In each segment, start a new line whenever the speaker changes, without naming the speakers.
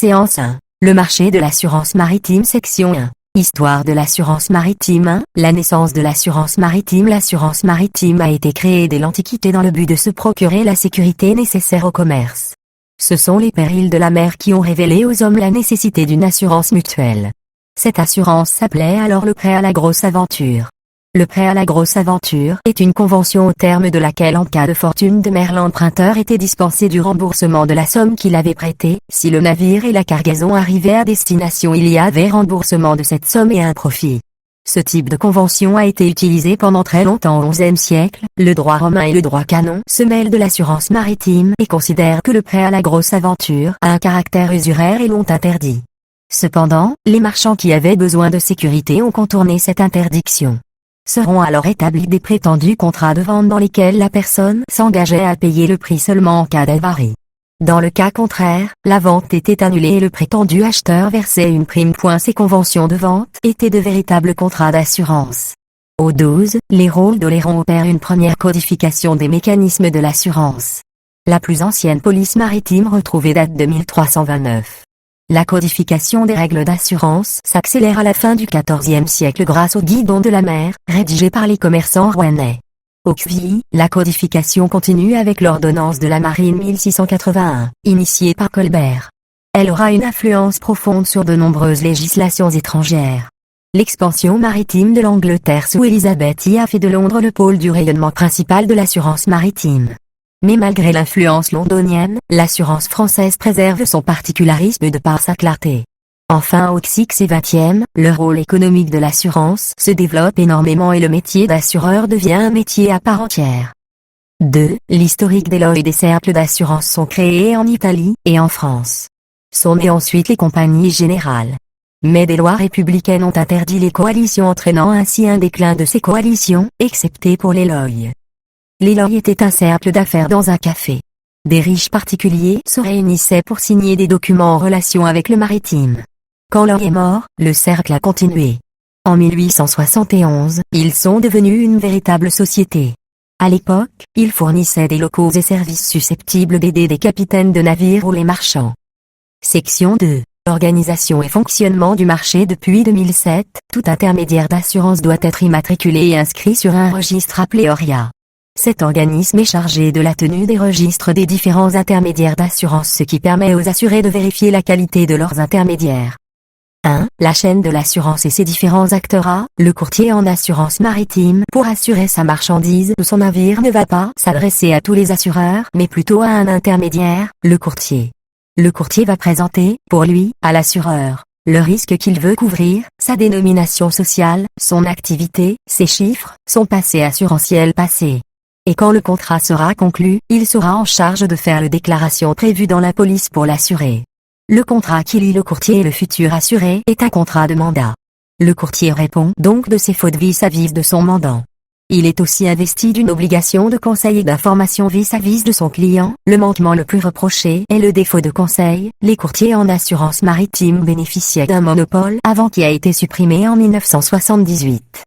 Séance 1. Le marché de l'assurance maritime section 1. Histoire de l'assurance maritime 1. La naissance de l'assurance maritime. L'assurance maritime a été créée dès l'Antiquité dans le but de se procurer la sécurité nécessaire au commerce. Ce sont les périls de la mer qui ont révélé aux hommes la nécessité d'une assurance mutuelle. Cette assurance s'appelait alors le prêt à la grosse aventure. Le prêt à la grosse aventure est une convention au terme de laquelle en cas de fortune de mer l'emprunteur était dispensé du remboursement de la somme qu'il avait prêtée. Si le navire et la cargaison arrivaient à destination, il y avait remboursement de cette somme et un profit. Ce type de convention a été utilisé pendant très longtemps au XIe siècle. Le droit romain et le droit canon se mêlent de l'assurance maritime et considèrent que le prêt à la grosse aventure a un caractère usuraire et l'ont interdit. Cependant, les marchands qui avaient besoin de sécurité ont contourné cette interdiction. Seront alors établis des prétendus contrats de vente dans lesquels la personne s'engageait à payer le prix seulement en cas d'avarie. Dans le cas contraire, la vente était annulée et le prétendu acheteur versait une prime. Ces conventions de vente étaient de véritables contrats d'assurance. Au 12, les rôles d'Oléron opèrent une première codification des mécanismes de l'assurance. La plus ancienne police maritime retrouvée date de 1329. La codification des règles d'assurance s'accélère à la fin du XIVe siècle grâce au guidon de la mer, rédigé par les commerçants rouennais. Au XVI, la codification continue avec l'ordonnance de la marine 1681, initiée par Colbert. Elle aura une influence profonde sur de nombreuses législations étrangères. L'expansion maritime de l'Angleterre sous Élisabeth y a fait de Londres le pôle du rayonnement principal de l'assurance maritime. Mais malgré l'influence londonienne, l'assurance française préserve son particularisme de par sa clarté. Enfin au XX et XXe, le rôle économique de l'assurance se développe énormément et le métier d'assureur devient un métier à part entière. 2. L'historique des lois et des cercles d'assurance sont créés en Italie et en France. Sont nées ensuite les compagnies générales. Mais des lois républicaines ont interdit les coalitions entraînant ainsi un déclin de ces coalitions, excepté pour les lois. Les lois étaient un cercle d'affaires dans un café. Des riches particuliers se réunissaient pour signer des documents en relation avec le maritime. Quand l'or est mort, le cercle a continué. En 1871, ils sont devenus une véritable société. À l'époque, ils fournissaient des locaux et services susceptibles d'aider des capitaines de navires ou les marchands. Section 2. Organisation et fonctionnement du marché. Depuis 2007, tout intermédiaire d'assurance doit être immatriculé et inscrit sur un registre appelé ORIA. Cet organisme est chargé de la tenue des registres des différents intermédiaires d'assurance, ce qui permet aux assurés de vérifier la qualité de leurs intermédiaires. 1. La chaîne de l'assurance et ses différents acteurs. A. Le courtier en assurance maritime. Pour assurer sa marchandise ou son navire ne va pas s'adresser à tous les assureurs, mais plutôt à un intermédiaire, le courtier. Le courtier va présenter, pour lui, à l'assureur, le risque qu'il veut couvrir, sa dénomination sociale, son activité, ses chiffres, son passé assurantiel passé. Et quand le contrat sera conclu, il sera en charge de faire les déclarations prévues dans la police pour l'assuré. Le contrat qui lie le courtier et le futur assuré est un contrat de mandat. Le courtier répond donc de ses fautes vis-à-vis de son mandant. Il est aussi investi d'une obligation de conseil et d'information vis-à-vis de son client. Le manquement le plus reproché est le défaut de conseil. Les courtiers en assurance maritime bénéficiaient d'un monopole avant qui a été supprimé en 1978.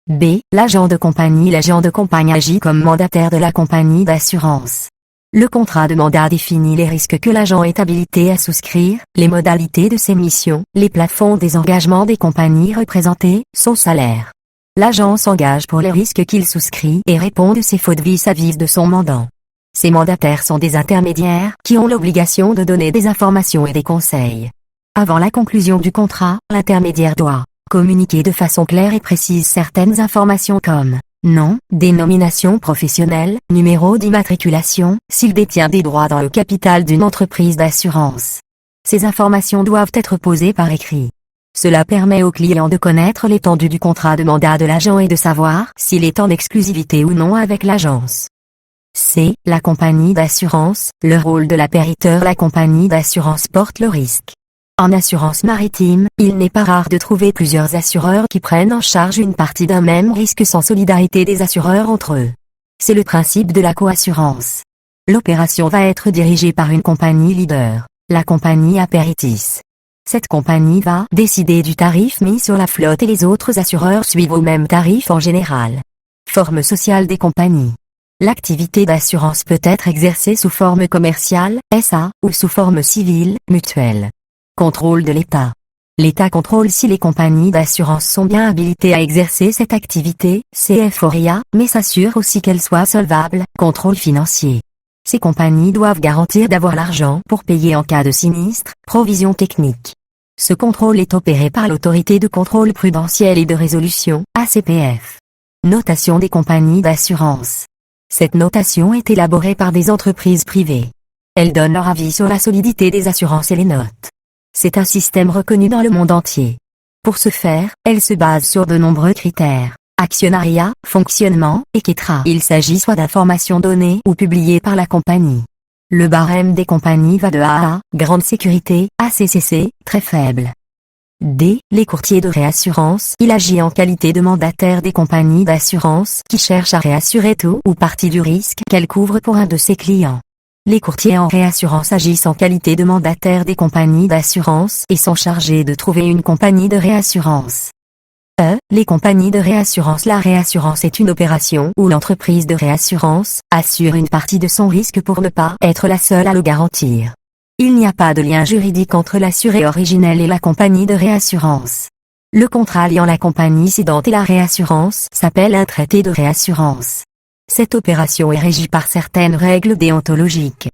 B. L'agent de compagnie. L'agent de compagnie agit comme mandataire de la compagnie d'assurance. Le contrat de mandat définit les risques que l'agent est habilité à souscrire, les modalités de ses missions, les plafonds des engagements des compagnies représentées, son salaire. L'agent s'engage pour les risques qu'il souscrit et répond de ses fautes vis-à-vis de son mandant. Ces mandataires sont des intermédiaires qui ont l'obligation de donner des informations et des conseils. Avant la conclusion du contrat, l'intermédiaire doit communiquer de façon claire et précise certaines informations comme nom, dénomination professionnelle, numéro d'immatriculation, s'il détient des droits dans le capital d'une entreprise d'assurance. Ces informations doivent être posées par écrit. Cela permet au client de connaître l'étendue du contrat de mandat de l'agent et de savoir s'il est en exclusivité ou non avec l'agence. C. La compagnie d'assurance. Le rôle de l'appériteur. La compagnie d'assurance porte le risque. En assurance maritime, il n'est pas rare de trouver plusieurs assureurs qui prennent en charge une partie d'un même risque sans solidarité des assureurs entre eux. C'est le principe de la coassurance. L'opération va être dirigée par une compagnie leader, la compagnie appéritis. Cette compagnie va décider du tarif mis sur la flotte et les autres assureurs suivent au même tarif en général. Forme sociale des compagnies. L'activité d'assurance peut être exercée sous forme commerciale, SA, ou sous forme civile, mutuelle. Contrôle de l'État. L'État contrôle si les compagnies d'assurance sont bien habilitées à exercer cette activité, CFORIA, mais s'assure aussi qu'elles soient solvables, contrôle financier. Ces compagnies doivent garantir d'avoir l'argent pour payer en cas de sinistre, provision technique. Ce contrôle est opéré par l'Autorité de contrôle prudentiel et de résolution, ACPF. Notation des compagnies d'assurance. Cette notation est élaborée par des entreprises privées. Elles donnent leur avis sur la solidité des assurances et les notes. C'est un système reconnu dans le monde entier. Pour ce faire, elle se base sur de nombreux critères: actionnariat, fonctionnement, etc. Il s'agit soit d'informations données ou publiées par la compagnie. Le barème des compagnies va de A à grande sécurité, à CCC, très faible. D. Les courtiers de réassurance. Il agit en qualité de mandataire des compagnies d'assurance qui cherchent à réassurer tout ou partie du risque qu'elles couvrent pour un de ses clients. Les courtiers en réassurance agissent en qualité de mandataire des compagnies d'assurance et sont chargés de trouver une compagnie de réassurance. Les compagnies de réassurance. La réassurance est une opération où l'entreprise de réassurance assure une partie de son risque pour ne pas être la seule à le garantir. Il n'y a pas de lien juridique entre l'assuré originel et la compagnie de réassurance. Le contrat liant la compagnie cédante et la réassurance s'appelle un traité de réassurance. Cette opération est régie par certaines règles déontologiques.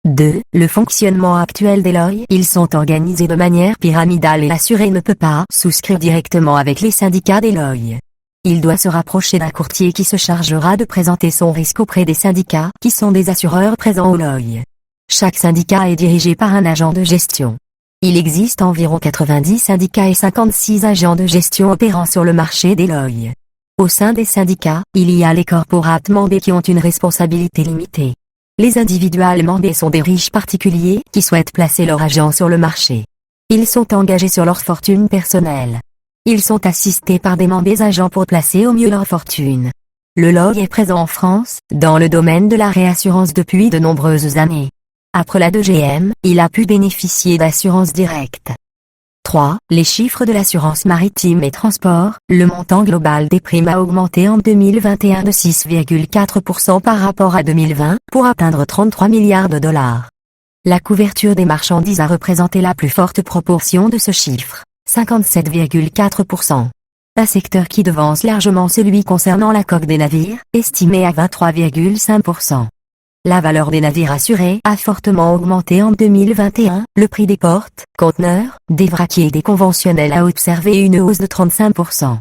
2. Le fonctionnement actuel des LOI. Ils sont organisés de manière pyramidale et l'assuré ne peut pas souscrire directement avec les syndicats des LOI. Il doit se rapprocher d'un courtier qui se chargera de présenter son risque auprès des syndicats qui sont des assureurs présents au LOI. Chaque syndicat est dirigé par un agent de gestion. Il existe environ 90 syndicats et 56 agents de gestion opérant sur le marché des LOI. Au sein des syndicats, il y a les corporate members qui ont une responsabilité limitée. Les individuals members sont des riches particuliers qui souhaitent placer leur agent sur le marché. Ils sont engagés sur leur fortune personnelle. Ils sont assistés par des members agents pour placer au mieux leur fortune. Le LOI est présent en France, dans le domaine de la réassurance depuis de nombreuses années. Après la 2GM, il a pu bénéficier d'assurance directe. 3. Les chiffres de l'assurance maritime et transport. Le montant global des primes a augmenté en 2021 de 6,4% par rapport à 2020, pour atteindre 33 milliards de dollars. La couverture des marchandises a représenté la plus forte proportion de ce chiffre, 57,4%. Un secteur qui devance largement celui concernant la coque des navires, estimé à 23,5%. La valeur des navires assurés a fortement augmenté en 2021, le prix des portes, conteneurs, des vraquiers et des conventionnels a observé une hausse de 35%.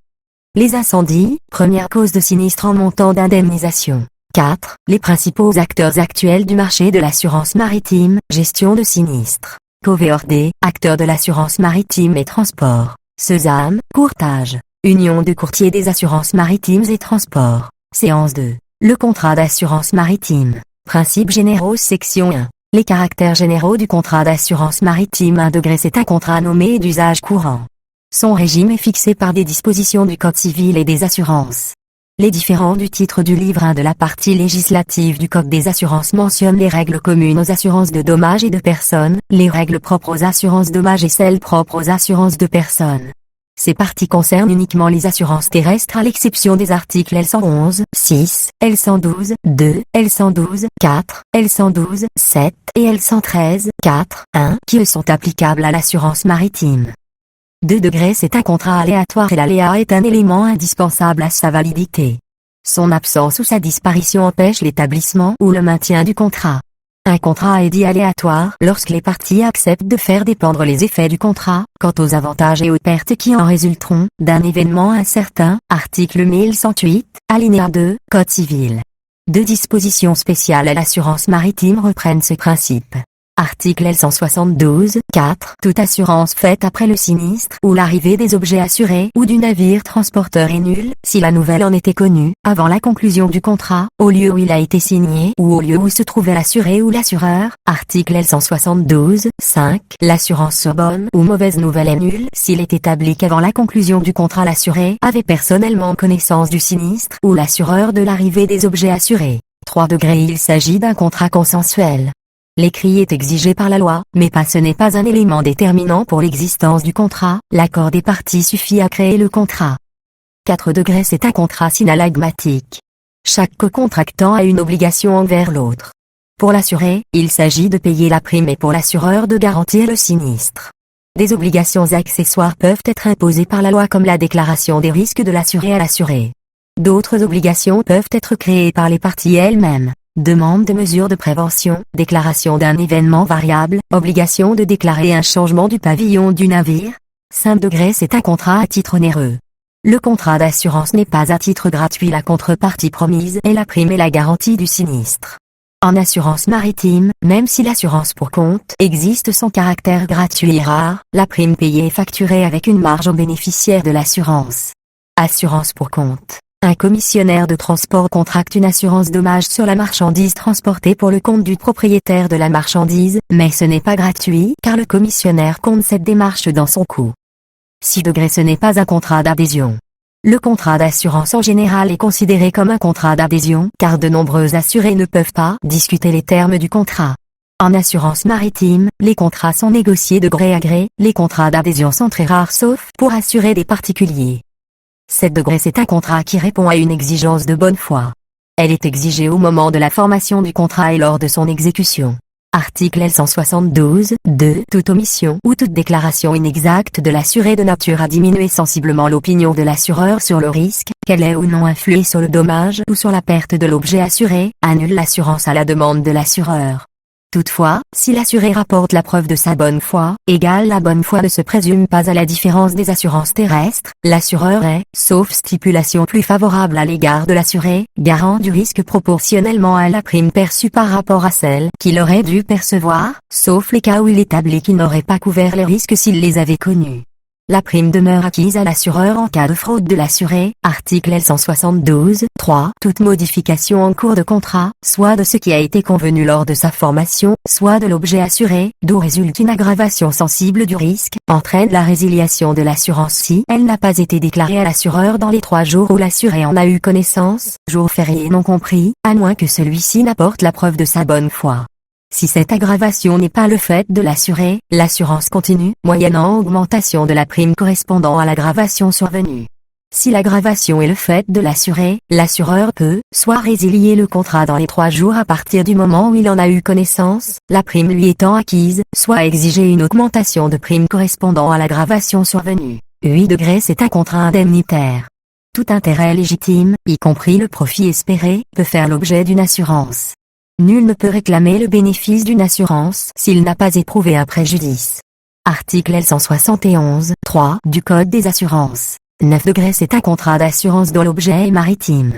Les incendies, première cause de sinistre en montant d'indemnisation. 4. Les principaux acteurs actuels du marché de l'assurance maritime, gestion de sinistres. Covéordé, acteur de l'assurance maritime et transport. Sezam, courtage. Union de courtiers des assurances maritimes et transports. Séance 2. Le contrat d'assurance maritime. Principes généraux. Section 1. Les caractères généraux du contrat d'assurance maritime. 1 degré. C'est un contrat nommé d'usage courant. Son régime est fixé par des dispositions du Code civil et des assurances. Les différends du titre du livre 1 de la partie législative du Code des assurances mentionnent les règles communes aux assurances de dommages et de personnes, les règles propres aux assurances dommages et celles propres aux assurances de personnes. Ces parties concernent uniquement les assurances terrestres à l'exception des articles L111, 6, L112, 2, L112, 4, L112, 7 et L113, 4, 1 qui eux sont applicables à l'assurance maritime. 2 degrés. C'est un contrat aléatoire et l'aléa est un élément indispensable à sa validité. Son absence ou sa disparition empêche l'établissement ou le maintien du contrat. Un contrat est dit aléatoire lorsque les parties acceptent de faire dépendre les effets du contrat, quant aux avantages et aux pertes qui en résulteront, d'un événement incertain, article 1108, alinéa 2, Code civil. 2 dispositions spéciales à l'assurance maritime reprennent ce principe. Article L172, 4. Toute assurance faite après le sinistre ou l'arrivée des objets assurés ou du navire transporteur est nulle, si la nouvelle en était connue, avant la conclusion du contrat, au lieu où il a été signé ou au lieu où se trouvait l'assuré ou l'assureur. Article L172, 5. L'assurance sur bonne ou mauvaise nouvelle est nulle s'il est établi qu'avant la conclusion du contrat l'assuré avait personnellement connaissance du sinistre ou l'assureur de l'arrivée des objets assurés. 3 degrés. Il s'agit d'un contrat consensuel. L'écrit est exigé par la loi, mais ce n'est pas un élément déterminant pour l'existence du contrat, l'accord des parties suffit à créer le contrat. 4 degrés. C'est un contrat synallagmatique. Chaque co-contractant a une obligation envers l'autre. Pour l'assuré, il s'agit de payer la prime et pour l'assureur de garantir le sinistre. Des obligations accessoires peuvent être imposées par la loi comme la déclaration des risques de l'assuré à l'assuré. D'autres obligations peuvent être créées par les parties elles-mêmes. Demande de mesures de prévention, déclaration d'un événement variable, obligation de déclarer un changement du pavillon du navire. 5 degrés. C'est un contrat à titre onéreux. Le contrat d'assurance n'est pas à titre gratuit. La contrepartie promise est la prime et la garantie du sinistre. En assurance maritime, même si l'assurance pour compte existe sans caractère gratuit et rare, la prime payée est facturée avec une marge au bénéficiaire de l'assurance. Assurance pour compte. Un commissionnaire de transport contracte une assurance dommage sur la marchandise transportée pour le compte du propriétaire de la marchandise, mais ce n'est pas gratuit car le commissionnaire compte cette démarche dans son coût. 6 degrés. Ce n'est pas un contrat d'adhésion. Le contrat d'assurance en général est considéré comme un contrat d'adhésion car de nombreux assurés ne peuvent pas discuter les termes du contrat. En assurance maritime, les contrats sont négociés de gré à gré, les contrats d'adhésion sont très rares sauf pour assurer des particuliers. 7 degrés. C'est un contrat qui répond à une exigence de bonne foi. Elle est exigée au moment de la formation du contrat et lors de son exécution. Article L172.2. Toute omission ou toute déclaration inexacte de l'assuré de nature à diminuer sensiblement l'opinion de l'assureur sur le risque, qu'elle ait ou non influé sur le dommage ou sur la perte de l'objet assuré, annule l'assurance à la demande de l'assureur. Toutefois, si l'assuré rapporte la preuve de sa bonne foi, la bonne foi ne se présume pas à la différence des assurances terrestres, l'assureur est, sauf stipulation plus favorable à l'égard de l'assuré, garant du risque proportionnellement à la prime perçue par rapport à celle qu'il aurait dû percevoir, sauf les cas où il établit qu'il n'aurait pas couvert les risques s'il les avait connus. La prime demeure acquise à l'assureur en cas de fraude de l'assuré, article L172.3. Toute modification en cours de contrat, soit de ce qui a été convenu lors de sa formation, soit de l'objet assuré, d'où résulte une aggravation sensible du risque, entraîne la résiliation de l'assurance si elle n'a pas été déclarée à l'assureur dans les 3 jours où l'assuré en a eu connaissance, jours fériés non compris, à moins que celui-ci n'apporte la preuve de sa bonne foi. Si cette aggravation n'est pas le fait de l'assuré, l'assurance continue, moyennant augmentation de la prime correspondant à l'aggravation survenue. Si l'aggravation est le fait de l'assuré, l'assureur peut, soit résilier le contrat dans les 3 jours à partir du moment où il en a eu connaissance, la prime lui étant acquise, soit exiger une augmentation de prime correspondant à l'aggravation survenue. 8 degrés. C'est un contrat indemnitaire. Tout intérêt légitime, y compris le profit espéré, peut faire l'objet d'une assurance. Nul ne peut réclamer le bénéfice d'une assurance s'il n'a pas éprouvé un préjudice. Article L171.3 du Code des assurances. 9 degrés. C'est un contrat d'assurance dont l'objet est maritime.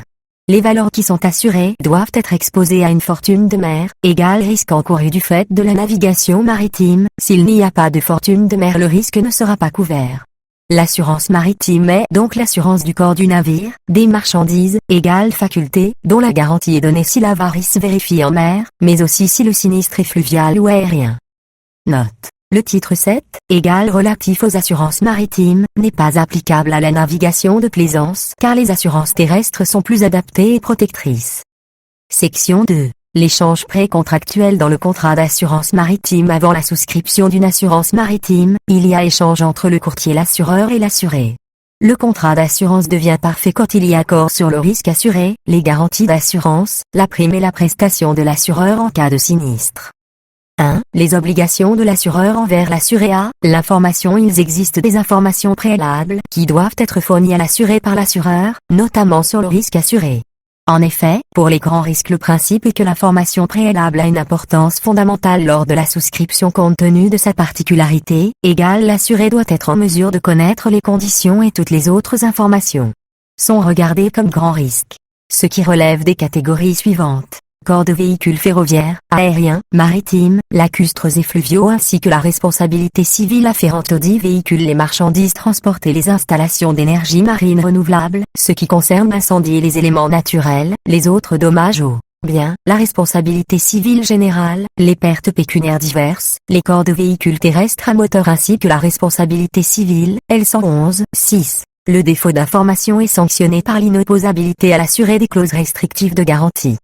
Les valeurs qui sont assurées doivent être exposées à une fortune de mer, égale risque encouru du fait de la navigation maritime. S'il n'y a pas de fortune de mer, le risque ne sera pas couvert. L'assurance maritime est donc l'assurance du corps du navire, des marchandises, égale faculté, dont la garantie est donnée si l'avarie se vérifie en mer, mais aussi si le sinistre est fluvial ou aérien. Note. Le titre 7, relatif aux assurances maritimes, n'est pas applicable à la navigation de plaisance car les assurances terrestres sont plus adaptées et protectrices. Section 2. L'échange précontractuel. Dans le contrat d'assurance maritime avant la souscription d'une assurance maritime, il y a échange entre le courtier, l'assureur et l'assuré. Le contrat d'assurance devient parfait quand il y a accord sur le risque assuré, les garanties d'assurance, la prime et la prestation de l'assureur en cas de sinistre. 1. Les obligations de l'assureur envers l'assuré. A. L'information. Il existe des informations préalables qui doivent être fournies à l'assuré par l'assureur, notamment sur le risque assuré. En effet, pour les grands risques, le principe est que l'information préalable a une importance fondamentale lors de la souscription compte tenu de sa particularité, l'assuré doit être en mesure de connaître les conditions et toutes les autres informations sont regardées comme grands risques. Ce qui relève des catégories suivantes. Corps de véhicules ferroviaires, aériens, maritimes, lacustres et fluviaux ainsi que la responsabilité civile afférente audits véhicules, les marchandises transportées, les installations d'énergie marine renouvelable, ce qui concerne l'incendie et les éléments naturels, les autres dommages aux biens, la responsabilité civile générale, les pertes pécuniaires diverses, les corps de véhicules terrestres à moteur ainsi que la responsabilité civile, L111.6. Le défaut d'information est sanctionné par l'inopposabilité à l'assuré des clauses restrictives de garantie.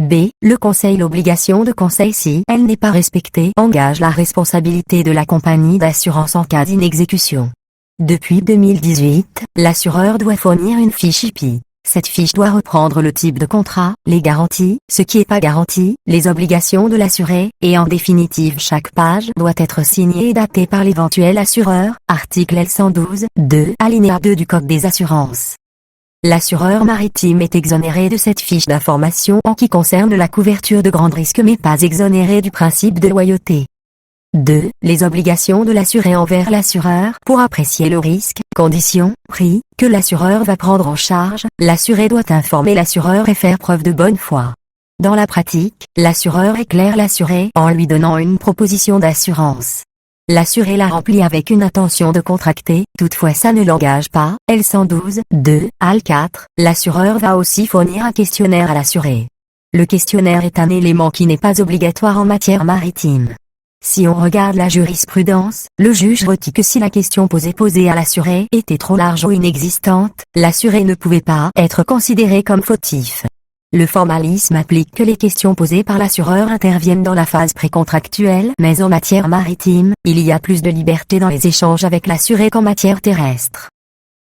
B. Le conseil. L'obligation de conseil, si elle n'est pas respectée, engage la responsabilité de la compagnie d'assurance en cas d'inexécution. Depuis 2018, l'assureur doit fournir une fiche IPI. Cette fiche doit reprendre le type de contrat, les garanties, ce qui n'est pas garanti, les obligations de l'assuré, et en définitive chaque page doit être signée et datée par l'éventuel assureur, article L112, alinéa 2 du Code des assurances. L'assureur maritime est exonéré de cette fiche d'information en qui concerne la couverture de grands risques mais pas exonéré du principe de loyauté. 2. Les obligations de l'assuré envers l'assureur. Pour apprécier le risque, conditions, prix, que l'assureur va prendre en charge, l'assuré doit informer l'assureur et faire preuve de bonne foi. Dans la pratique, l'assureur éclaire l'assuré en lui donnant une proposition d'assurance. L'assuré la remplit avec une intention de contracter, toutefois ça ne l'engage pas. L112, al 4, l'assureur va aussi fournir un questionnaire à l'assuré. Le questionnaire est un élément qui n'est pas obligatoire en matière maritime. Si on regarde la jurisprudence, le juge retient que si la question posée à l'assuré était trop large ou inexistante, l'assuré ne pouvait pas être considéré comme fautif. Le formalisme implique que les questions posées par l'assureur interviennent dans la phase précontractuelle, mais en matière maritime, il y a plus de liberté dans les échanges avec l'assuré qu'en matière terrestre.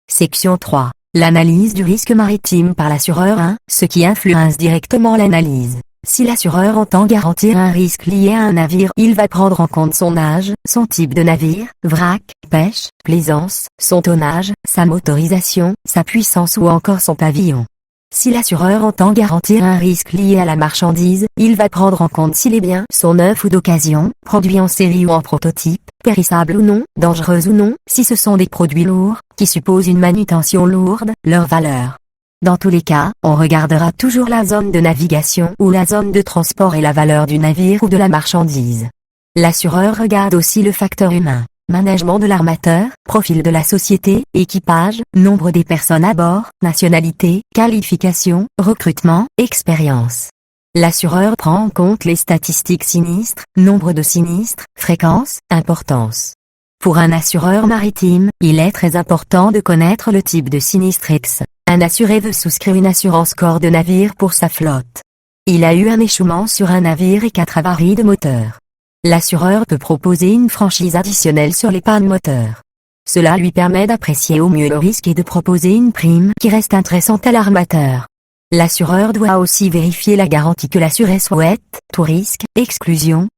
Section 3. L'analyse du risque maritime par l'assureur 1, ce qui influence directement l'analyse. Si l'assureur entend garantir un risque lié à un navire, il va prendre en compte son âge, son type de navire, vrac, pêche, plaisance, son tonnage, sa motorisation, sa puissance ou encore son pavillon. Si l'assureur entend garantir un risque lié à la marchandise, il va prendre en compte si les biens sont neufs ou d'occasion, produits en série ou en prototype, périssables ou non, dangereux ou non, si ce sont des produits lourds, qui supposent une manutention lourde, leur valeur. Dans tous les cas, on regardera toujours la zone de navigation ou la zone de transport et la valeur du navire ou de la marchandise. L'assureur regarde aussi le facteur humain, management de l'armateur, profil de la société, équipage, nombre des personnes à bord, nationalité, qualification, recrutement, expérience. L'assureur prend en compte les statistiques sinistres, nombre de sinistres, fréquence, importance. Pour un assureur maritime, il est très important de connaître le type de sinistre X. Un assuré veut souscrire une assurance corps de navire pour sa flotte. Il a eu un échouement sur un navire et 4 avaries de moteur. L'assureur peut proposer une franchise additionnelle sur les pannes moteurs. Cela lui permet d'apprécier au mieux le risque et de proposer une prime qui reste intéressante à l'armateur. L'assureur doit aussi vérifier la garantie que l'assuré souhaite, tout risque, exclusion.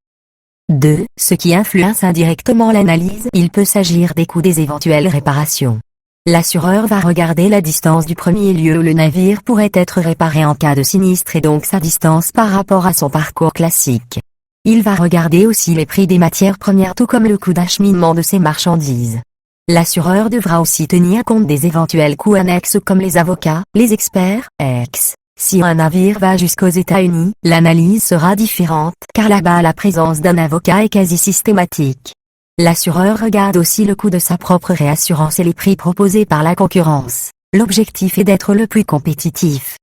2. Ce qui influence indirectement l'analyse, il peut s'agir des coûts des éventuelles réparations. L'assureur va regarder la distance du premier lieu où le navire pourrait être réparé en cas de sinistre et donc sa distance par rapport à son parcours classique. Il va regarder aussi les prix des matières premières tout comme le coût d'acheminement de ses marchandises. L'assureur devra aussi tenir compte des éventuels coûts annexes comme les avocats, les experts, etc. Si un navire va jusqu'aux États-Unis, l'analyse sera différente car là-bas la présence d'un avocat est quasi systématique. L'assureur regarde aussi le coût de sa propre réassurance et les prix proposés par la concurrence. L'objectif est d'être le plus compétitif.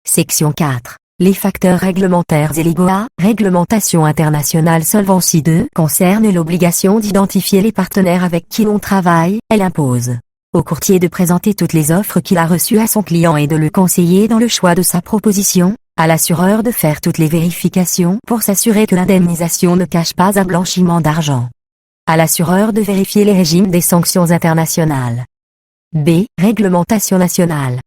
Section 4. Les facteurs réglementaires et légaux. Réglementation internationale Solvency 2 concerne l'obligation d'identifier les partenaires avec qui l'on travaille. Elle impose au courtier de présenter toutes les offres qu'il a reçues à son client et de le conseiller dans le choix de sa proposition, à l'assureur de faire toutes les vérifications pour s'assurer que l'indemnisation ne cache pas un blanchiment d'argent. À l'assureur de vérifier les régimes des sanctions internationales. B. Réglementation nationale.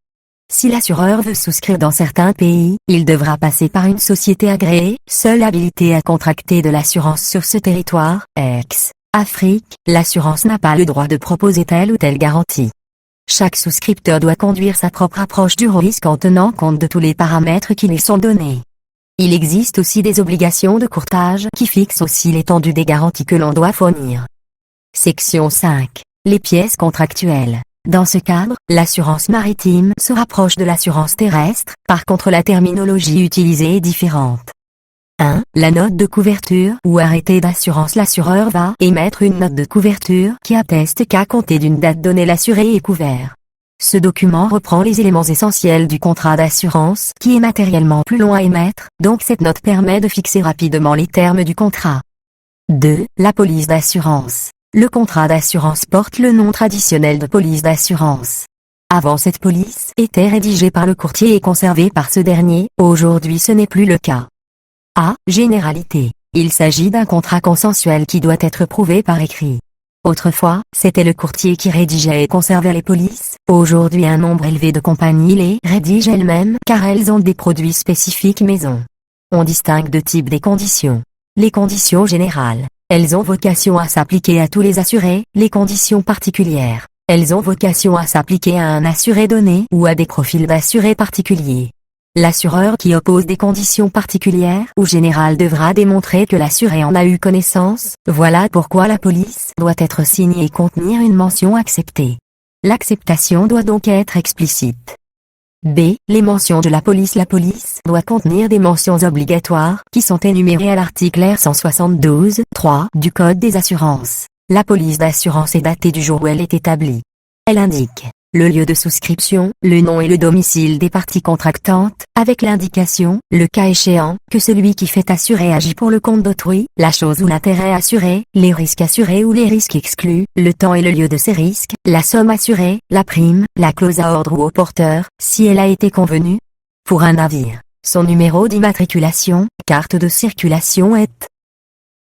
Si l'assureur veut souscrire dans certains pays, il devra passer par une société agréée, seule habilitée à contracter de l'assurance sur ce territoire, ex. Afrique, l'assurance n'a pas le droit de proposer telle ou telle garantie. Chaque souscripteur doit conduire sa propre approche du risque en tenant compte de tous les paramètres qui lui sont donnés. Il existe aussi des obligations de courtage qui fixent aussi l'étendue des garanties que l'on doit fournir. Section 5. Les pièces contractuelles. Dans ce cadre, l'assurance maritime se rapproche de l'assurance terrestre, par contre la terminologie utilisée est différente. 1. La note de couverture ou arrêté d'assurance. L'assureur va émettre une note de couverture qui atteste qu'à compter d'une date donnée l'assuré est couvert. Ce document reprend les éléments essentiels du contrat d'assurance qui est matériellement plus long à émettre, donc cette note permet de fixer rapidement les termes du contrat. 2. La police d'assurance. Le contrat d'assurance porte le nom traditionnel de police d'assurance. Avant cette police était rédigée par le courtier et conservée par ce dernier, aujourd'hui ce n'est plus le cas. A. Généralité. Il s'agit d'un contrat consensuel qui doit être prouvé par écrit. Autrefois, c'était le courtier qui rédigeait et conservait les polices. Aujourd'hui un nombre élevé de compagnies les rédigent elles-mêmes car elles ont des produits spécifiques maison. On distingue deux types des conditions. Les conditions générales. Elles ont vocation à s'appliquer à tous les assurés. Les conditions particulières. Elles ont vocation à s'appliquer à un assuré donné ou à des profils d'assurés particuliers. L'assureur qui oppose des conditions particulières ou générales devra démontrer que l'assuré en a eu connaissance. Voilà pourquoi la police doit être signée et contenir une mention acceptée. L'acceptation doit donc être explicite. B. Les mentions de la police. La police doit contenir des mentions obligatoires qui sont énumérées à l'article R 172.3 du Code des assurances. La police d'assurance est datée du jour où elle est établie. Elle indique le lieu de souscription, le nom et le domicile des parties contractantes, avec l'indication, le cas échéant, que celui qui fait assurer agit pour le compte d'autrui, la chose ou l'intérêt assuré, les risques assurés ou les risques exclus, le temps et le lieu de ces risques, la somme assurée, la prime, la clause à ordre ou au porteur, si elle a été convenue. Pour un navire, son numéro d'immatriculation, carte de circulation est.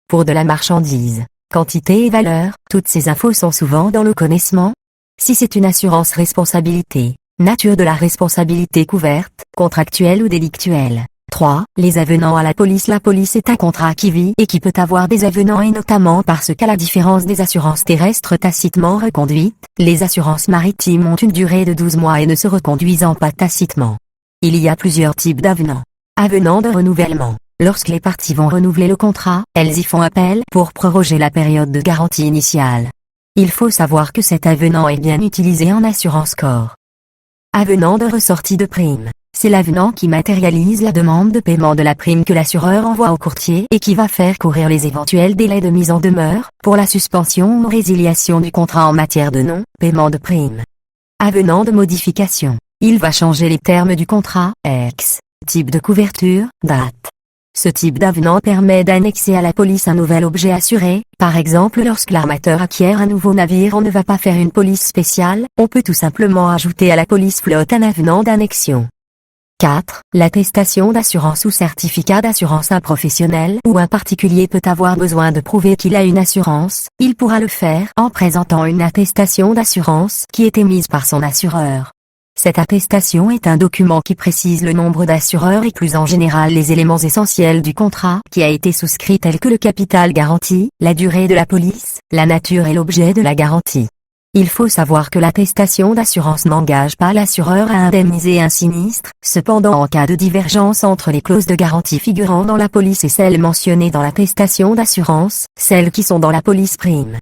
Pour de la marchandise, quantité et valeur, toutes ces infos sont souvent dans le connaissement. Si c'est une assurance responsabilité, nature de la responsabilité couverte, contractuelle ou délictuelle. 3. Les avenants à la police. La police est un contrat qui vit et qui peut avoir des avenants et notamment parce qu'à la différence des assurances terrestres tacitement reconduites, les assurances maritimes ont une durée de 12 mois et ne se reconduisant pas tacitement. Il y a plusieurs types d'avenants. Avenants de renouvellement. Lorsque les parties vont renouveler le contrat, elles y font appel pour proroger la période de garantie initiale. Il faut savoir que cet avenant est bien utilisé en assurance corps. Avenant de ressortie de prime. C'est l'avenant qui matérialise la demande de paiement de la prime que l'assureur envoie au courtier et qui va faire courir les éventuels délais de mise en demeure, pour la suspension ou résiliation du contrat en matière de non-paiement de prime. Avenant de modification. Il va changer les termes du contrat, ex, type de couverture, date. Ce type d'avenant permet d'annexer à la police un nouvel objet assuré. Par exemple, lorsque l'armateur acquiert un nouveau navire, on ne va pas faire une police spéciale, on peut tout simplement ajouter à la police flotte un avenant d'annexion. 4. L'attestation d'assurance ou certificat d'assurance. Un professionnel ou un particulier peut avoir besoin de prouver qu'il a une assurance. Il pourra le faire en présentant une attestation d'assurance qui est émise par son assureur. Cette attestation est un document qui précise le nombre d'assureurs et plus en général les éléments essentiels du contrat qui a été souscrit tels que le capital garanti, la durée de la police, la nature et l'objet de la garantie. Il faut savoir que l'attestation d'assurance n'engage pas l'assureur à indemniser un sinistre, cependant en cas de divergence entre les clauses de garantie figurant dans la police et celles mentionnées dans l'attestation d'assurance, celles qui sont dans la police prime.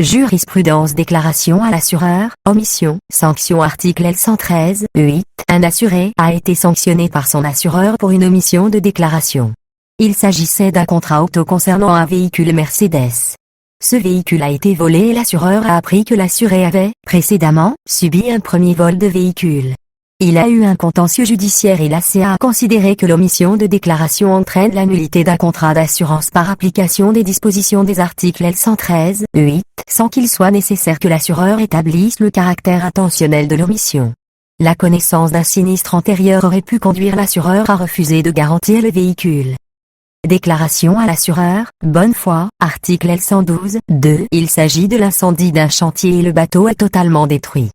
Jurisprudence. Déclaration à l'assureur, omission, sanction. Article L113.8. Un assuré a été sanctionné par son assureur pour une omission de déclaration. Il s'agissait d'un contrat auto concernant un véhicule Mercedes. Ce véhicule a été volé et l'assureur a appris que l'assuré avait, précédemment, subi un premier vol de véhicule. Il a eu un contentieux judiciaire et l'ACA a considéré que l'omission de déclaration entraîne la nullité d'un contrat d'assurance par application des dispositions des articles L113.8, sans qu'il soit nécessaire que l'assureur établisse le caractère intentionnel de l'omission. La connaissance d'un sinistre antérieur aurait pu conduire l'assureur à refuser de garantir le véhicule. Déclaration à l'assureur, bonne foi, article L112.2. Il s'agit de l'incendie d'un chantier et le bateau est totalement détruit.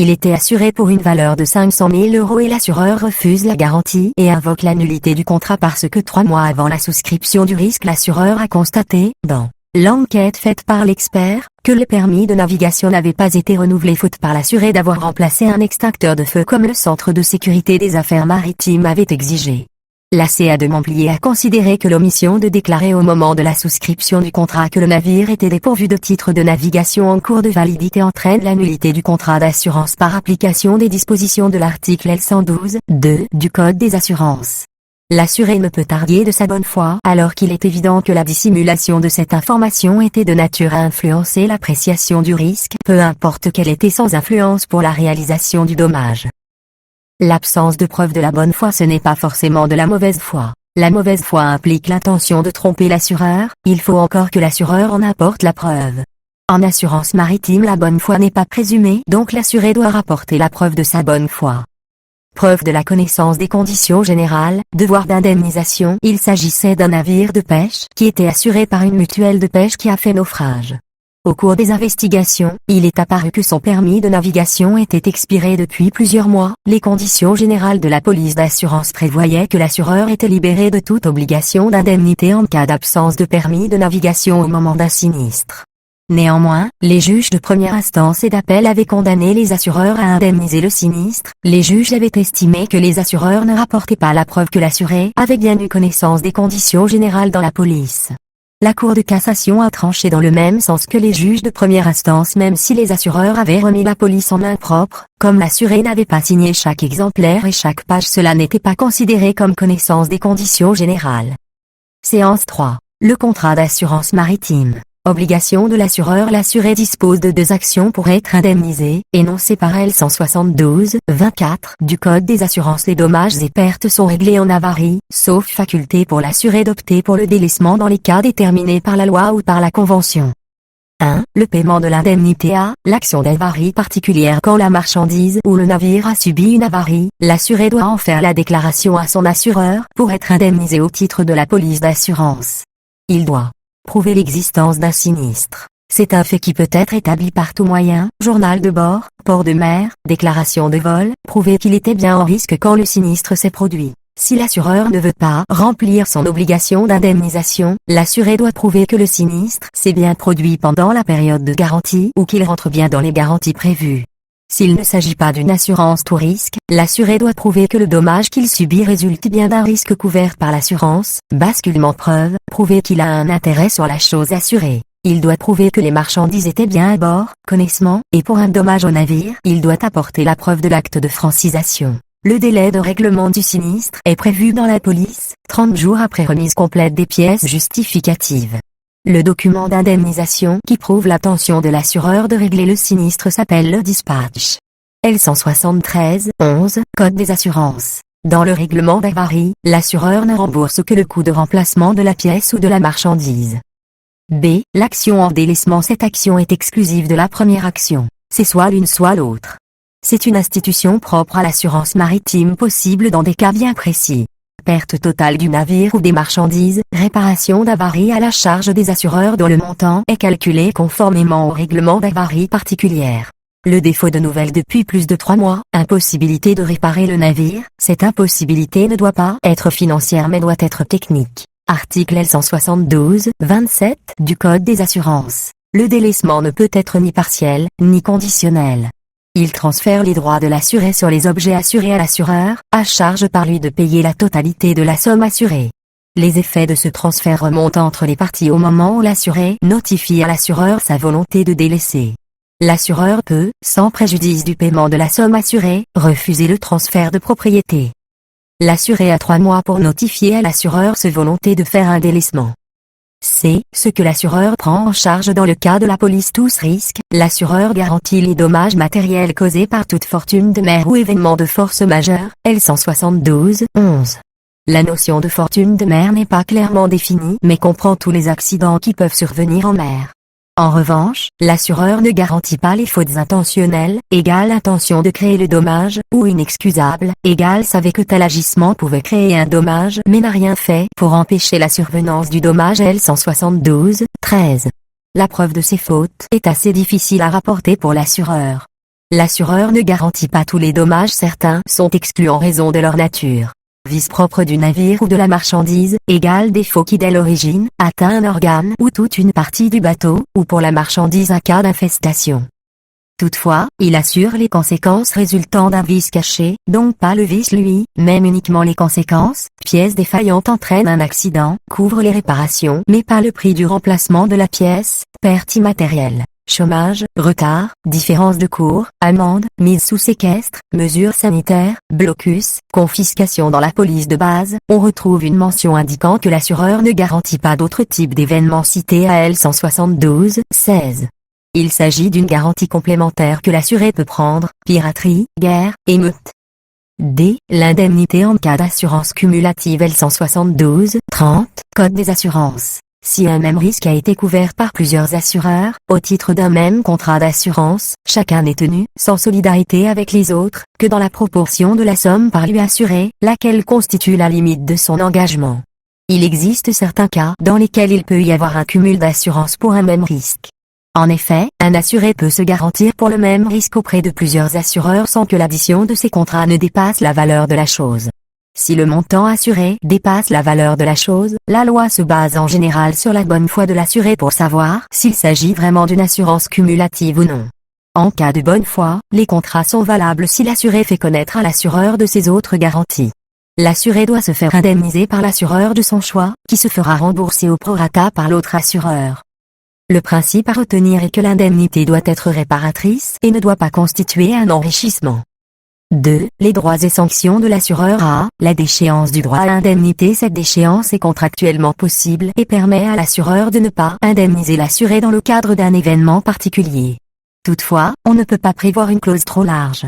Il était assuré pour une valeur de 500 000 € et l'assureur refuse la garantie et invoque la nullité du contrat parce que 3 mois avant la souscription du risque l'assureur a constaté, dans l'enquête faite par l'expert, que le permis de navigation n'avait pas été renouvelé faute par l'assuré d'avoir remplacé un extincteur de feu comme le Centre de sécurité des affaires maritimes avait exigé. L'ACA de Montpellier a considéré que l'omission de déclarer au moment de la souscription du contrat que le navire était dépourvu de titre de navigation en cours de validité entraîne la nullité du contrat d'assurance par application des dispositions de l'article L112.2 du Code des assurances. L'assuré ne peut arguer de sa bonne foi alors qu'il est évident que la dissimulation de cette information était de nature à influencer l'appréciation du risque, peu importe qu'elle était sans influence pour la réalisation du dommage. L'absence de preuve de la bonne foi. Ce n'est pas forcément de la mauvaise foi. La mauvaise foi implique l'intention de tromper l'assureur, il faut encore que l'assureur en apporte la preuve. En assurance maritime la bonne foi n'est pas présumée, donc l'assuré doit rapporter la preuve de sa bonne foi. Preuve de la connaissance des conditions générales, devoir d'indemnisation. Il s'agissait d'un navire de pêche qui était assuré par une mutuelle de pêche qui a fait naufrage. Au cours des investigations, il est apparu que son permis de navigation était expiré depuis plusieurs mois. Les conditions générales de la police d'assurance prévoyaient que l'assureur était libéré de toute obligation d'indemnité en cas d'absence de permis de navigation au moment d'un sinistre. Néanmoins, les juges de première instance et d'appel avaient condamné les assureurs à indemniser le sinistre. Les juges avaient estimé que les assureurs ne rapportaient pas la preuve que l'assuré avait bien eu connaissance des conditions générales dans la police. La Cour de cassation a tranché dans le même sens que les juges de première instance, même si les assureurs avaient remis la police en main propre, comme l'assuré n'avait pas signé chaque exemplaire et chaque page, cela n'était pas considéré comme connaissance des conditions générales. Séance 3. Le contrat d'assurance maritime. Obligation de l'assureur. L'assuré dispose de 2 actions pour être indemnisé, énoncées par L172-24 du Code des assurances. Les dommages et pertes sont réglés en avarie, sauf faculté pour l'assuré d'opter pour le délaissement dans les cas déterminés par la loi ou par la convention. 1. Le paiement de l'indemnité A. L'action d'avarie particulière. Quand la marchandise ou le navire a subi une avarie, l'assuré doit en faire la déclaration à son assureur pour être indemnisé au titre de la police d'assurance. Il doit prouver l'existence d'un sinistre. C'est un fait qui peut être établi par tout moyen: journal de bord, port de mer, déclaration de vol, prouver qu'il était bien en risque quand le sinistre s'est produit. Si l'assureur ne veut pas remplir son obligation d'indemnisation, l'assuré doit prouver que le sinistre s'est bien produit pendant la période de garantie ou qu'il rentre bien dans les garanties prévues. S'il ne s'agit pas d'une assurance tout risque, l'assuré doit prouver que le dommage qu'il subit résulte bien d'un risque couvert par l'assurance. Basculement. Preuve. Prouver qu'il a un intérêt sur la chose assurée. Il doit prouver que les marchandises étaient bien à bord, connaissement, et pour un dommage au navire, il doit apporter la preuve de l'acte de francisation. Le délai de règlement du sinistre est prévu dans la police, 30 jours après remise complète des pièces justificatives. Le document d'indemnisation qui prouve l'intention de l'assureur de régler le sinistre s'appelle le dispatch. L173-11, Code des assurances. Dans le règlement d'avarie, l'assureur ne rembourse que le coût de remplacement de la pièce ou de la marchandise. B. L'action en délaissement. Cette action est exclusive de la première action. C'est soit l'une soit l'autre. C'est une institution propre à l'assurance maritime, possible dans des cas bien précis. Perte totale du navire ou des marchandises, réparation d'avarie à la charge des assureurs dont le montant est calculé conformément au règlement d'avarie particulière. Le défaut de nouvelles depuis plus de 3 mois, impossibilité de réparer le navire. Cette impossibilité ne doit pas être financière mais doit être technique. Article L172-27 du Code des assurances. Le délaissement ne peut être ni partiel, ni conditionnel. Il transfère les droits de l'assuré sur les objets assurés à l'assureur, à charge par lui de payer la totalité de la somme assurée. Les effets de ce transfert remontent entre les parties au moment où l'assuré notifie à l'assureur sa volonté de délaisser. L'assureur peut, sans préjudice du paiement de la somme assurée, refuser le transfert de propriété. L'assuré a 3 mois pour notifier à l'assureur sa volonté de faire un délaissement. C. Ce que l'assureur prend en charge dans le cas de la police tous risques. L'assureur garantit les dommages matériels causés par toute fortune de mer ou événement de force majeure. L172-11. La notion de fortune de mer n'est pas clairement définie mais comprend tous les accidents qui peuvent survenir en mer. En revanche, l'assureur ne garantit pas les fautes intentionnelles, égale intention de créer le dommage, ou inexcusable, égale savait que tel agissement pouvait créer un dommage mais n'a rien fait pour empêcher la survenance du dommage. L172-13. La preuve de ces fautes est assez difficile à rapporter pour l'assureur. L'assureur ne garantit pas tous les dommages, certains sont exclus en raison de leur nature. Vice propre du navire ou de la marchandise, égale défaut qui dès l'origine, atteint un organe ou toute une partie du bateau, ou pour la marchandise un cas d'infestation. Toutefois, il assure les conséquences résultant d'un vice caché, donc pas le vice lui-même, uniquement les conséquences. Pièce défaillante entraîne un accident, couvre les réparations mais pas le prix du remplacement de la pièce, perte immatérielle. Chômage, retard, différence de cours, amende, mise sous séquestre, mesures sanitaires, blocus, confiscation. Dans la police de base, on retrouve une mention indiquant que l'assureur ne garantit pas d'autres types d'événements cités à L172-16. Il s'agit d'une garantie complémentaire que l'assuré peut prendre: piraterie, guerre, émeute. D. L'indemnité en cas d'assurance cumulative. L172-30, Code des assurances. Si un même risque a été couvert par plusieurs assureurs, au titre d'un même contrat d'assurance, chacun n'est tenu, sans solidarité avec les autres, que dans la proportion de la somme par lui assurée, laquelle constitue la limite de son engagement. Il existe certains cas dans lesquels il peut y avoir un cumul d'assurance pour un même risque. En effet, un assuré peut se garantir pour le même risque auprès de plusieurs assureurs sans que l'addition de ces contrats ne dépasse la valeur de la chose. Si le montant assuré dépasse la valeur de la chose, la loi se base en général sur la bonne foi de l'assuré pour savoir s'il s'agit vraiment d'une assurance cumulative ou non. En cas de bonne foi, les contrats sont valables si l'assuré fait connaître à l'assureur de ses autres garanties. L'assuré doit se faire indemniser par l'assureur de son choix, qui se fera rembourser au prorata par l'autre assureur. Le principe à retenir est que l'indemnité doit être réparatrice et ne doit pas constituer un enrichissement. 2. Les droits et sanctions de l'assureur A. La déchéance du droit à indemnité. Cette déchéance est contractuellement possible et permet à l'assureur de ne pas indemniser l'assuré dans le cadre d'un événement particulier. Toutefois, on ne peut pas prévoir une clause trop large.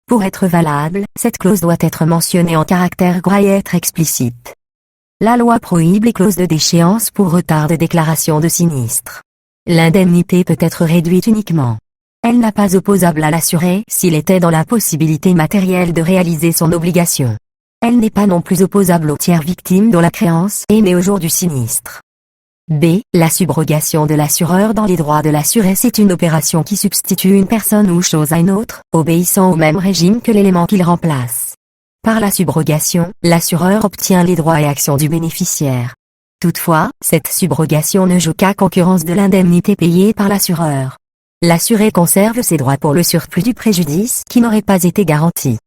Pour être valable, cette clause doit être mentionnée en caractère gras et être explicite. La loi prohibe les clauses de déchéance pour retard de déclaration de sinistre. L'indemnité peut être réduite uniquement. Elle n'a pas opposable à l'assuré s'il était dans l'impossibilité matérielle de réaliser son obligation. Elle n'est pas non plus opposable au tiers victime dont la créance est née au jour du sinistre. B. La subrogation de l'assureur dans les droits de l'assuré. C'est une opération qui substitue une personne ou chose à une autre, obéissant au même régime que l'élément qu'il remplace. Par la subrogation, l'assureur obtient les droits et actions du bénéficiaire. Toutefois, cette subrogation ne joue qu'à concurrence de l'indemnité payée par l'assureur. L'assuré conserve ses droits pour le surplus du préjudice qui n'aurait pas été garanti.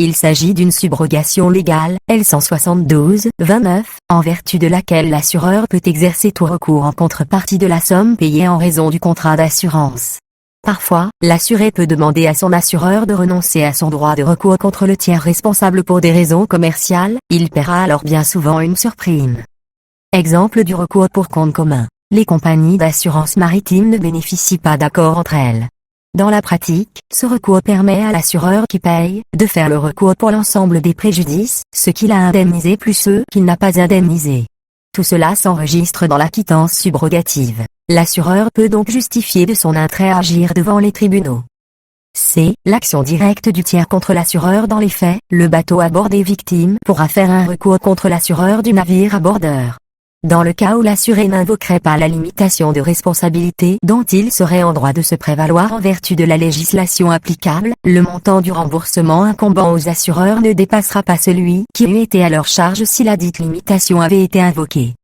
Il s'agit d'une subrogation légale, L172-29, en vertu de laquelle l'assureur peut exercer tout recours en contrepartie de la somme payée en raison du contrat d'assurance. Parfois, l'assuré peut demander à son assureur de renoncer à son droit de recours contre le tiers responsable pour des raisons commerciales, il paiera alors bien souvent une surprime. Exemple du recours pour compte commun. Les compagnies d'assurance maritime ne bénéficient pas d'accord entre elles. Dans la pratique, ce recours permet à l'assureur qui paye de faire le recours pour l'ensemble des préjudices, ce qu'il a indemnisé plus ceux qu'il n'a pas indemnisés. Tout cela s'enregistre dans la quittance subrogative. L'assureur peut donc justifier de son intérêt à agir devant les tribunaux. C. L'action directe du tiers contre l'assureur. Dans les faits, le bateau à bord des victimes pourra faire un recours contre l'assureur du navire à bordeur. Dans le cas où l'assuré n'invoquerait pas la limitation de responsabilité dont il serait en droit de se prévaloir en vertu de la législation applicable, le montant du remboursement incombant aux assureurs ne dépassera pas celui qui eût été à leur charge si la dite limitation avait été invoquée.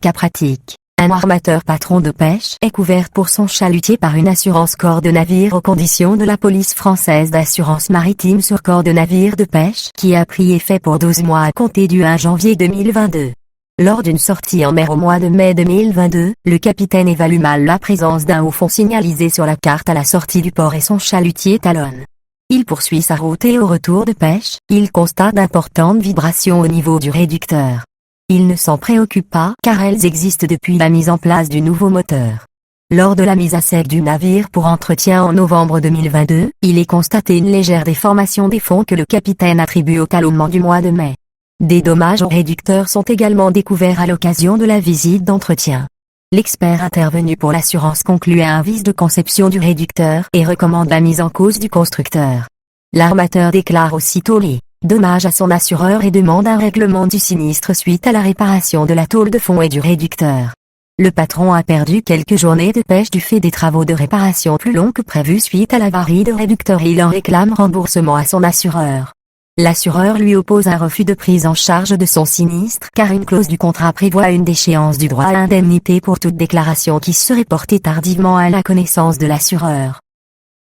Cas pratique. Un armateur patron de pêche est couvert pour son chalutier par une assurance corps de navire aux conditions de la police française d'assurance maritime sur corps de navire de pêche qui a pris effet pour 12 mois à compter du 1 janvier 2022. Lors d'une sortie en mer au mois de mai 2022, le capitaine évalue mal la présence d'un haut fond signalisé sur la carte à la sortie du port et son chalutier talonne. Il poursuit sa route et au retour de pêche, il constate d'importantes vibrations au niveau du réducteur. Il ne s'en préoccupe pas car elles existent depuis la mise en place du nouveau moteur. Lors de la mise à sec du navire pour entretien en novembre 2022, il est constaté une légère déformation des fonds que le capitaine attribue au talonnement du mois de mai. Des dommages au réducteur sont également découverts à l'occasion de la visite d'entretien. L'expert intervenu pour l'assurance conclut à un vice de conception du réducteur et recommande la mise en cause du constructeur. L'armateur déclare aussitôt les dommages à son assureur et demande un règlement du sinistre suite à la réparation de la tôle de fond et du réducteur. Le patron a perdu quelques journées de pêche du fait des travaux de réparation plus longs que prévu suite à l'avarie de réducteur et il en réclame remboursement à son assureur. L'assureur lui oppose un refus de prise en charge de son sinistre car une clause du contrat prévoit une déchéance du droit à indemnité pour toute déclaration qui serait portée tardivement à la connaissance de l'assureur.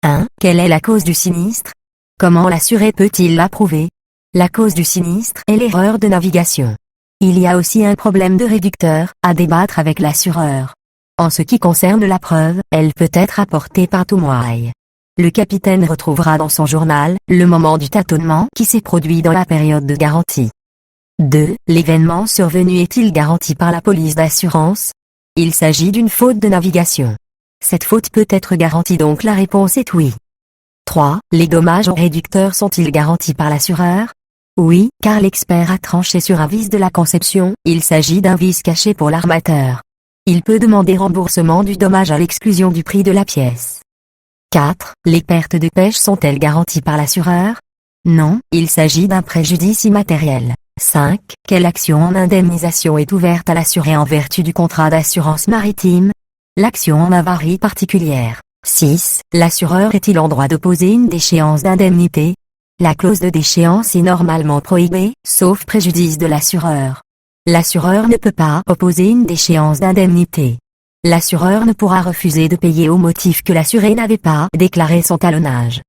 1. Quelle est la cause du sinistre? Comment l'assuré peut-il la prouver? La cause du sinistre est l'erreur de navigation. Il y a aussi un problème de réducteur à débattre avec l'assureur. En ce qui concerne la preuve, elle peut être apportée par tout moyen. Le capitaine retrouvera dans son journal le moment du tâtonnement qui s'est produit dans la période de garantie. 2. L'événement survenu est-il garanti par la police d'assurance? Il s'agit d'une faute de navigation. Cette faute peut être garantie donc la réponse est oui. 3. Les dommages au réducteur sont-ils garantis par l'assureur? Oui, car l'expert a tranché sur un vice de la conception, il s'agit d'un vice caché pour l'armateur. Il peut demander remboursement du dommage à l'exclusion du prix de la pièce. 4. Les pertes de pêche sont-elles garanties par l'assureur? Non, il s'agit d'un préjudice immatériel. 5. Quelle action en indemnisation est ouverte à l'assuré en vertu du contrat d'assurance maritime? L'action en avarie particulière. 6. L'assureur est-il en droit d'opposer une déchéance d'indemnité? La clause de déchéance est normalement prohibée, sauf préjudice de l'assureur. L'assureur ne peut pas opposer une déchéance d'indemnité. L'assureur ne pourra refuser de payer au motif que l'assuré n'avait pas déclaré son talonnage.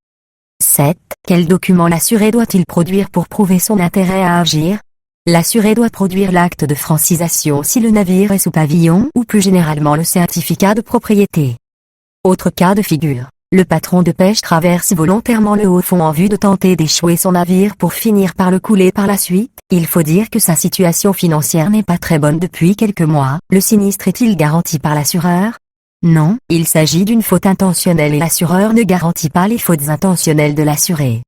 7. Quel document l'assuré doit-il produire pour prouver son intérêt à agir? L'assuré doit produire l'acte de francisation si le navire est sous pavillon ou plus généralement le certificat de propriété. Autre cas de figure. Le patron de pêche traverse volontairement le haut fond en vue de tenter d'échouer son navire pour finir par le couler par la suite. Il faut dire que sa situation financière n'est pas très bonne depuis quelques mois. Le sinistre est-il garanti par l'assureur? Non, il s'agit d'une faute intentionnelle et l'assureur ne garantit pas les fautes intentionnelles de l'assuré.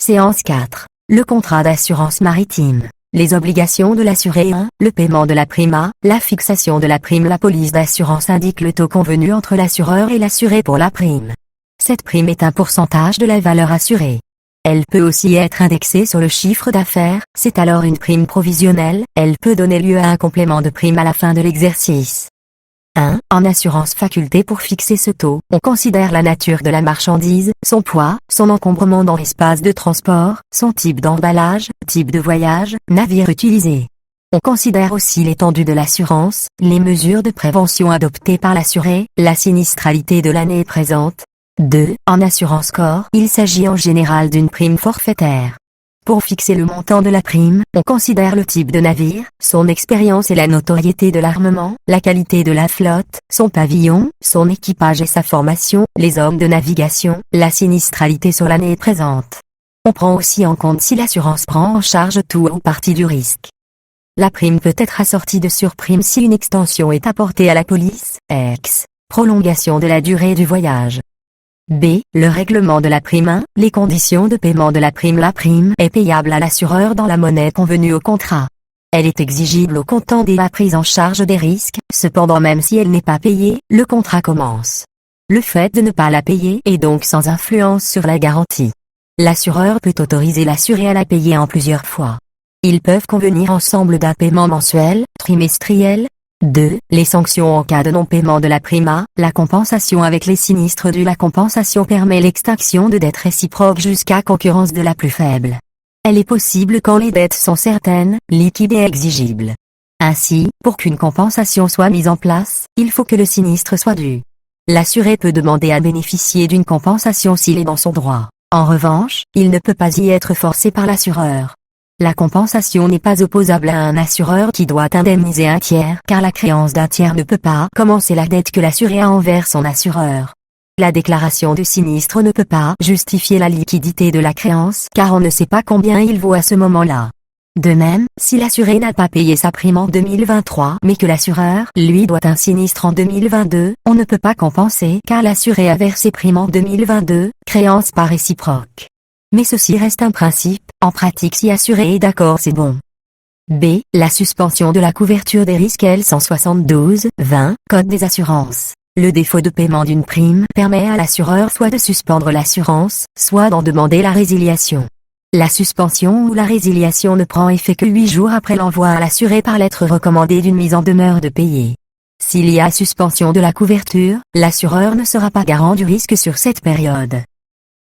Séance 4. Le contrat d'assurance maritime. Les obligations de l'assuré 1. Le paiement de la prime A. La fixation de la prime. La police d'assurance indique le taux convenu entre l'assureur et l'assuré pour la prime. Cette prime est un pourcentage de la valeur assurée. Elle peut aussi être indexée sur le chiffre d'affaires, c'est alors une prime provisionnelle, elle peut donner lieu à un complément de prime à la fin de l'exercice. 1. En assurance faculté pour fixer ce taux, on considère la nature de la marchandise, son poids, son encombrement dans l'espace de transport, son type d'emballage, type de voyage, navire utilisé. On considère aussi l'étendue de l'assurance, les mesures de prévention adoptées par l'assuré, la sinistralité de l'année présente. 2. En assurance corps, il s'agit en général d'une prime forfaitaire. Pour fixer le montant de la prime, on considère le type de navire, son expérience et la notoriété de l'armement, la qualité de la flotte, son pavillon, son équipage et sa formation, les hommes de navigation, la sinistralité sur l'année présente. On prend aussi en compte si l'assurance prend en charge tout ou partie du risque. La prime peut être assortie de surprime si une extension est apportée à la police, ex. Prolongation de la durée du voyage. B. Le règlement de la prime 1. Les conditions de paiement de la prime. La prime est payable à l'assureur dans la monnaie convenue au contrat. Elle est exigible au comptant dès la prise en charge des risques, cependant même si elle n'est pas payée, le contrat commence. Le fait de ne pas la payer est donc sans influence sur la garantie. L'assureur peut autoriser l'assuré à la payer en plusieurs fois. Ils peuvent convenir ensemble d'un paiement mensuel, trimestriel. 2. Les sanctions en cas de non-paiement de la prime A. La compensation avec les sinistres dus. La compensation permet l'extinction de dettes réciproques jusqu'à concurrence de la plus faible. Elle est possible quand les dettes sont certaines, liquides et exigibles. Ainsi, pour qu'une compensation soit mise en place, il faut que le sinistre soit dû. L'assuré peut demander à bénéficier d'une compensation s'il est dans son droit. En revanche, il ne peut pas y être forcé par l'assureur. La compensation n'est pas opposable à un assureur qui doit indemniser un tiers car la créance d'un tiers ne peut pas compenser la dette que l'assuré a envers son assureur. La déclaration de sinistre ne peut pas justifier la liquidité de la créance car on ne sait pas combien il vaut à ce moment-là. De même, si l'assuré n'a pas payé sa prime en 2023 mais que l'assureur lui doit un sinistre en 2022, on ne peut pas compenser car l'assuré a versé prime en 2022, créance pas réciproque. Mais ceci reste un principe, en pratique si assuré est d'accord c'est bon. B. La suspension de la couverture des risques L172-20, Code des assurances. Le défaut de paiement d'une prime permet à l'assureur soit de suspendre l'assurance, soit d'en demander la résiliation. La suspension ou la résiliation ne prend effet que 8 jours après l'envoi à l'assuré par lettre recommandée d'une mise en demeure de payer. S'il y a suspension de la couverture, l'assureur ne sera pas garant du risque sur cette période.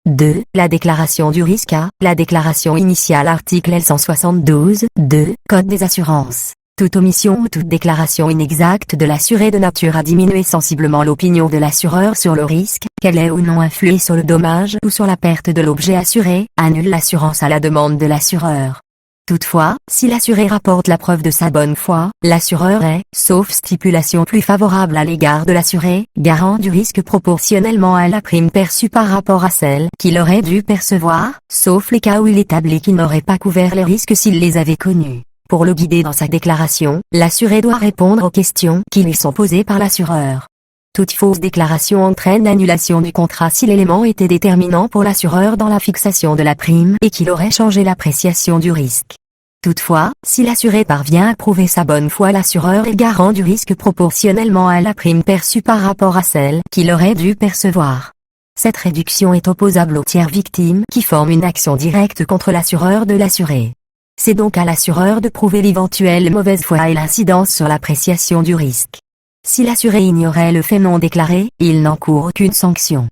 2. La déclaration du risque A. La déclaration initiale article L172-2, Code des assurances. Toute omission ou toute déclaration inexacte de l'assuré de nature à diminuer sensiblement l'opinion de l'assureur sur le risque, qu'elle ait ou non influé sur le dommage ou sur la perte de l'objet assuré, annule l'assurance à la demande de l'assureur. Toutefois, si l'assuré rapporte la preuve de sa bonne foi, l'assureur est, sauf stipulation plus favorable à l'égard de l'assuré, garant du risque proportionnellement à la prime perçue par rapport à celle qu'il aurait dû percevoir, sauf les cas où il établit qu'il n'aurait pas couvert les risques s'il les avait connus. Pour le guider dans sa déclaration, l'assuré doit répondre aux questions qui lui sont posées par l'assureur. Toute fausse déclaration entraîne annulation du contrat si l'élément était déterminant pour l'assureur dans la fixation de la prime et qu'il aurait changé l'appréciation du risque. Toutefois, si l'assuré parvient à prouver sa bonne foi, l'assureur est garant du risque proportionnellement à la prime perçue par rapport à celle qu'il aurait dû percevoir. Cette réduction est opposable au tiers victime qui forme une action directe contre l'assureur de l'assuré. C'est donc à l'assureur de prouver l'éventuelle mauvaise foi et l'incidence sur l'appréciation du risque. Si l'assuré ignorait le fait non déclaré, il n'encourt aucune sanction.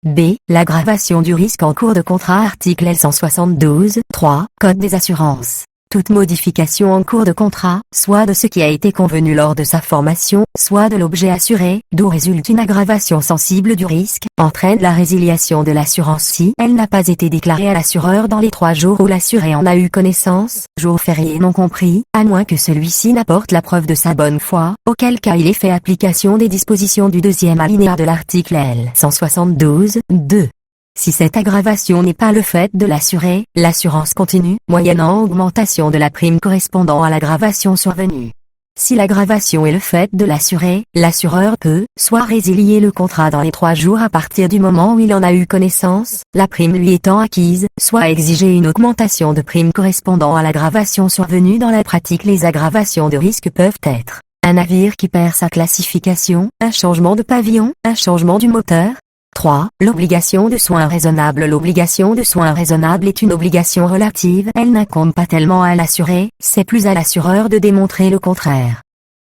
B. L'aggravation du risque en cours de contrat. Article L172-3, Code des assurances. Toute modification en cours de contrat, soit de ce qui a été convenu lors de sa formation, soit de l'objet assuré, d'où résulte une aggravation sensible du risque, entraîne la résiliation de l'assurance si elle n'a pas été déclarée à l'assureur dans les 3 jours où l'assuré en a eu connaissance, jours fériés non compris, à moins que celui-ci n'apporte la preuve de sa bonne foi, auquel cas il est fait application des dispositions du 2e alinéa de l'article L172-2. Si cette aggravation n'est pas le fait de l'assuré, l'assurance continue, moyennant augmentation de la prime correspondant à l'aggravation survenue. Si l'aggravation est le fait de l'assuré, l'assureur peut, soit résilier le contrat dans les 3 jours à partir du moment où il en a eu connaissance, la prime lui étant acquise, soit exiger une augmentation de prime correspondant à l'aggravation survenue. Dans la pratique, les aggravations de risque peuvent être un navire qui perd sa classification, un changement de pavillon, un changement du moteur. 3. L'obligation de soins raisonnables. L'obligation de soins raisonnables est une obligation relative, elle n'incombe pas tellement à l'assuré, c'est plus à l'assureur de démontrer le contraire.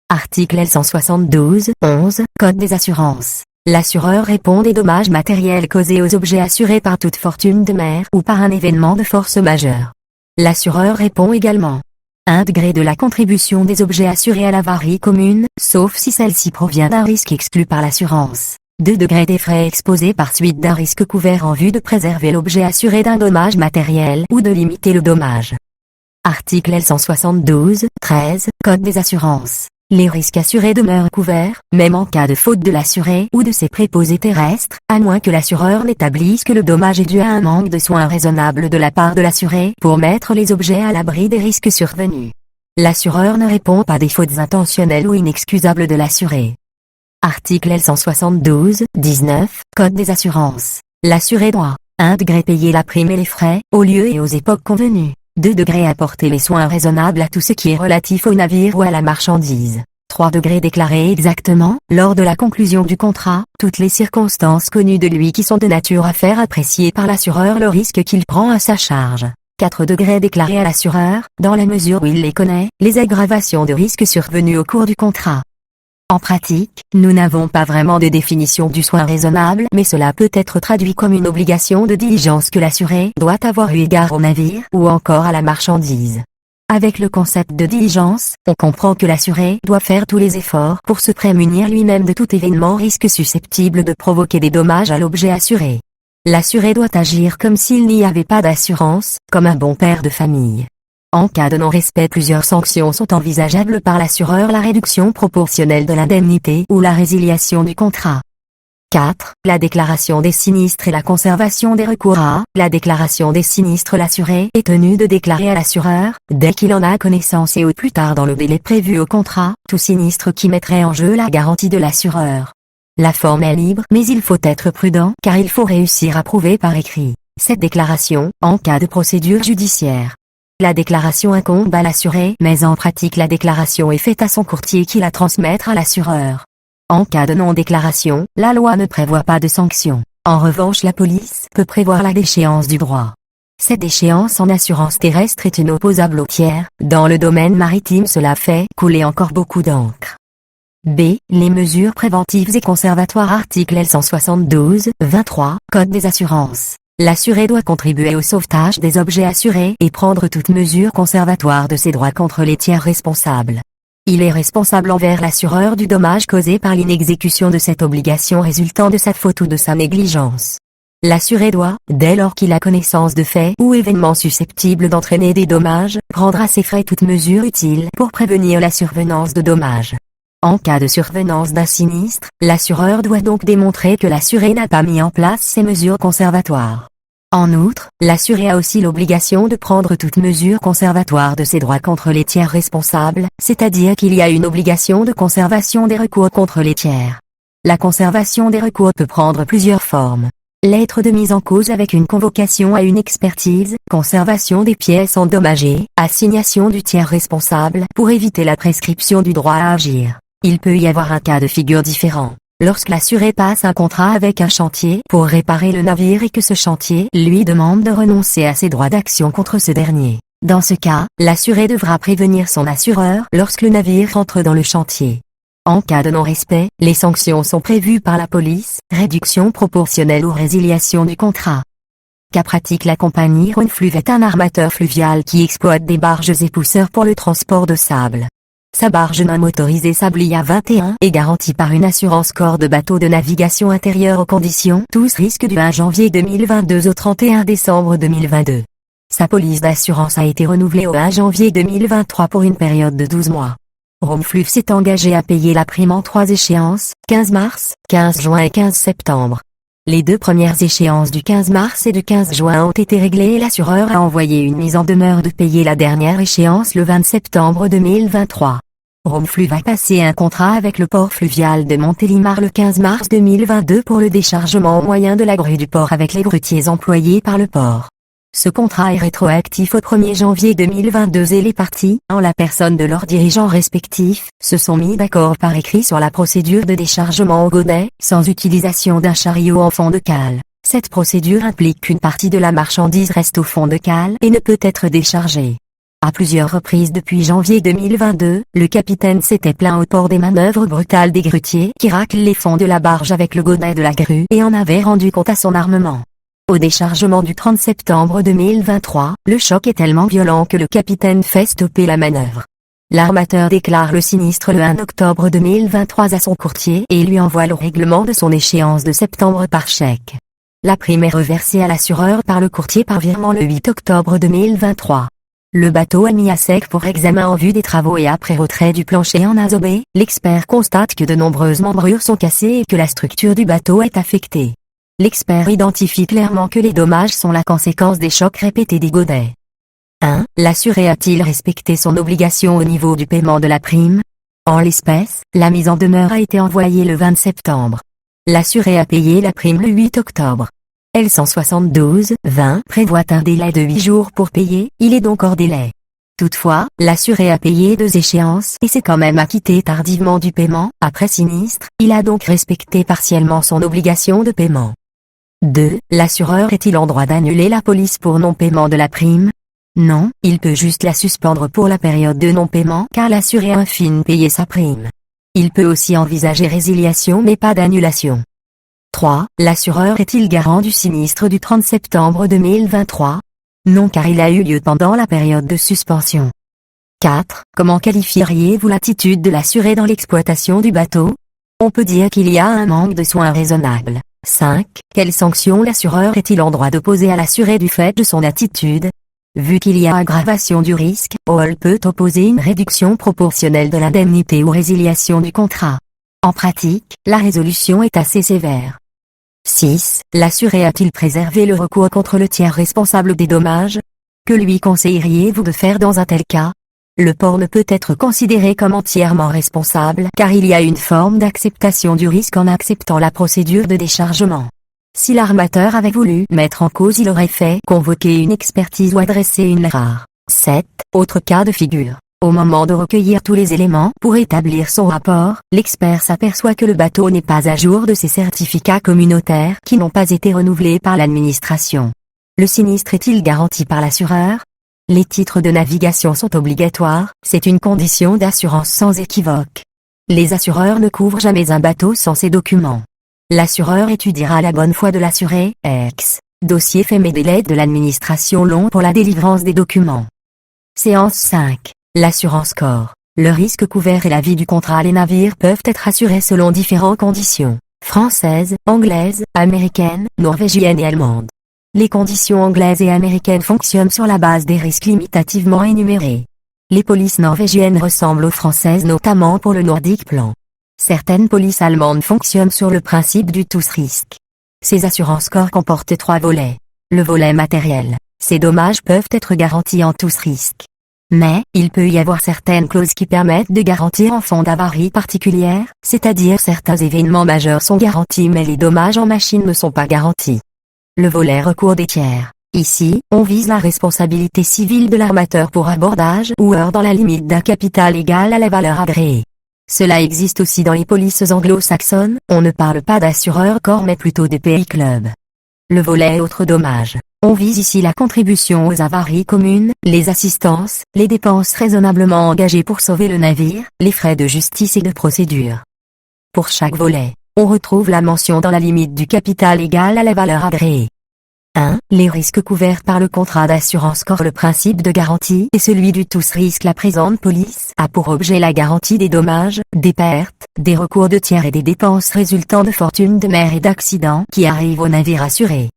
Article L172-11, Code des assurances. L'assureur répond des dommages matériels causés aux objets assurés par toute fortune de mer ou par un événement de force majeure. L'assureur répond également 1 degré de la contribution des objets assurés à l'avarie commune, sauf si celle-ci provient d'un risque exclu par l'assurance. 2 degrés des frais exposés par suite d'un risque couvert en vue de préserver l'objet assuré d'un dommage matériel ou de limiter le dommage. Article L172-13, Code des assurances. Les risques assurés demeurent couverts, même en cas de faute de l'assuré ou de ses préposés terrestres, à moins que l'assureur n'établisse que le dommage est dû à un manque de soins raisonnables de la part de l'assuré pour mettre les objets à l'abri des risques survenus. L'assureur ne répond pas des fautes intentionnelles ou inexcusables de l'assuré. Article L172-19, Code des assurances. L'assuré doit 1 degré payer la prime et les frais, au lieu et aux époques convenues. 2 degrés apporter les soins raisonnables à tout ce qui est relatif au navire ou à la marchandise. 3 degrés déclarer exactement, lors de la conclusion du contrat, toutes les circonstances connues de lui qui sont de nature à faire apprécier par l'assureur le risque qu'il prend à sa charge. 4 degrés déclarer à l'assureur, dans la mesure où il les connaît, les aggravations de risques survenues au cours du contrat. En pratique, nous n'avons pas vraiment de définition du soin raisonnable, mais cela peut être traduit comme une obligation de diligence que l'assuré doit avoir eu égard au navire ou encore à la marchandise. Avec le concept de diligence, on comprend que l'assuré doit faire tous les efforts pour se prémunir lui-même de tout événement risque susceptible de provoquer des dommages à l'objet assuré. L'assuré doit agir comme s'il n'y avait pas d'assurance, comme un bon père de famille. En cas de non-respect, plusieurs sanctions sont envisageables par l'assureur: la réduction proportionnelle de l'indemnité ou la résiliation du contrat. 4. La déclaration des sinistres et la conservation des recours. À la déclaration des sinistres, l'assuré est tenu de déclarer à l'assureur, dès qu'il en a connaissance et au plus tard dans le délai prévu au contrat, tout sinistre qui mettrait en jeu la garantie de l'assureur. La forme est libre, mais il faut être prudent car il faut réussir à prouver par écrit cette déclaration, en cas de procédure judiciaire. La déclaration incombe à l'assuré, mais en pratique la déclaration est faite à son courtier qui la transmettra à l'assureur. En cas de non-déclaration, la loi ne prévoit pas de sanction. En revanche, la police peut prévoir la déchéance du droit. Cette déchéance en assurance terrestre est inopposable aux tiers. Dans le domaine maritime, cela fait couler encore beaucoup d'encre. B. Les mesures préventives et conservatoires. Article L172-23, Code des assurances. L'assuré doit contribuer au sauvetage des objets assurés et prendre toute mesure conservatoire de ses droits contre les tiers responsables. Il est responsable envers l'assureur du dommage causé par l'inexécution de cette obligation résultant de sa faute ou de sa négligence. L'assuré doit, dès lors qu'il a connaissance de faits ou événements susceptibles d'entraîner des dommages, prendre à ses frais toute mesure utile pour prévenir la survenance de dommages. En cas de survenance d'un sinistre, l'assureur doit donc démontrer que l'assuré n'a pas mis en place ces mesures conservatoires. En outre, l'assuré a aussi l'obligation de prendre toute mesure conservatoire de ses droits contre les tiers responsables, c'est-à-dire qu'il y a une obligation de conservation des recours contre les tiers. La conservation des recours peut prendre plusieurs formes. Lettre de mise en cause avec une convocation à une expertise, conservation des pièces endommagées, assignation du tiers responsable pour éviter la prescription du droit à agir. Il peut y avoir un cas de figure différent. Lorsque l'assuré passe un contrat avec un chantier pour réparer le navire et que ce chantier lui demande de renoncer à ses droits d'action contre ce dernier. Dans ce cas, l'assuré devra prévenir son assureur lorsque le navire entre dans le chantier. En cas de non-respect, les sanctions sont prévues par la police, réduction proportionnelle ou résiliation du contrat. Qu'a pratique la compagnie Rhône-Fluve est un armateur fluvial qui exploite des barges épousseurs pour le transport de sable. Sa barge non motorisée Sablia 21 est garantie par une assurance corps de bateau de navigation intérieure aux conditions tous risques du 1 janvier 2022 au 31 décembre 2022. Sa police d'assurance a été renouvelée au 1 janvier 2023 pour une période de 12 mois. Rhône-Fluve s'est engagé à payer la prime en 3 échéances, 15 mars, 15 juin et 15 septembre. Les 2 premières échéances du 15 mars et du 15 juin ont été réglées et l'assureur a envoyé une mise en demeure de payer la dernière échéance le 20 septembre 2023. Rhône-Fluve a passé un contrat avec le port fluvial de Montélimar le 15 mars 2022 pour le déchargement au moyen de la grue du port avec les grutiers employés par le port. Ce contrat est rétroactif au 1er janvier 2022 et les parties, en la personne de leurs dirigeants respectifs, se sont mis d'accord par écrit sur la procédure de déchargement au godet, sans utilisation d'un chariot en fond de cale. Cette procédure implique qu'une partie de la marchandise reste au fond de cale et ne peut être déchargée. À plusieurs reprises depuis janvier 2022, le capitaine s'était plaint au port des manœuvres brutales des grutiers qui raclent les fonds de la barge avec le godet de la grue et en avait rendu compte à son armement. Au déchargement du 30 septembre 2023, le choc est tellement violent que le capitaine fait stopper la manœuvre. L'armateur déclare le sinistre le 1 octobre 2023 à son courtier et lui envoie le règlement de son échéance de septembre par chèque. La prime est reversée à l'assureur par le courtier par virement le 8 octobre 2023. Le bateau est mis à sec pour examen en vue des travaux et après retrait du plancher en azobé, l'expert constate que de nombreuses membrures sont cassées et que la structure du bateau est affectée. L'expert identifie clairement que les dommages sont la conséquence des chocs répétés des godets. 1. L'assuré a-t-il respecté son obligation au niveau du paiement de la prime? En l'espèce, la mise en demeure a été envoyée le 20 septembre. L'assuré a payé la prime le 8 octobre. L172-20 prévoit un délai de 8 jours pour payer, il est donc hors délai. Toutefois, l'assuré a payé 2 échéances et s'est quand même acquitté tardivement du paiement, après sinistre, il a donc respecté partiellement son obligation de paiement. 2. L'assureur est-il en droit d'annuler la police pour non-paiement de la prime? Non, il peut juste la suspendre pour la période de non-paiement car l'assuré a in fine payé sa prime. Il peut aussi envisager résiliation mais pas d'annulation. 3. L'assureur est-il garant du sinistre du 30 septembre 2023? Non car il a eu lieu pendant la période de suspension. 4. Comment qualifieriez-vous l'attitude de l'assuré dans l'exploitation du bateau? On peut dire qu'il y a un manque de soins raisonnable. 5. Quelles sanctions l'assureur est-il en droit d'opposer à l'assuré du fait de son attitude? Vu qu'il y a aggravation du risque, OL peut opposer une réduction proportionnelle de l'indemnité ou résiliation du contrat. En pratique, la résolution est assez sévère. 6. L'assuré a-t-il préservé le recours contre le tiers responsable des dommages? Que lui conseilleriez-vous de faire dans un tel cas? Le port ne peut être considéré comme entièrement responsable car il y a une forme d'acceptation du risque en acceptant la procédure de déchargement. Si l'armateur avait voulu mettre en cause, il aurait fait convoquer une expertise ou adresser une rare. 7. Autre cas de figure. Au moment de recueillir tous les éléments pour établir son rapport, l'expert s'aperçoit que le bateau n'est pas à jour de ses certificats communautaires qui n'ont pas été renouvelés par l'administration. Le sinistre est-il garanti par l'assureur? Les titres de navigation sont obligatoires, c'est une condition d'assurance sans équivoque. Les assureurs ne couvrent jamais un bateau sans ces documents. L'assureur étudiera la bonne foi de l'assuré, ex. Dossier fait mais délai de l'administration long pour la délivrance des documents. Séance 5. L'assurance corps. Le risque couvert et la vie du contrat. Les navires peuvent être assurés selon différentes conditions. Françaises, anglaises, américaines, norvégiennes et allemandes. Les conditions anglaises et américaines fonctionnent sur la base des risques limitativement énumérés. Les polices norvégiennes ressemblent aux françaises notamment pour le Nordic Plan. Certaines polices allemandes fonctionnent sur le principe du tous risque. Ces assurances corps comportent 3 volets. Le volet matériel. Ces dommages peuvent être garantis en tous risques. Mais, il peut y avoir certaines clauses qui permettent de garantir en fond d'avarie particulière, c'est-à-dire certains événements majeurs sont garantis mais les dommages en machine ne sont pas garantis. Le volet recours des tiers. Ici, on vise la responsabilité civile de l'armateur pour abordage ou heurts dans la limite d'un capital égal à la valeur agréée. Cela existe aussi dans les polices anglo-saxonnes, on ne parle pas d'assureur corps mais plutôt de pays club. Le volet autres dommages. On vise ici la contribution aux avaries communes, les assistances, les dépenses raisonnablement engagées pour sauver le navire, les frais de justice et de procédure. Pour chaque volet, on retrouve la mention dans la limite du capital égale à la valeur agréée. 1. Les risques couverts par le contrat d'assurance corps. Le principe de garantie est celui du tous risques. La présente police a pour objet la garantie des dommages, des pertes, des recours de tiers et des dépenses résultant de fortune de mer et d'accidents qui arrivent au navire assuré.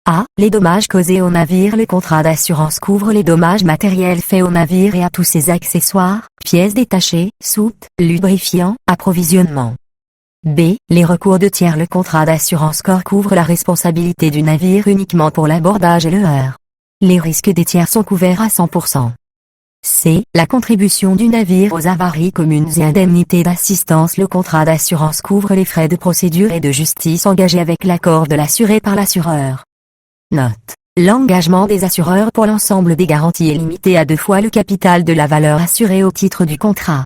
A. Les dommages causés au navire. Le contrat d'assurance couvre les dommages matériels faits au navire et à tous ses accessoires, pièces détachées, soutes, lubrifiants, approvisionnement. B. Les recours de tiers. Le contrat d'assurance corps couvre la responsabilité du navire uniquement pour l'abordage et le heurt. Les risques des tiers sont couverts à 100%. C. La contribution du navire aux avaries communes et indemnités d'assistance. Le contrat d'assurance couvre les frais de procédure et de justice engagés avec l'accord de l'assuré par l'assureur. Note. L'engagement des assureurs pour l'ensemble des garanties est limité à 2 fois le capital de la valeur assurée au titre du contrat.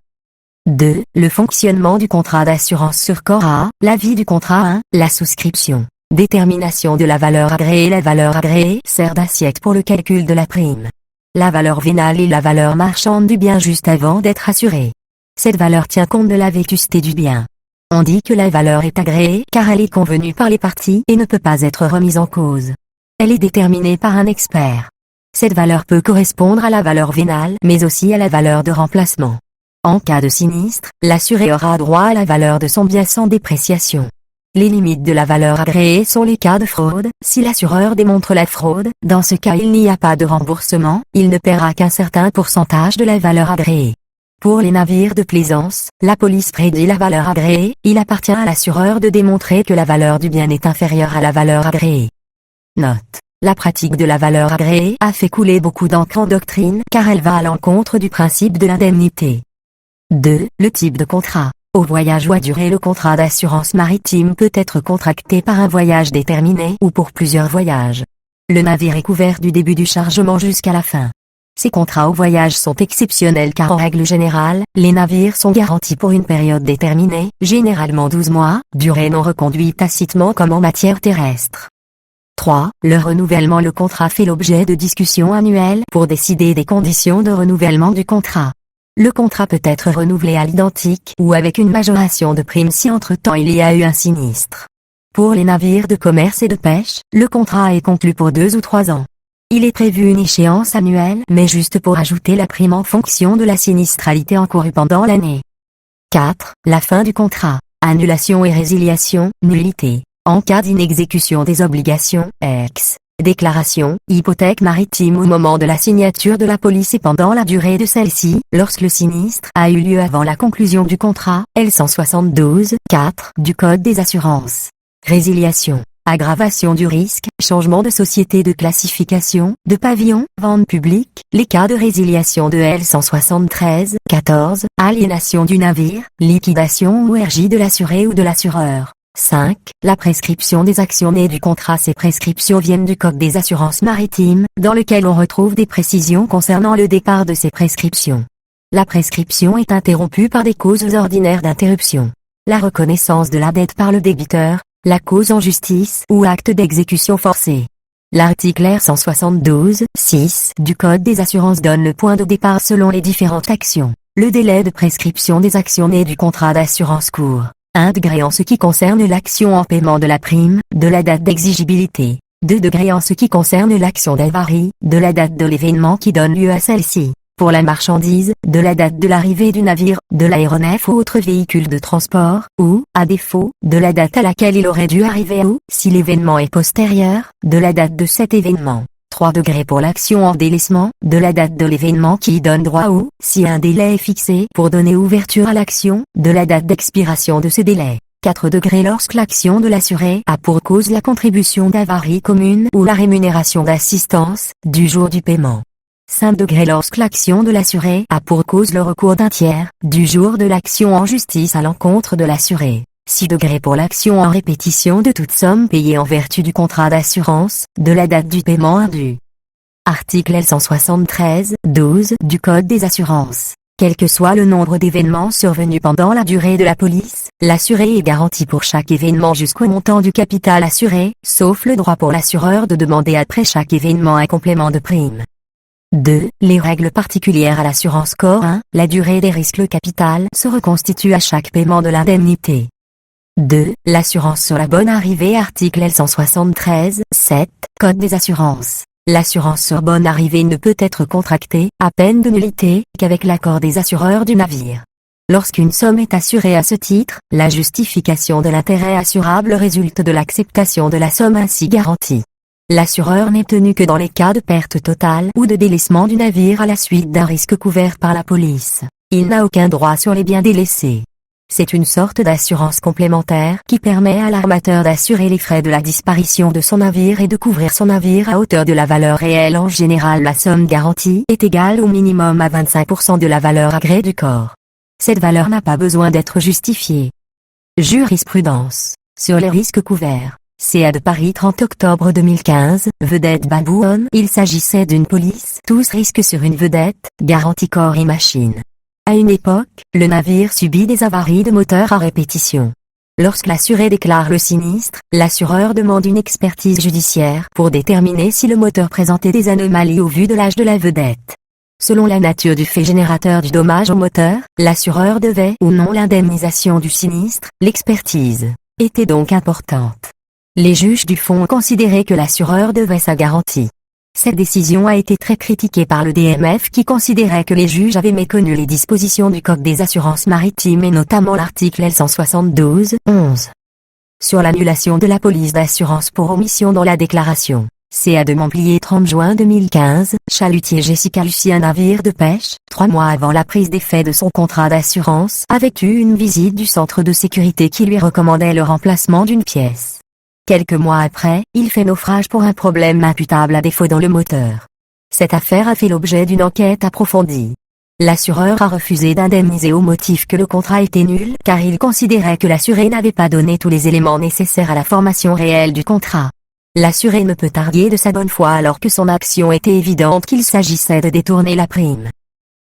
2. Le fonctionnement du contrat d'assurance sur corps. A. L'avis du contrat. 1. La souscription. Détermination de la valeur agréée. La valeur agréée sert d'assiette pour le calcul de la prime. La valeur vénale est la valeur marchande du bien juste avant d'être assuré. Cette valeur tient compte de la vétusté du bien. On dit que la valeur est agréée car elle est convenue par les parties et ne peut pas être remise en cause. Elle est déterminée par un expert. Cette valeur peut correspondre à la valeur vénale mais aussi à la valeur de remplacement. En cas de sinistre, l'assuré aura droit à la valeur de son bien sans dépréciation. Les limites de la valeur agréée sont les cas de fraude. Si l'assureur démontre la fraude, dans ce cas il n'y a pas de remboursement, il ne paiera qu'un certain pourcentage de la valeur agréée. Pour les navires de plaisance, la police prédit la valeur agréée, il appartient à l'assureur de démontrer que la valeur du bien est inférieure à la valeur agréée. Note. La pratique de la valeur agréée a fait couler beaucoup d'encre en doctrine car elle va à l'encontre du principe de l'indemnité. 2. Le type de contrat. Au voyage ou à durée. Le contrat d'assurance maritime peut être contracté par un voyage déterminé ou pour plusieurs voyages. Le navire est couvert du début du chargement jusqu'à la fin. Ces contrats au voyage sont exceptionnels car en règle générale, les navires sont garantis pour une période déterminée, généralement 12 mois, durée non reconduite tacitement comme en matière terrestre. 3. Le renouvellement. Le contrat fait l'objet de discussions annuelles pour décider des conditions de renouvellement du contrat. Le contrat peut être renouvelé à l'identique ou avec une majoration de prime si entre-temps il y a eu un sinistre. Pour les navires de commerce et de pêche, le contrat est conclu pour 2 ou 3 ans. Il est prévu une échéance annuelle mais juste pour ajouter la prime en fonction de la sinistralité encourue pendant l'année. 4. La fin du contrat. Annulation et résiliation, nullité. En cas d'inexécution des obligations, déclaration, hypothèque maritime au moment de la signature de la police et pendant la durée de celle-ci, lorsque le sinistre a eu lieu avant la conclusion du contrat, L172, 4 du Code des assurances. Résiliation, aggravation du risque, changement de société de classification, de pavillon, vente publique, les cas de résiliation de L173, 14, aliénation du navire, liquidation ou RJ de l'assuré ou de l'assureur. 5. La prescription des actionnés du contrat. Ces prescriptions viennent du Code des assurances maritimes, dans lequel on retrouve des précisions concernant le départ de ces prescriptions. La prescription est interrompue par des causes ordinaires d'interruption. La reconnaissance de la dette par le débiteur, la cause en justice ou acte d'exécution forcée. L'article R172, 6 du Code des assurances donne le point de départ selon les différentes actions. Le délai de prescription des actionnés du contrat d'assurance court. 1 degré en ce qui concerne l'action en paiement de la prime, de la date d'exigibilité. 2 degrés en ce qui concerne l'action d'avarie, de la date de l'événement qui donne lieu à celle-ci. Pour la marchandise, de la date de l'arrivée du navire, de l'aéronef ou autre véhicule de transport, ou, à défaut, de la date à laquelle il aurait dû arriver ou, si l'événement est postérieur, de la date de cet événement. 3 degrés pour l'action en délaissement, de la date de l'événement qui y donne droit ou, si un délai est fixé pour donner ouverture à l'action, de la date d'expiration de ce délai. 4 degrés lorsque l'action de l'assuré a pour cause la contribution d'avarie commune ou la rémunération d'assistance, du jour du paiement. 5 degrés lorsque l'action de l'assuré a pour cause le recours d'un tiers, du jour de l'action en justice à l'encontre de l'assuré. 6 degrés pour l'action en répétition de toute somme payée en vertu du contrat d'assurance, de la date du paiement indu. Article L173, 12 du Code des assurances. Quel que soit le nombre d'événements survenus pendant la durée de la police, l'assuré est garanti pour chaque événement jusqu'au montant du capital assuré, sauf le droit pour l'assureur de demander après chaque événement un complément de prime. 2. Les règles particulières à l'assurance corps 1. La durée des risques. Le capital se reconstitue à chaque paiement de l'indemnité. 2. L'assurance sur la bonne arrivée. Article L173, 7, Code des assurances. L'assurance sur bonne arrivée ne peut être contractée, à peine de nullité, qu'avec l'accord des assureurs du navire. Lorsqu'une somme est assurée à ce titre, la justification de l'intérêt assurable résulte de l'acceptation de la somme ainsi garantie. L'assureur n'est tenu que dans les cas de perte totale ou de délaissement du navire à la suite d'un risque couvert par la police. Il n'a aucun droit sur les biens délaissés. C'est une sorte d'assurance complémentaire qui permet à l'armateur d'assurer les frais de la disparition de son navire et de couvrir son navire à hauteur de la valeur réelle. En général, la somme garantie est égale au minimum à 25% de la valeur agréée du corps. Cette valeur n'a pas besoin d'être justifiée. Jurisprudence sur les risques couverts. CA de Paris 30 octobre 2015, vedette Babouone. Il s'agissait d'une police tous risques sur une vedette, garantie corps et machine. À une époque, le navire subit des avaries de moteur à répétition. Lorsque l'assuré déclare le sinistre, l'assureur demande une expertise judiciaire pour déterminer si le moteur présentait des anomalies au vu de l'âge de la vedette. Selon la nature du fait générateur du dommage au moteur, l'assureur devait ou non l'indemnisation du sinistre. L'expertise était donc importante. Les juges du fond ont considéré que l'assureur devait sa garantie. Cette décision a été très critiquée par le DMF qui considérait que les juges avaient méconnu les dispositions du Code des assurances maritimes et notamment l'article L172, 11. Sur l'annulation de la police d'assurance pour omission dans la déclaration. CA de Montpellier 30 juin 2015, chalutier Jessica Lucie. Un navire de pêche, 3 mois avant la prise d'effet de son contrat d'assurance, avait eu une visite du centre de sécurité qui lui recommandait le remplacement d'une pièce. Quelques mois après, il fait naufrage pour un problème imputable à défaut dans le moteur. Cette affaire a fait l'objet d'une enquête approfondie. L'assureur a refusé d'indemniser au motif que le contrat était nul car il considérait que l'assuré n'avait pas donné tous les éléments nécessaires à la formation réelle du contrat. L'assuré ne peut arguer de sa bonne foi alors que son action était évidente qu'il s'agissait de détourner la prime.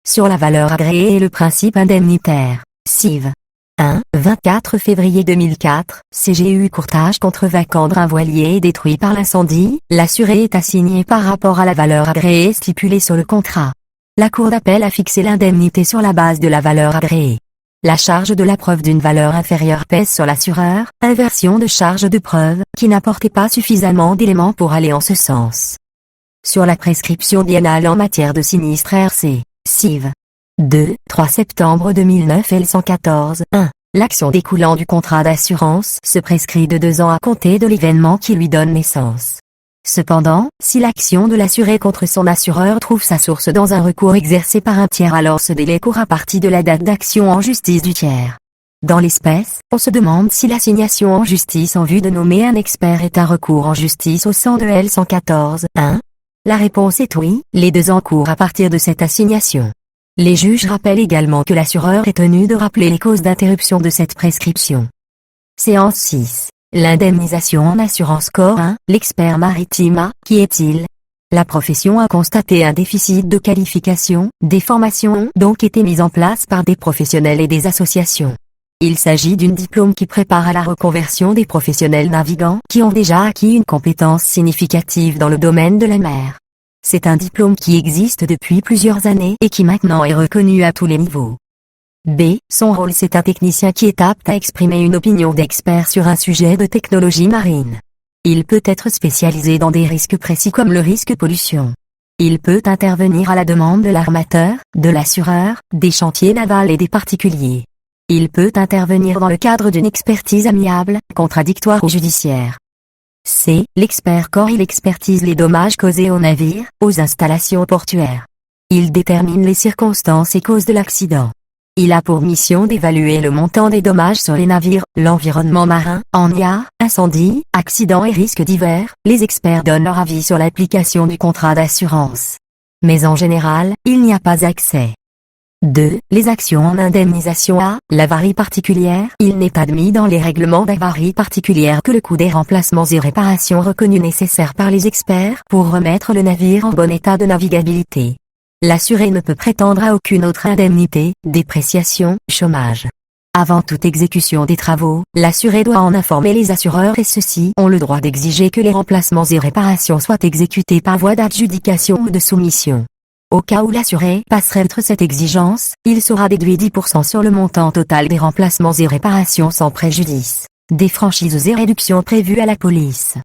Sur la valeur agréée et le principe indemnitaire. CIV. 1. 24 février 2004, CGU courtage contre Vacandre. Un voilier est détruit par l'incendie, l'assuré est assigné par rapport à la valeur agréée stipulée sur le contrat. La Cour d'appel a fixé l'indemnité sur la base de la valeur agréée. La charge de la preuve d'une valeur inférieure pèse sur l'assureur, inversion de charge de preuve, qui n'apportait pas suffisamment d'éléments pour aller en ce sens. Sur la prescription biennale en matière de sinistre RC, CIV. 2. 3 septembre 2009 L114, 1. L'action découlant du contrat d'assurance se prescrit de 2 ans à compter de l'événement qui lui donne naissance. Cependant, si l'action de l'assuré contre son assureur trouve sa source dans un recours exercé par un tiers, alors ce délai court à partir de la date d'action en justice du tiers. Dans l'espèce, on se demande si l'assignation en justice en vue de nommer un expert est un recours en justice au sens de L114, 1. La réponse est oui, les 2 ans courent à partir de cette assignation. Les juges rappellent également que l'assureur est tenu de rappeler les causes d'interruption de cette prescription. Séance 6. L'indemnisation en assurance corps 1. L'expert maritime A. Qui est-il? La profession a constaté un déficit de qualification. Des formations ont donc été mises en place par des professionnels et des associations. Il s'agit d'une diplôme qui prépare à la reconversion des professionnels navigants qui ont déjà acquis une compétence significative dans le domaine de la mer. C'est un diplôme qui existe depuis plusieurs années et qui maintenant est reconnu à tous les niveaux. B. Son rôle, c'est un technicien qui est apte à exprimer une opinion d'expert sur un sujet de technologie marine. Il peut être spécialisé dans des risques précis comme le risque pollution. Il peut intervenir à la demande de l'armateur, de l'assureur, des chantiers navals et des particuliers. Il peut intervenir dans le cadre d'une expertise amiable, contradictoire ou judiciaire. C. L'expert corps, il expertise les dommages causés aux navires, aux installations portuaires. Il détermine les circonstances et causes de l'accident. Il a pour mission d'évaluer le montant des dommages sur les navires, l'environnement marin, en IA, incendies, accidents et risques divers. Les experts donnent leur avis sur l'application du contrat d'assurance. Mais en général, il n'y a pas accès. 2. Les actions en indemnisation A. L'avarie particulière. Il n'est admis dans les règlements d'avarie particulière que le coût des remplacements et réparations reconnus nécessaires par les experts pour remettre le navire en bon état de navigabilité. L'assuré ne peut prétendre à aucune autre indemnité, dépréciation, chômage. Avant toute exécution des travaux, l'assuré doit en informer les assureurs et ceux-ci ont le droit d'exiger que les remplacements et réparations soient exécutés par voie d'adjudication ou de soumission. Au cas où l'assuré passerait outre cette exigence, il sera déduit 10% sur le montant total des remplacements et réparations sans préjudice des franchises et réductions prévues à la police.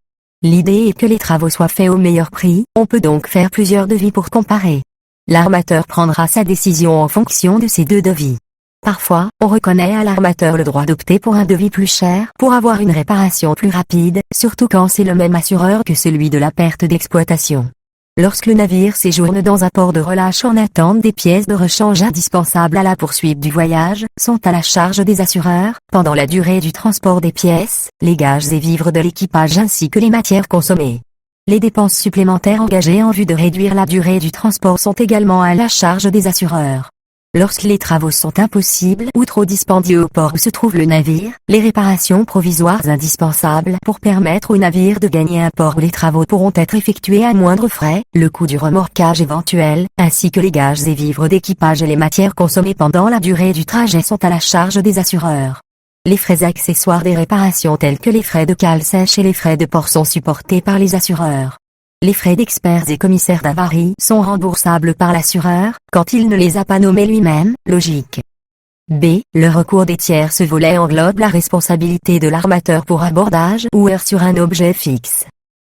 L'idée est que les travaux soient faits au meilleur prix, on peut donc faire plusieurs devis pour comparer. L'armateur prendra sa décision en fonction de ces deux devis. Parfois, on reconnaît à l'armateur le droit d'opter pour un devis plus cher pour avoir une réparation plus rapide, surtout quand c'est le même assureur que celui de la perte d'exploitation. Lorsque le navire séjourne dans un port de relâche en attente, des pièces de rechange indispensables à la poursuite du voyage sont à la charge des assureurs, pendant la durée du transport des pièces, les gages et vivres de l'équipage ainsi que les matières consommées. Les dépenses supplémentaires engagées en vue de réduire la durée du transport sont également à la charge des assureurs. Lorsque les travaux sont impossibles ou trop dispendieux au port où se trouve le navire, les réparations provisoires indispensables pour permettre au navire de gagner un port où les travaux pourront être effectués à moindre frais, le coût du remorquage éventuel, ainsi que les gages et vivres d'équipage et les matières consommées pendant la durée du trajet sont à la charge des assureurs. Les frais accessoires des réparations tels que les frais de cale sèche et les frais de port sont supportés par les assureurs. Les frais d'experts et commissaires d'avarie sont remboursables par l'assureur, quand il ne les a pas nommés lui-même, logique. B. Le recours des tierces volets englobe la responsabilité de l'armateur pour abordage ou heurts sur un objet fixe.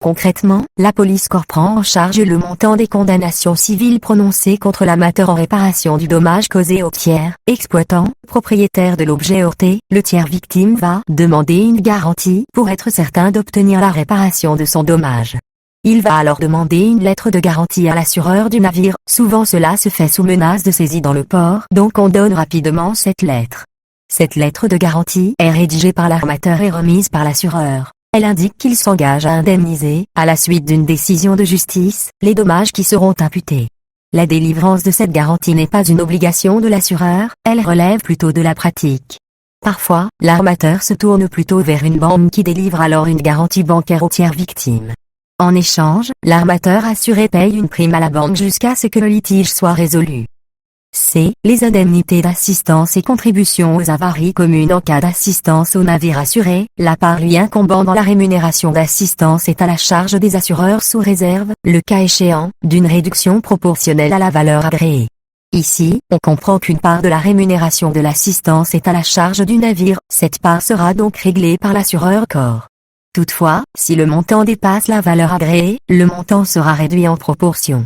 Concrètement, la police corps prend en charge le montant des condamnations civiles prononcées contre l'amateur en réparation du dommage causé au tiers, exploitant, propriétaire de l'objet heurté. Le tiers victime va demander une garantie pour être certain d'obtenir la réparation de son dommage. Il va alors demander une lettre de garantie à l'assureur du navire, souvent cela se fait sous menace de saisie dans le port, donc on donne rapidement cette lettre. Cette lettre de garantie est rédigée par l'armateur et remise par l'assureur. Elle indique qu'il s'engage à indemniser, à la suite d'une décision de justice, les dommages qui seront imputés. La délivrance de cette garantie n'est pas une obligation de l'assureur, elle relève plutôt de la pratique. Parfois, l'armateur se tourne plutôt vers une banque qui délivre alors une garantie bancaire au tiers victime. En échange, l'armateur assuré paye une prime à la banque jusqu'à ce que le litige soit résolu. C. Les indemnités d'assistance et contributions aux avaries communes en cas d'assistance au navire assuré. La part lui incombant dans la rémunération d'assistance est à la charge des assureurs sous réserve, le cas échéant, d'une réduction proportionnelle à la valeur agréée. Ici, on comprend qu'une part de la rémunération de l'assistance est à la charge du navire, cette part sera donc réglée par l'assureur corps. Toutefois, si le montant dépasse la valeur agréée, le montant sera réduit en proportion.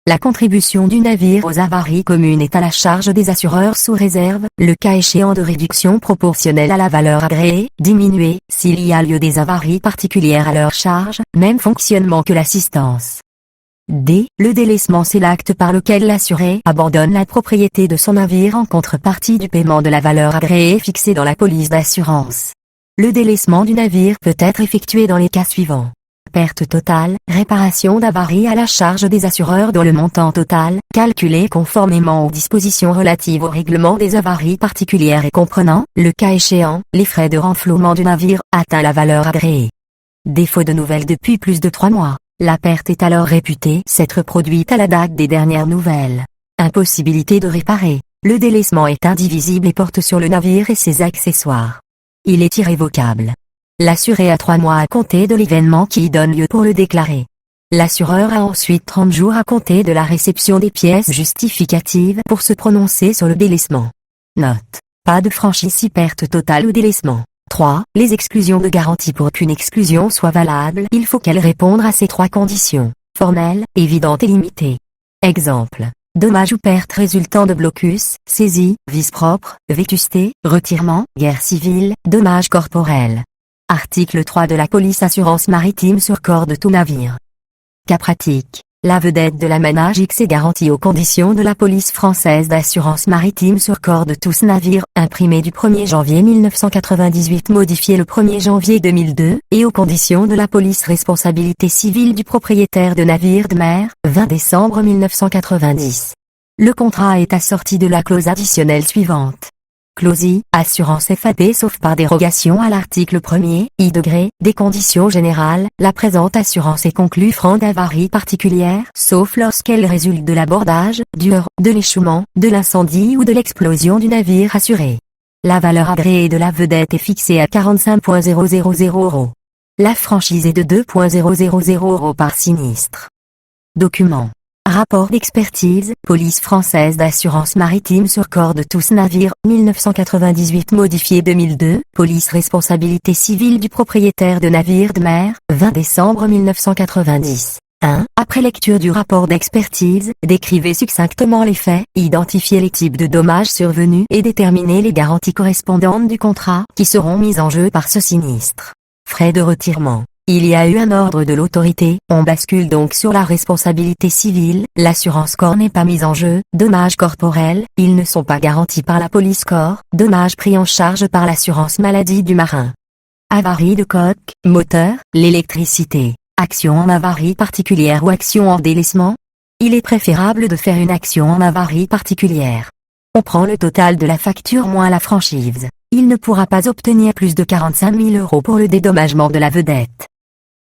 La contribution du navire aux avaries communes est à la charge des assureurs sous réserve, le cas échéant de réduction proportionnelle à la valeur agréée, diminuée, s'il y a lieu des avaries particulières à leur charge, même fonctionnement que l'assistance. D. Le délaissement c'est l'acte par lequel l'assuré abandonne la propriété de son navire en contrepartie du paiement de la valeur agréée fixée dans la police d'assurance. Le délaissement du navire peut être effectué dans les cas suivants. Perte totale, réparation d'avarie à la charge des assureurs dont le montant total, calculé conformément aux dispositions relatives au règlement des avaries particulières et comprenant, le cas échéant, les frais de renflouement du navire, atteint la valeur agréée. Défaut de nouvelles depuis plus de 3 mois. La perte est alors réputée s'être produite à la date des dernières nouvelles. Impossibilité de réparer. Le délaissement est indivisible et porte sur le navire et ses accessoires. Il est irrévocable. L'assuré a 3 mois à compter de l'événement qui y donne lieu pour le déclarer. L'assureur a ensuite 30 jours à compter de la réception des pièces justificatives pour se prononcer sur le délaissement. Note. Pas de franchise si perte totale ou délaissement. 3. Les exclusions de garantie. Pour qu'une exclusion soit valable, il faut qu'elle réponde à ces 3 conditions. Formelle, évidente et limitée. Exemple. Dommage ou perte résultant de blocus, saisie, vice propre, vétusté, retirement, guerre civile, dommage corporel. Article 3 de la police assurance maritime sur corps de tout navire. Cas pratique. La vedette de la Manage X est garantie aux conditions de la police française d'assurance maritime sur corps de tous navires, imprimé du 1er janvier 1998 modifié le 1er janvier 2002, et aux conditions de la police responsabilité civile du propriétaire de navire de mer, 20 décembre 1990. Le contrat est assorti de la clause additionnelle suivante. Clause I, assurance FAP sauf par dérogation à l'article 1er, I° des conditions générales, la présente assurance est conclue franc d'avarie particulière sauf lorsqu'elle résulte de l'abordage, du heurt, de l'échouement, de l'incendie ou de l'explosion du navire assuré. La valeur agréée de la vedette est fixée à 45,000 €. La franchise est de 2,000 € par sinistre. Document. Rapport d'expertise, Police française d'assurance maritime sur corps de tous navires, 1998 modifié 2002, Police responsabilité civile du propriétaire de navire de mer, 20 décembre 1990. 1. Après lecture du rapport d'expertise, décrivez succinctement les faits, identifiez les types de dommages survenus et déterminez les garanties correspondantes du contrat qui seront mises en jeu par ce sinistre. Frais de retirement. Il y a eu un ordre de l'autorité, on bascule donc sur la responsabilité civile, l'assurance corps n'est pas mise en jeu, dommages corporels, ils ne sont pas garantis par la police corps, dommages pris en charge par l'assurance maladie du marin. Avarie de coque, moteur, l'électricité, action en avarie particulière ou action en délaissement. Il est préférable de faire une action en avarie particulière. On prend le total de la facture moins la franchise. Il ne pourra pas obtenir plus de 45 000 € pour le dédommagement de la vedette.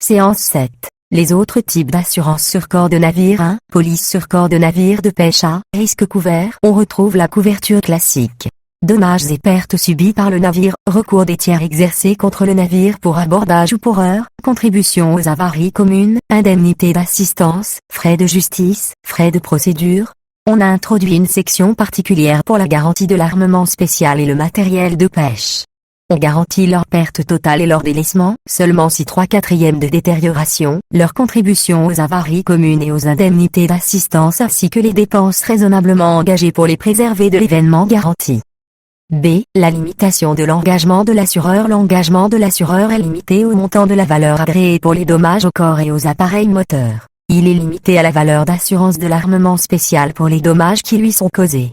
Séance 7. Les autres types d'assurance sur corps de navire 1. Police sur corps de navire de pêche A. Risque couvert. On retrouve la couverture classique. Dommages et pertes subies par le navire. Recours des tiers exercés contre le navire pour abordage ou pour heurt. Contribution aux avaries communes. Indemnité d'assistance. Frais de justice. Frais de procédure. On a introduit une section particulière pour la garantie de l'armement spécial et le matériel de pêche. On garantit leur perte totale et leur délaissement, seulement si 3/4 de détérioration, leur contribution aux avaries communes et aux indemnités d'assistance ainsi que les dépenses raisonnablement engagées pour les préserver de l'événement garanti. B. La limitation de l'engagement de l'assureur. L'engagement de l'assureur est limité au montant de la valeur agréée pour les dommages au corps et aux appareils moteurs. Il est limité à la valeur d'assurance de l'armement spécial pour les dommages qui lui sont causés.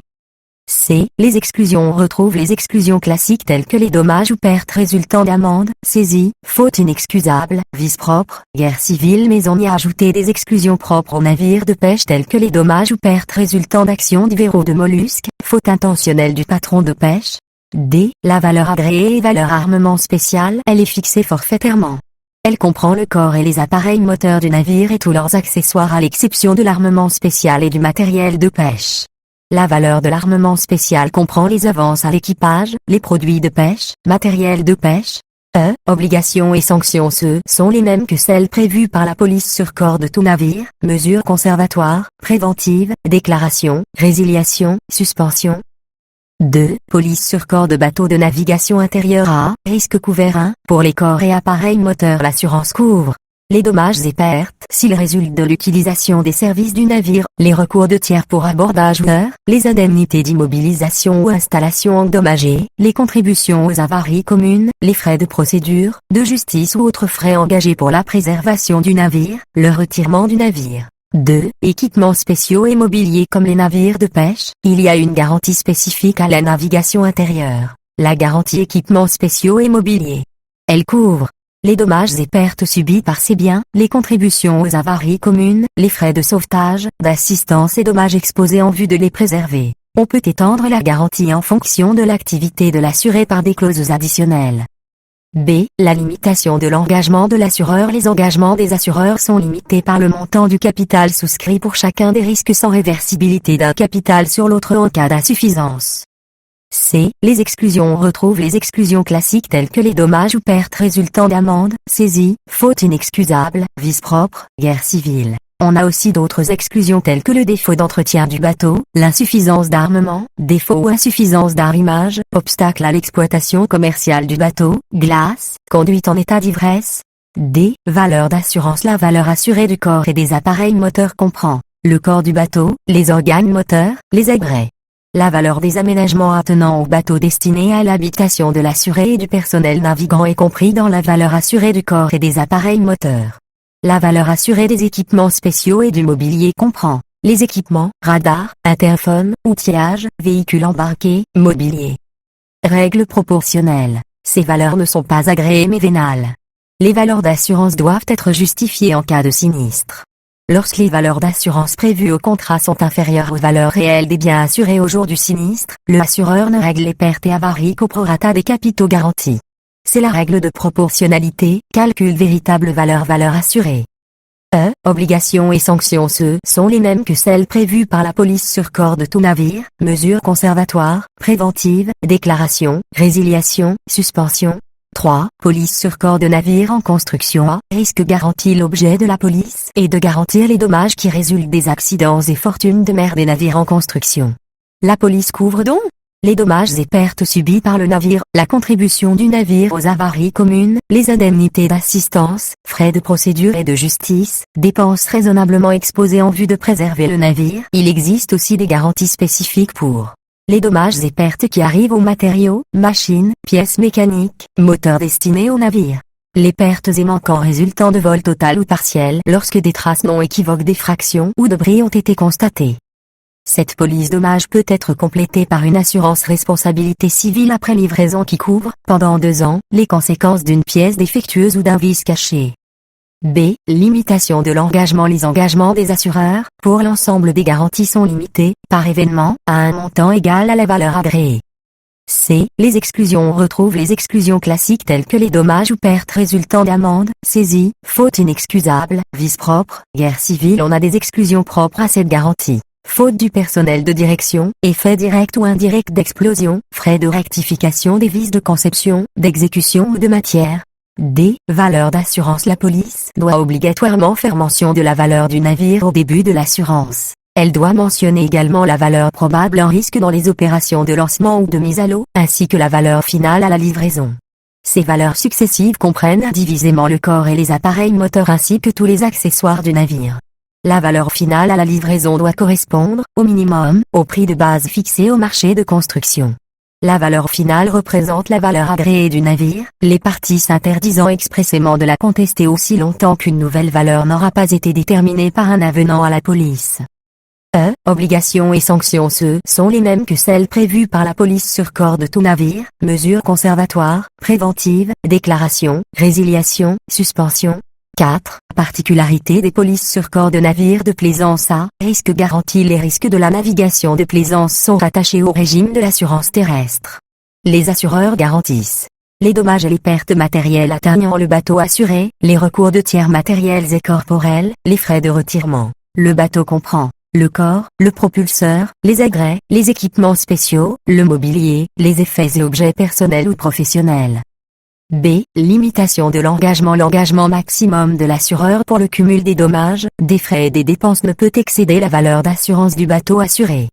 C. Les exclusions. On retrouve les exclusions classiques telles que les dommages ou pertes résultant d'amende, saisie, faute inexcusable, vice propre, guerre civile, mais on y a ajouté des exclusions propres aux navires de pêche telles que les dommages ou pertes résultant d'actions divers de mollusques, faute intentionnelle du patron de pêche. D. La valeur agréée et valeur armement spécial. Elle est fixée forfaitairement. Elle comprend le corps et les appareils moteurs du navire et tous leurs accessoires à l'exception de l'armement spécial et du matériel de pêche. La valeur de l'armement spécial comprend les avances à l'équipage, les produits de pêche, matériel de pêche. Obligations et sanctions. Ce sont les mêmes que celles prévues par la police sur corps de tout navire, mesures conservatoires, préventives, déclaration, résiliation, suspension. 2. Police sur corps de bateau de navigation intérieure A. Risque couvert 1. Pour les corps et appareils moteurs, l'assurance couvre les dommages et pertes s'ils résultent de l'utilisation des services du navire, les recours de tiers pour abordage ou heurt, les indemnités d'immobilisation ou installation endommagées, les contributions aux avaries communes, les frais de procédure, de justice ou autres frais engagés pour la préservation du navire, le retirement du navire. 2. Équipements spéciaux et mobiliers comme les navires de pêche. Il y a une garantie spécifique à la navigation intérieure, la garantie équipements spéciaux et mobiliers. Elle couvre les dommages et pertes subis par ces biens, les contributions aux avaries communes, les frais de sauvetage, d'assistance et dommages exposés en vue de les préserver. On peut étendre la garantie en fonction de l'activité de l'assuré par des clauses additionnelles. B. La limitation de l'engagement de l'assureur. Les engagements des assureurs sont limités par le montant du capital souscrit pour chacun des risques sans réversibilité d'un capital sur l'autre en cas d'insuffisance. C. Les exclusions. On retrouve les exclusions classiques telles que les dommages ou pertes résultant d'amende, saisie, faute inexcusable, vice propre, guerre civile. On a aussi d'autres exclusions telles que le défaut d'entretien du bateau, l'insuffisance d'armement, défaut ou insuffisance d'arrimage, obstacle à l'exploitation commerciale du bateau, glace, conduite en état d'ivresse. D. Valeur d'assurance. La valeur assurée du corps et des appareils moteurs comprend le corps du bateau, les organes moteurs, les agrès. La valeur des aménagements attenants au bateau destinés à l'habitation de l'assuré et du personnel navigant est compris dans la valeur assurée du corps et des appareils moteurs. La valeur assurée des équipements spéciaux et du mobilier comprend les équipements, radars, interphones, outillages, véhicules embarqués, mobilier. Règle proportionnelle. Ces valeurs ne sont pas agréées mais vénales. Les valeurs d'assurance doivent être justifiées en cas de sinistre. lorsque les valeurs d'assurance prévues au contrat sont inférieures aux valeurs réelles des biens assurés au jour du sinistre, le assureur ne règle les pertes et avaries qu'au prorata des capitaux garantis. C'est la règle de proportionnalité, calcul véritable valeur assurée. Obligations et sanctions sont les mêmes que celles prévues par la police sur corps de tout navire, mesures conservatoires, préventives, déclaration, résiliation, suspension. 3. Police sur corps de navire en construction. A. Risque garanti. L'objet de la police est de garantir les dommages qui résultent des accidents et fortunes de mer des navires en construction. La police couvre donc les dommages et pertes subis par le navire, la contribution du navire aux avaries communes, les indemnités d'assistance, frais de procédure et de justice, dépenses raisonnablement exposées en vue de préserver le navire. Il existe aussi des garanties spécifiques pour les dommages et pertes qui arrivent aux matériaux, machines, pièces mécaniques, moteurs destinés au navire. Les pertes et manquants résultant de vol total ou partiel lorsque des traces non équivoques d'effraction ou de bris ont été constatées. Cette police dommages peut être complétée par une assurance responsabilité civile après livraison qui couvre, pendant 2 ans, les conséquences d'une pièce défectueuse ou d'un vice caché. B. Limitation de l'engagement. Les engagements des assureurs, pour l'ensemble des garanties sont limités, par événement, à un montant égal à la valeur agréée. C. Les exclusions. On retrouve les exclusions classiques telles que les dommages ou pertes résultant d'amendes, saisies, faute inexcusable, vice propre, guerre civile. On a des exclusions propres à cette garantie. Faute du personnel de direction, effet direct ou indirect d'explosion, frais de rectification des vices de conception, d'exécution ou de matière. D. Valeur d'assurance. La police doit obligatoirement faire mention de la valeur du navire au début de l'assurance. Elle doit mentionner également la valeur probable en risque dans les opérations de lancement ou de mise à l'eau, ainsi que la valeur finale à la livraison. Ces valeurs successives comprennent indivisément le corps et les appareils moteurs ainsi que tous les accessoires du navire. La valeur finale à la livraison doit correspondre, au minimum, au prix de base fixé au marché de construction. La valeur finale représente la valeur agréée du navire, les parties s'interdisant expressément de la contester aussi longtemps qu'une nouvelle valeur n'aura pas été déterminée par un avenant à la police. Obligations et sanctions sont les mêmes que celles prévues par la police sur corps de tout navire, mesures conservatoires, préventives, déclaration, résiliation, suspension. 4. Particularité des polices sur corps de navire de plaisance. A. Risque garanti. Les risques de la navigation de plaisance sont rattachés au régime de l'assurance terrestre. Les assureurs garantissent les dommages et les pertes matérielles atteignant le bateau assuré, les recours de tiers matériels et corporels, les frais de retirement. Le bateau comprend le corps, le propulseur, les agrès, les équipements spéciaux, le mobilier, les effets et objets personnels ou professionnels. B. Limitation de l'engagement. L'engagement maximum de l'assureur pour le cumul des dommages, des frais et des dépenses ne peut excéder la valeur d'assurance du bateau assuré.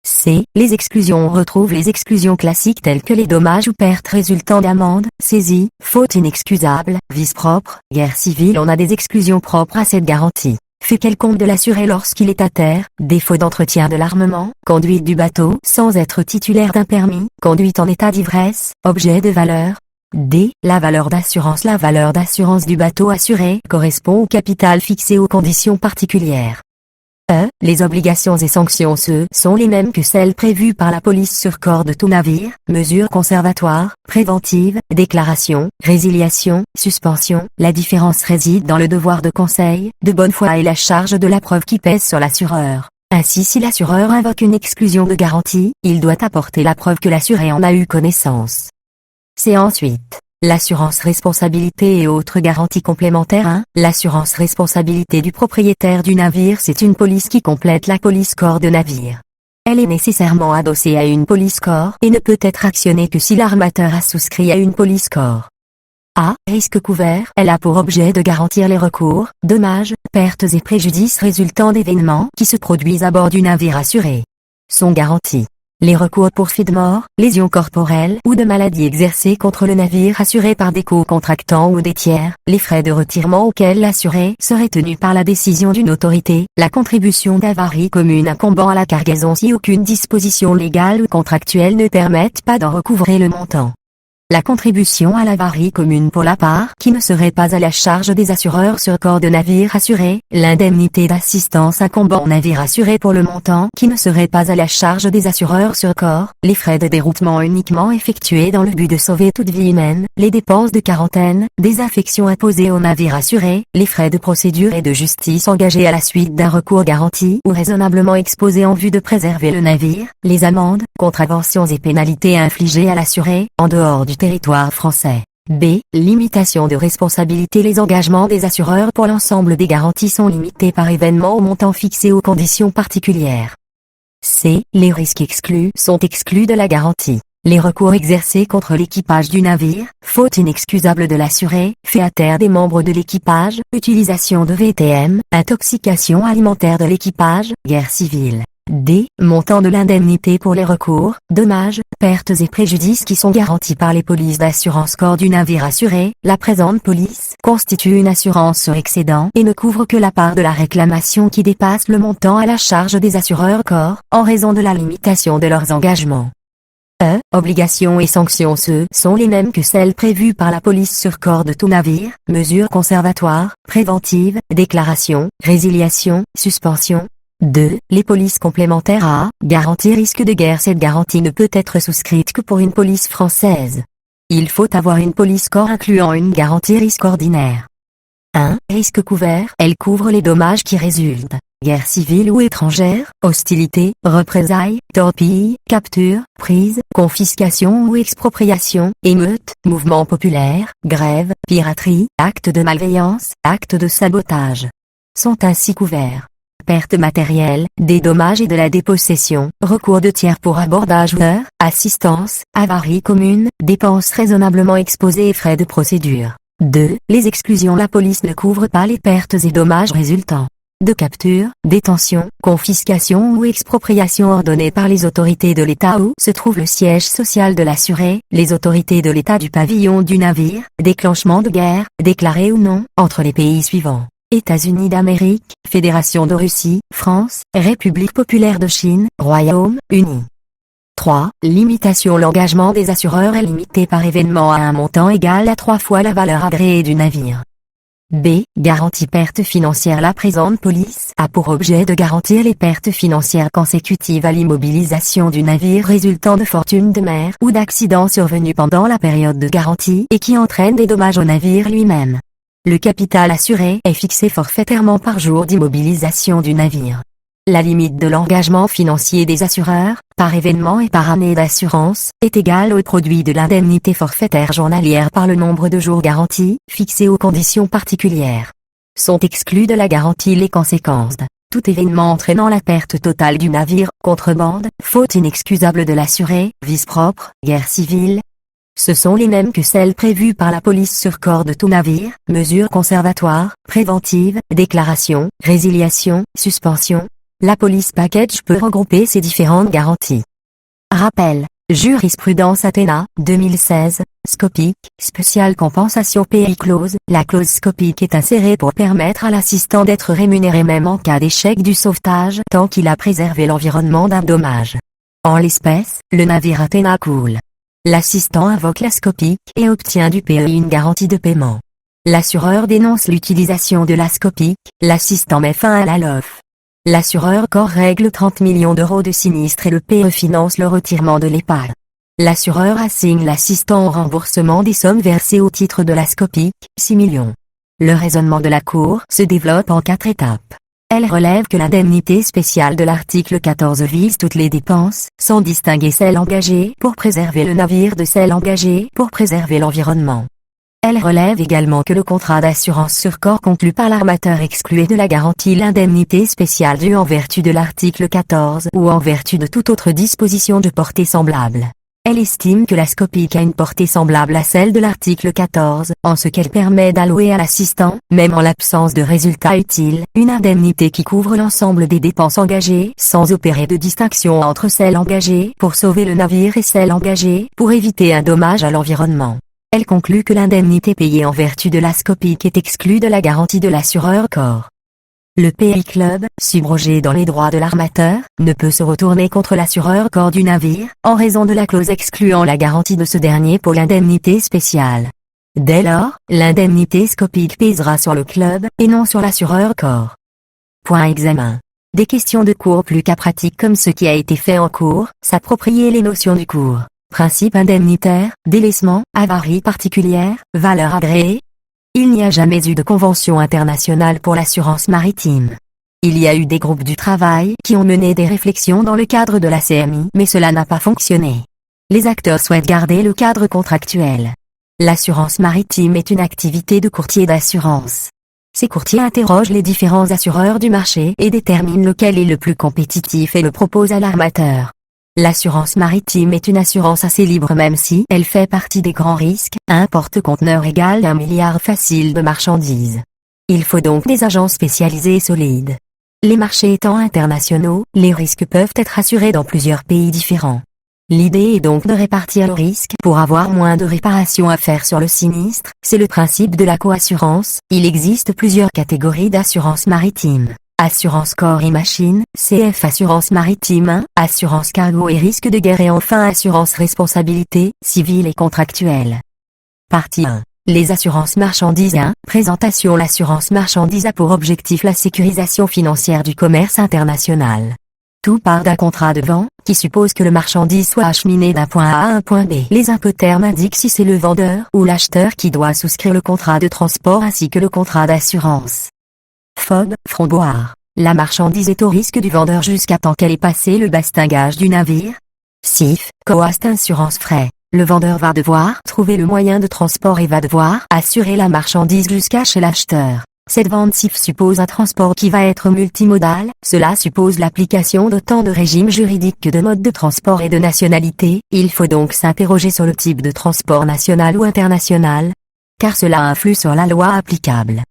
C. Les exclusions. On retrouve les exclusions classiques telles que les dommages ou pertes résultant d'amendes, saisies, faute inexcusable, vice propre, guerre civile. On a des exclusions propres à cette garantie. Fait quelconque de l'assuré lorsqu'il est à terre, défaut d'entretien de l'armement, conduite du bateau sans être titulaire d'un permis, conduite en état d'ivresse, objet de valeur. D. La valeur d'assurance. La valeur d'assurance du bateau assuré correspond au capital fixé aux conditions particulières. Les obligations et sanctions sont les mêmes que celles prévues par la police sur corps de tout navire, mesures conservatoires, préventives, déclaration, résiliation, suspension. La différence réside dans le devoir de conseil, de bonne foi et la charge de la preuve qui pèse sur l'assureur. Ainsi, si l'assureur invoque une exclusion de garantie, il doit apporter la preuve que l'assuré en a eu connaissance. C'est ensuite l'assurance responsabilité et autres garanties complémentaires. 1. L'assurance responsabilité du propriétaire du navire. C'est une police qui complète la police corps de navire. Elle est nécessairement adossée à une police corps et ne peut être actionnée que si l'armateur a souscrit à une police corps. A. Risque couvert. Elle a pour objet de garantir les recours, dommages, pertes et préjudices résultant d'événements qui se produisent à bord du navire assuré. Sont garantis les recours pour faits de mort, lésions corporelles ou de maladies exercées contre le navire assuré par des co-contractants ou des tiers, les frais de retirement auxquels l'assuré serait tenu par la décision d'une autorité, la contribution d'avarie commune incombant à la cargaison si aucune disposition légale ou contractuelle ne permette pas d'en recouvrer le montant. La contribution à l'avarie commune pour la part qui ne serait pas à la charge des assureurs sur corps de navire assuré, l'indemnité d'assistance incombant au navire assuré pour le montant qui ne serait pas à la charge des assureurs sur corps, les frais de déroutement uniquement effectués dans le but de sauver toute vie humaine, les dépenses de quarantaine, des affections imposées au navire assuré, les frais de procédure et de justice engagés à la suite d'un recours garanti ou raisonnablement exposé en vue de préserver le navire, les amendes, contraventions et pénalités infligées à l'assuré, en dehors du territoire français. B. Limitation de responsabilité. Les engagements des assureurs pour l'ensemble des garanties sont limités par événement au montant fixé aux conditions particulières. C. Les risques exclus sont exclus de la garantie. Les recours exercés contre l'équipage du navire, faute inexcusable de l'assuré, fait à terre des membres de l'équipage, utilisation de VTM, intoxication alimentaire de l'équipage, guerre civile. D. Montant de l'indemnité pour les recours, dommages, pertes et préjudices qui sont garantis par les polices d'assurance corps du navire assuré. La présente police constitue une assurance sur excédent et ne couvre que la part de la réclamation qui dépasse le montant à la charge des assureurs corps, en raison de la limitation de leurs engagements. E. Obligations et sanctions. Ce sont les mêmes que celles prévues par la police sur corps de tout navire, mesures conservatoires, préventives, déclaration, résiliation, suspension. 2. Les polices complémentaires à garantie risque de guerre. Cette garantie ne peut être souscrite que pour une police française. Il faut avoir une police corps incluant une garantie risque ordinaire. 1. Risque couvert. Elle couvre les dommages qui résultent. Guerre civile ou étrangère, hostilité, représailles, torpille, capture, prise, confiscation ou expropriation, émeute, mouvement populaire, grève, piraterie, acte de malveillance, acte de sabotage. Sont ainsi couverts. Perte matérielle, des dommages et de la dépossession, recours de tiers pour abordage ou heure, assistance, avarie commune, dépenses raisonnablement exposées et frais de procédure. 2. Les exclusions. La police ne couvre pas les pertes et dommages résultant de capture, détention, confiscation ou expropriation ordonnée par les autorités de l'État où se trouve le siège social de l'assuré, les autorités de l'État du pavillon du navire, déclenchement de guerre, déclaré ou non, entre les pays suivants. États-Unis d'Amérique, Fédération de Russie, France, République populaire de Chine, Royaume-Uni. 3. Limitation. L'engagement des assureurs est limité par événement à un montant égal à 3 fois la valeur agréée du navire. B. Garantie perte financière. La présente police a pour objet de garantir les pertes financières consécutives à l'immobilisation du navire résultant de fortune de mer ou d'accidents survenus pendant la période de garantie et qui entraînent des dommages au navire lui-même. Le capital assuré est fixé forfaitairement par jour d'immobilisation du navire. La limite de l'engagement financier des assureurs, par événement et par année d'assurance, est égale au produit de l'indemnité forfaitaire journalière par le nombre de jours garantis, fixé aux conditions particulières. Sont exclus de la garantie les conséquences de tout événement entraînant la perte totale du navire, contrebande, faute inexcusable de l'assuré, vice propre, guerre civile. Ce sont les mêmes que celles prévues par la police sur corps de tout navire, mesures conservatoires, préventives, déclaration, résiliation, suspension. La police package peut regrouper ces différentes garanties. Rappel. Jurisprudence Athéna, 2016, scopique, spéciale compensation pays clause. La clause scopique est insérée pour permettre à l'assistant d'être rémunéré même en cas d'échec du sauvetage tant qu'il a préservé l'environnement d'un dommage. En l'espèce, le navire Athéna coule. L'assistant invoque la scopique et obtient du pays une garantie de paiement. L'assureur dénonce l'utilisation de la scopique, l'assistant met fin à la LOF. L'assureur corps règle 30 millions d'euros de sinistre et le PE finance le retirement de l'épargne. L'assureur assigne l'assistant au remboursement des sommes versées au titre de la scopique, 6 millions. Le raisonnement de la Cour se développe en 4 étapes. Elle relève que l'indemnité spéciale de l'article 14 vise toutes les dépenses, sans distinguer celles engagées pour préserver le navire de celles engagées pour préserver l'environnement. Elle relève également que le contrat d'assurance sur corps conclu par l'armateur excluait de la garantie l'indemnité spéciale due en vertu de l'article 14 ou en vertu de toute autre disposition de portée semblable. Elle estime que la scopique a une portée semblable à celle de l'article 14, en ce qu'elle permet d'allouer à l'assistant, même en l'absence de résultat utile, une indemnité qui couvre l'ensemble des dépenses engagées sans opérer de distinction entre celles engagées pour sauver le navire et celles engagées pour éviter un dommage à l'environnement. Elle conclut que l'indemnité payée en vertu de la scopique est exclue de la garantie de l'assureur corps. Le PI Club, subrogé dans les droits de l'armateur, ne peut se retourner contre l'assureur corps du navire, en raison de la clause excluant la garantie de ce dernier pour l'indemnité spéciale. Dès lors, l'indemnité scopique pèsera sur le club, et non sur l'assureur corps. Point examen. Des questions de cours plus cas pratiques comme ce qui a été fait en cours, s'approprier les notions du cours. Principe indemnitaire, délaissement, avarie particulière, valeur agréée. Il n'y a jamais eu de convention internationale pour l'assurance maritime. Il y a eu des groupes du travail qui ont mené des réflexions dans le cadre de la CMI, mais cela n'a pas fonctionné. Les acteurs souhaitent garder le cadre contractuel. L'assurance maritime est une activité de courtier d'assurance. Ces courtiers interrogent les différents assureurs du marché et déterminent lequel est le plus compétitif et le proposent à l'armateur. L'assurance maritime est une assurance assez libre même si elle fait partie des grands risques, un porte-conteneur égale 1 milliard facile de marchandises. Il faut donc des agents spécialisés et solides. Les marchés étant internationaux, les risques peuvent être assurés dans plusieurs pays différents. L'idée est donc de répartir le risque pour avoir moins de réparations à faire sur le sinistre, c'est le principe de la coassurance. Il existe plusieurs catégories d'assurance maritime. Assurance corps et machine, CF Assurance maritime 1, assurance cargo et risque de guerre et enfin assurance responsabilité, civile et contractuelle. Partie 1. Les assurances marchandises 1, présentation. L'assurance marchandise a pour objectif la sécurisation financière du commerce international. Tout part d'un contrat de vente, qui suppose que le marchandise soit acheminé d'un point A à un point B. Les incoterms indiquent si c'est le vendeur ou l'acheteur qui doit souscrire le contrat de transport ainsi que le contrat d'assurance. FOB, framboire. La marchandise est au risque du vendeur jusqu'à temps qu'elle ait passé le bastingage du navire. CIF, coast assurance frais. Le vendeur va devoir trouver le moyen de transport et va devoir assurer la marchandise jusqu'à chez l'acheteur. Cette vente CIF suppose un transport qui va être multimodal, cela suppose l'application d'autant de régimes juridiques que de modes de transport et de nationalité, il faut donc s'interroger sur le type de transport national ou international, car cela influe sur la loi applicable.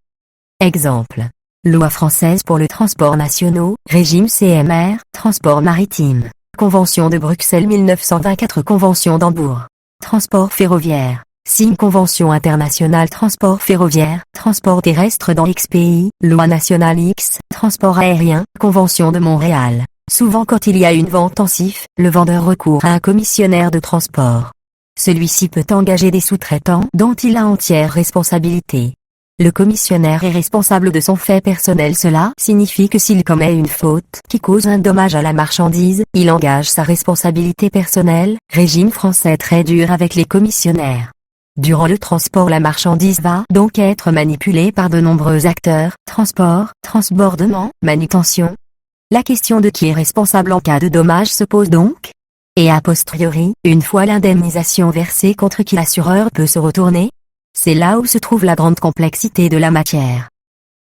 Exemple. Loi française pour le transport national, régime CMR, transport maritime. Convention de Bruxelles 1924. Convention d'Hambourg. Transport ferroviaire. Signe Convention internationale transport ferroviaire, transport terrestre dans X pays, Loi nationale X, transport aérien, Convention de Montréal. Souvent quand il y a une vente en CIF, le vendeur recourt à un commissionnaire de transport. Celui-ci peut engager des sous-traitants dont il a entière responsabilité. Le commissionnaire est responsable de son fait personnel. Cela signifie que s'il commet une faute qui cause un dommage à la marchandise, il engage sa responsabilité personnelle, régime français très dur avec les commissionnaires. Durant le transport, la marchandise va donc être manipulée par de nombreux acteurs, transport, transbordement, manutention. La question de qui est responsable en cas de dommage se pose donc. Et a posteriori, une fois l'indemnisation versée, contre qui l'assureur peut se retourner? C'est là où se trouve la grande complexité de la matière.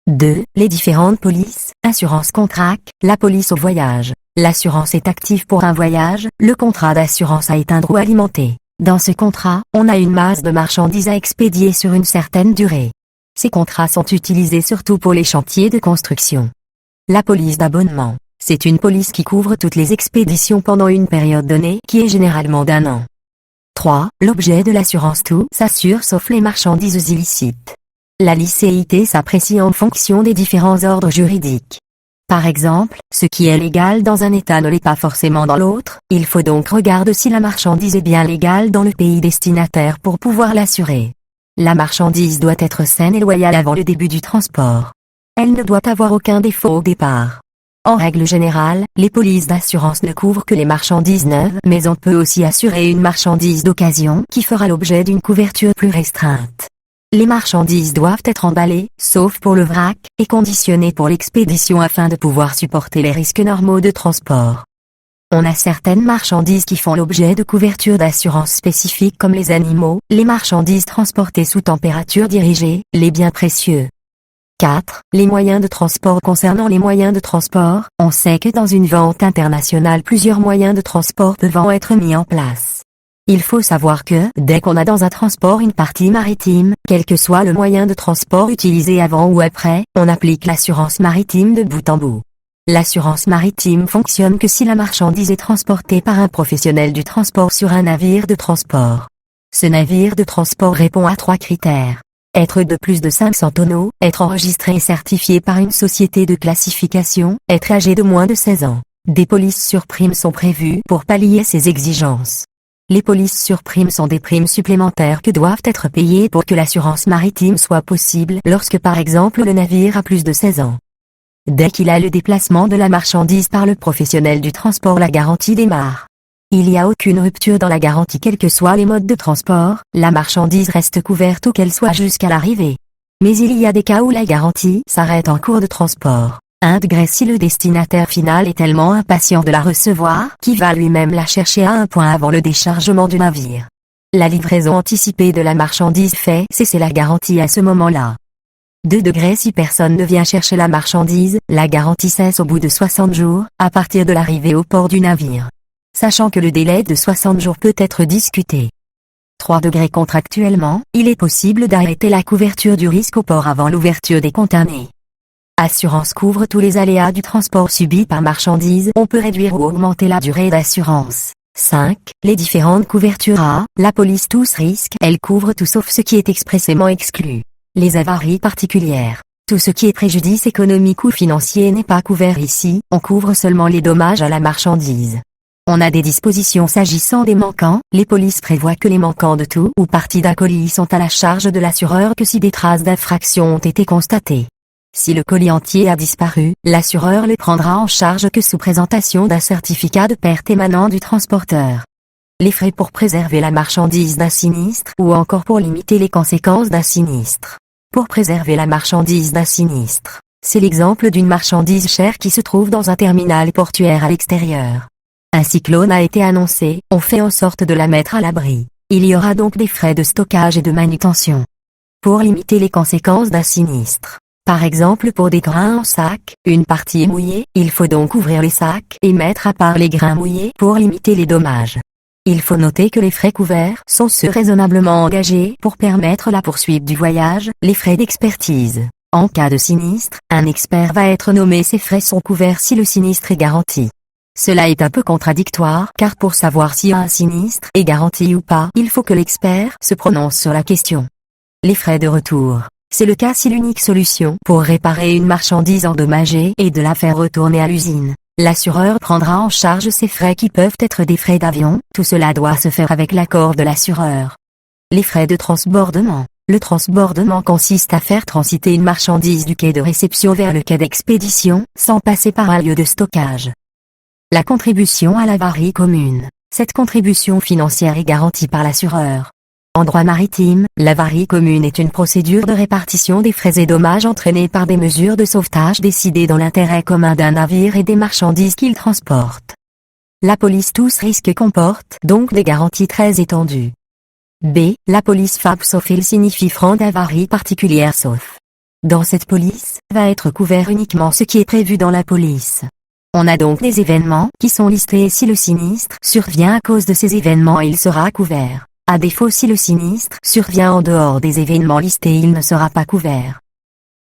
2. Les différentes polices. Assurance contract, la police au voyage. L'assurance est active pour un voyage, le contrat d'assurance à éteindre ou alimenter. Dans ce contrat, on a une masse de marchandises à expédier sur une certaine durée. Ces contrats sont utilisés surtout pour les chantiers de construction. La police d'abonnement. C'est une police qui couvre toutes les expéditions pendant une période donnée qui est généralement d'1 an. 3. L'objet de l'assurance. Tout s'assure sauf les marchandises illicites. La licéité s'apprécie en fonction des différents ordres juridiques. Par exemple, ce qui est légal dans un État ne l'est pas forcément dans l'autre, il faut donc regarder si la marchandise est bien légale dans le pays destinataire pour pouvoir l'assurer. La marchandise doit être saine et loyale avant le début du transport. Elle ne doit avoir aucun défaut au départ. En règle générale, les polices d'assurance ne couvrent que les marchandises neuves, mais on peut aussi assurer une marchandise d'occasion qui fera l'objet d'une couverture plus restreinte. Les marchandises doivent être emballées, sauf pour le vrac, et conditionnées pour l'expédition afin de pouvoir supporter les risques normaux de transport. On a certaines marchandises qui font l'objet de couvertures d'assurance spécifiques comme les animaux, les marchandises transportées sous température dirigée, les biens précieux. 4. Les moyens de transport. Concernant les moyens de transport, on sait que dans une vente internationale plusieurs moyens de transport peuvent être mis en place. Il faut savoir que, dès qu'on a dans un transport une partie maritime, quel que soit le moyen de transport utilisé avant ou après, on applique l'assurance maritime de bout en bout. L'assurance maritime fonctionne que si la marchandise est transportée par un professionnel du transport sur un navire de transport. Ce navire de transport répond à 3 critères. être de plus de 500 tonneaux, être enregistré et certifié par une société de classification, être âgé de moins de 16 ans. Des polices sur prime sont prévues pour pallier ces exigences. Les polices sur prime sont des primes supplémentaires que doivent être payées pour que l'assurance maritime soit possible lorsque par exemple le navire a plus de 16 ans. Dès qu'il a le déplacement de la marchandise par le professionnel du transport, la garantie démarre. Il n'y a aucune rupture dans la garantie quels que soient les modes de transport, la marchandise reste couverte où qu'elle soit jusqu'à l'arrivée. Mais il y a des cas où la garantie s'arrête en cours de transport. 1 degré si le destinataire final est tellement impatient de la recevoir qu'il va lui-même la chercher à un point avant le déchargement du navire. La livraison anticipée de la marchandise fait cesser la garantie à ce moment-là. 2 degrés si personne ne vient chercher la marchandise, la garantie cesse au bout de 60 jours, à partir de l'arrivée au port du navire. Sachant que le délai de 60 jours peut être discuté. 3 degrés contractuellement, il est possible d'arrêter la couverture du risque au port avant l'ouverture des containers. Assurance couvre tous les aléas du transport subi par marchandise. On peut réduire ou augmenter la durée d'assurance. 5. Les différentes couvertures A. La police tous risques. Elle couvre tout sauf ce qui est expressément exclu. Les avaries particulières. Tout ce qui est préjudice économique ou financier n'est pas couvert ici. On couvre seulement les dommages à la marchandise. On a des dispositions s'agissant des manquants. Les polices prévoient que les manquants de tout ou partie d'un colis sont à la charge de l'assureur que si des traces d'infraction ont été constatées. Si le colis entier a disparu, l'assureur le prendra en charge que sous présentation d'un certificat de perte émanant du transporteur. Les frais pour préserver la marchandise d'un sinistre ou encore pour limiter les conséquences d'un sinistre. Pour préserver la marchandise d'un sinistre, c'est l'exemple d'une marchandise chère qui se trouve dans un terminal portuaire à l'extérieur. Un cyclone a été annoncé, on fait en sorte de la mettre à l'abri. Il y aura donc des frais de stockage et de manutention. Pour limiter les conséquences d'un sinistre. Par exemple pour des grains en sac, une partie est mouillée, il faut donc ouvrir les sacs et mettre à part les grains mouillés pour limiter les dommages. Il faut noter que les frais couverts sont ceux raisonnablement engagés pour permettre la poursuite du voyage, les frais d'expertise. En cas de sinistre, un expert va être nommé, ces frais sont couverts si le sinistre est garanti. Cela est un peu contradictoire car pour savoir si un sinistre est garanti ou pas, il faut que l'expert se prononce sur la question. Les frais de retour. C'est le cas si l'unique solution pour réparer une marchandise endommagée est de la faire retourner à l'usine. L'assureur prendra en charge ces frais qui peuvent être des frais d'avion, tout cela doit se faire avec l'accord de l'assureur. Les frais de transbordement. Le transbordement consiste à faire transiter une marchandise du quai de réception vers le quai d'expédition, sans passer par un lieu de stockage. La contribution à l'avarie commune. Cette contribution financière est garantie par l'assureur. En droit maritime, l'avarie commune est une procédure de répartition des frais et dommages entraînés par des mesures de sauvetage décidées dans l'intérêt commun d'un navire et des marchandises qu'il transporte. La police tous risques comporte donc des garanties très étendues. B. La police FAB sauf il signifie franc d'avarie particulière sauf. Dans cette police, va être couvert uniquement ce qui est prévu dans la police. On a donc des événements qui sont listés et si le sinistre survient à cause de ces événements il sera couvert. À défaut si le sinistre survient en dehors des événements listés il ne sera pas couvert.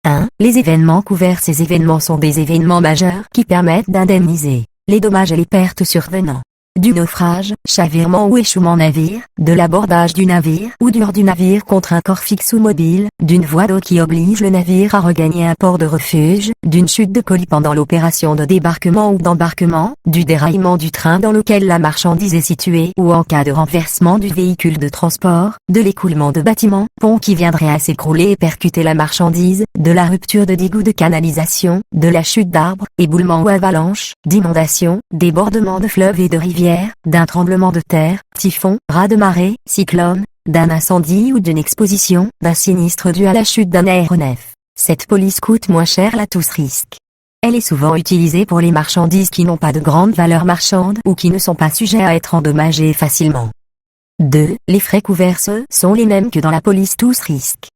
1. Les événements couverts. Ces événements sont des événements majeurs qui permettent d'indemniser les dommages et les pertes survenant du naufrage, chavirement ou échouement navire, de l'abordage du navire ou du hors du navire contre un corps fixe ou mobile, d'une voie d'eau qui oblige le navire à regagner un port de refuge, d'une chute de colis pendant l'opération de débarquement ou d'embarquement, du déraillement du train dans lequel la marchandise est située ou en cas de renversement du véhicule de transport, de l'écoulement de bâtiments, pont qui viendrait à s'écrouler et percuter la marchandise, de la rupture de digue ou de canalisation, de la chute d'arbres, éboulement ou avalanche, d'inondation, débordement de fleuves et de rivières, d'un tremblement de terre, typhon, raz de marée, cyclone, d'un incendie ou d'une exposition, d'un sinistre dû à la chute d'un aéronef. Cette police coûte moins cher à tous risques. Elle est souvent utilisée pour les marchandises qui n'ont pas de grande valeur marchande ou qui ne sont pas sujets à être endommagées facilement. 2. Les frais couverts sont les mêmes que dans la police tous risques.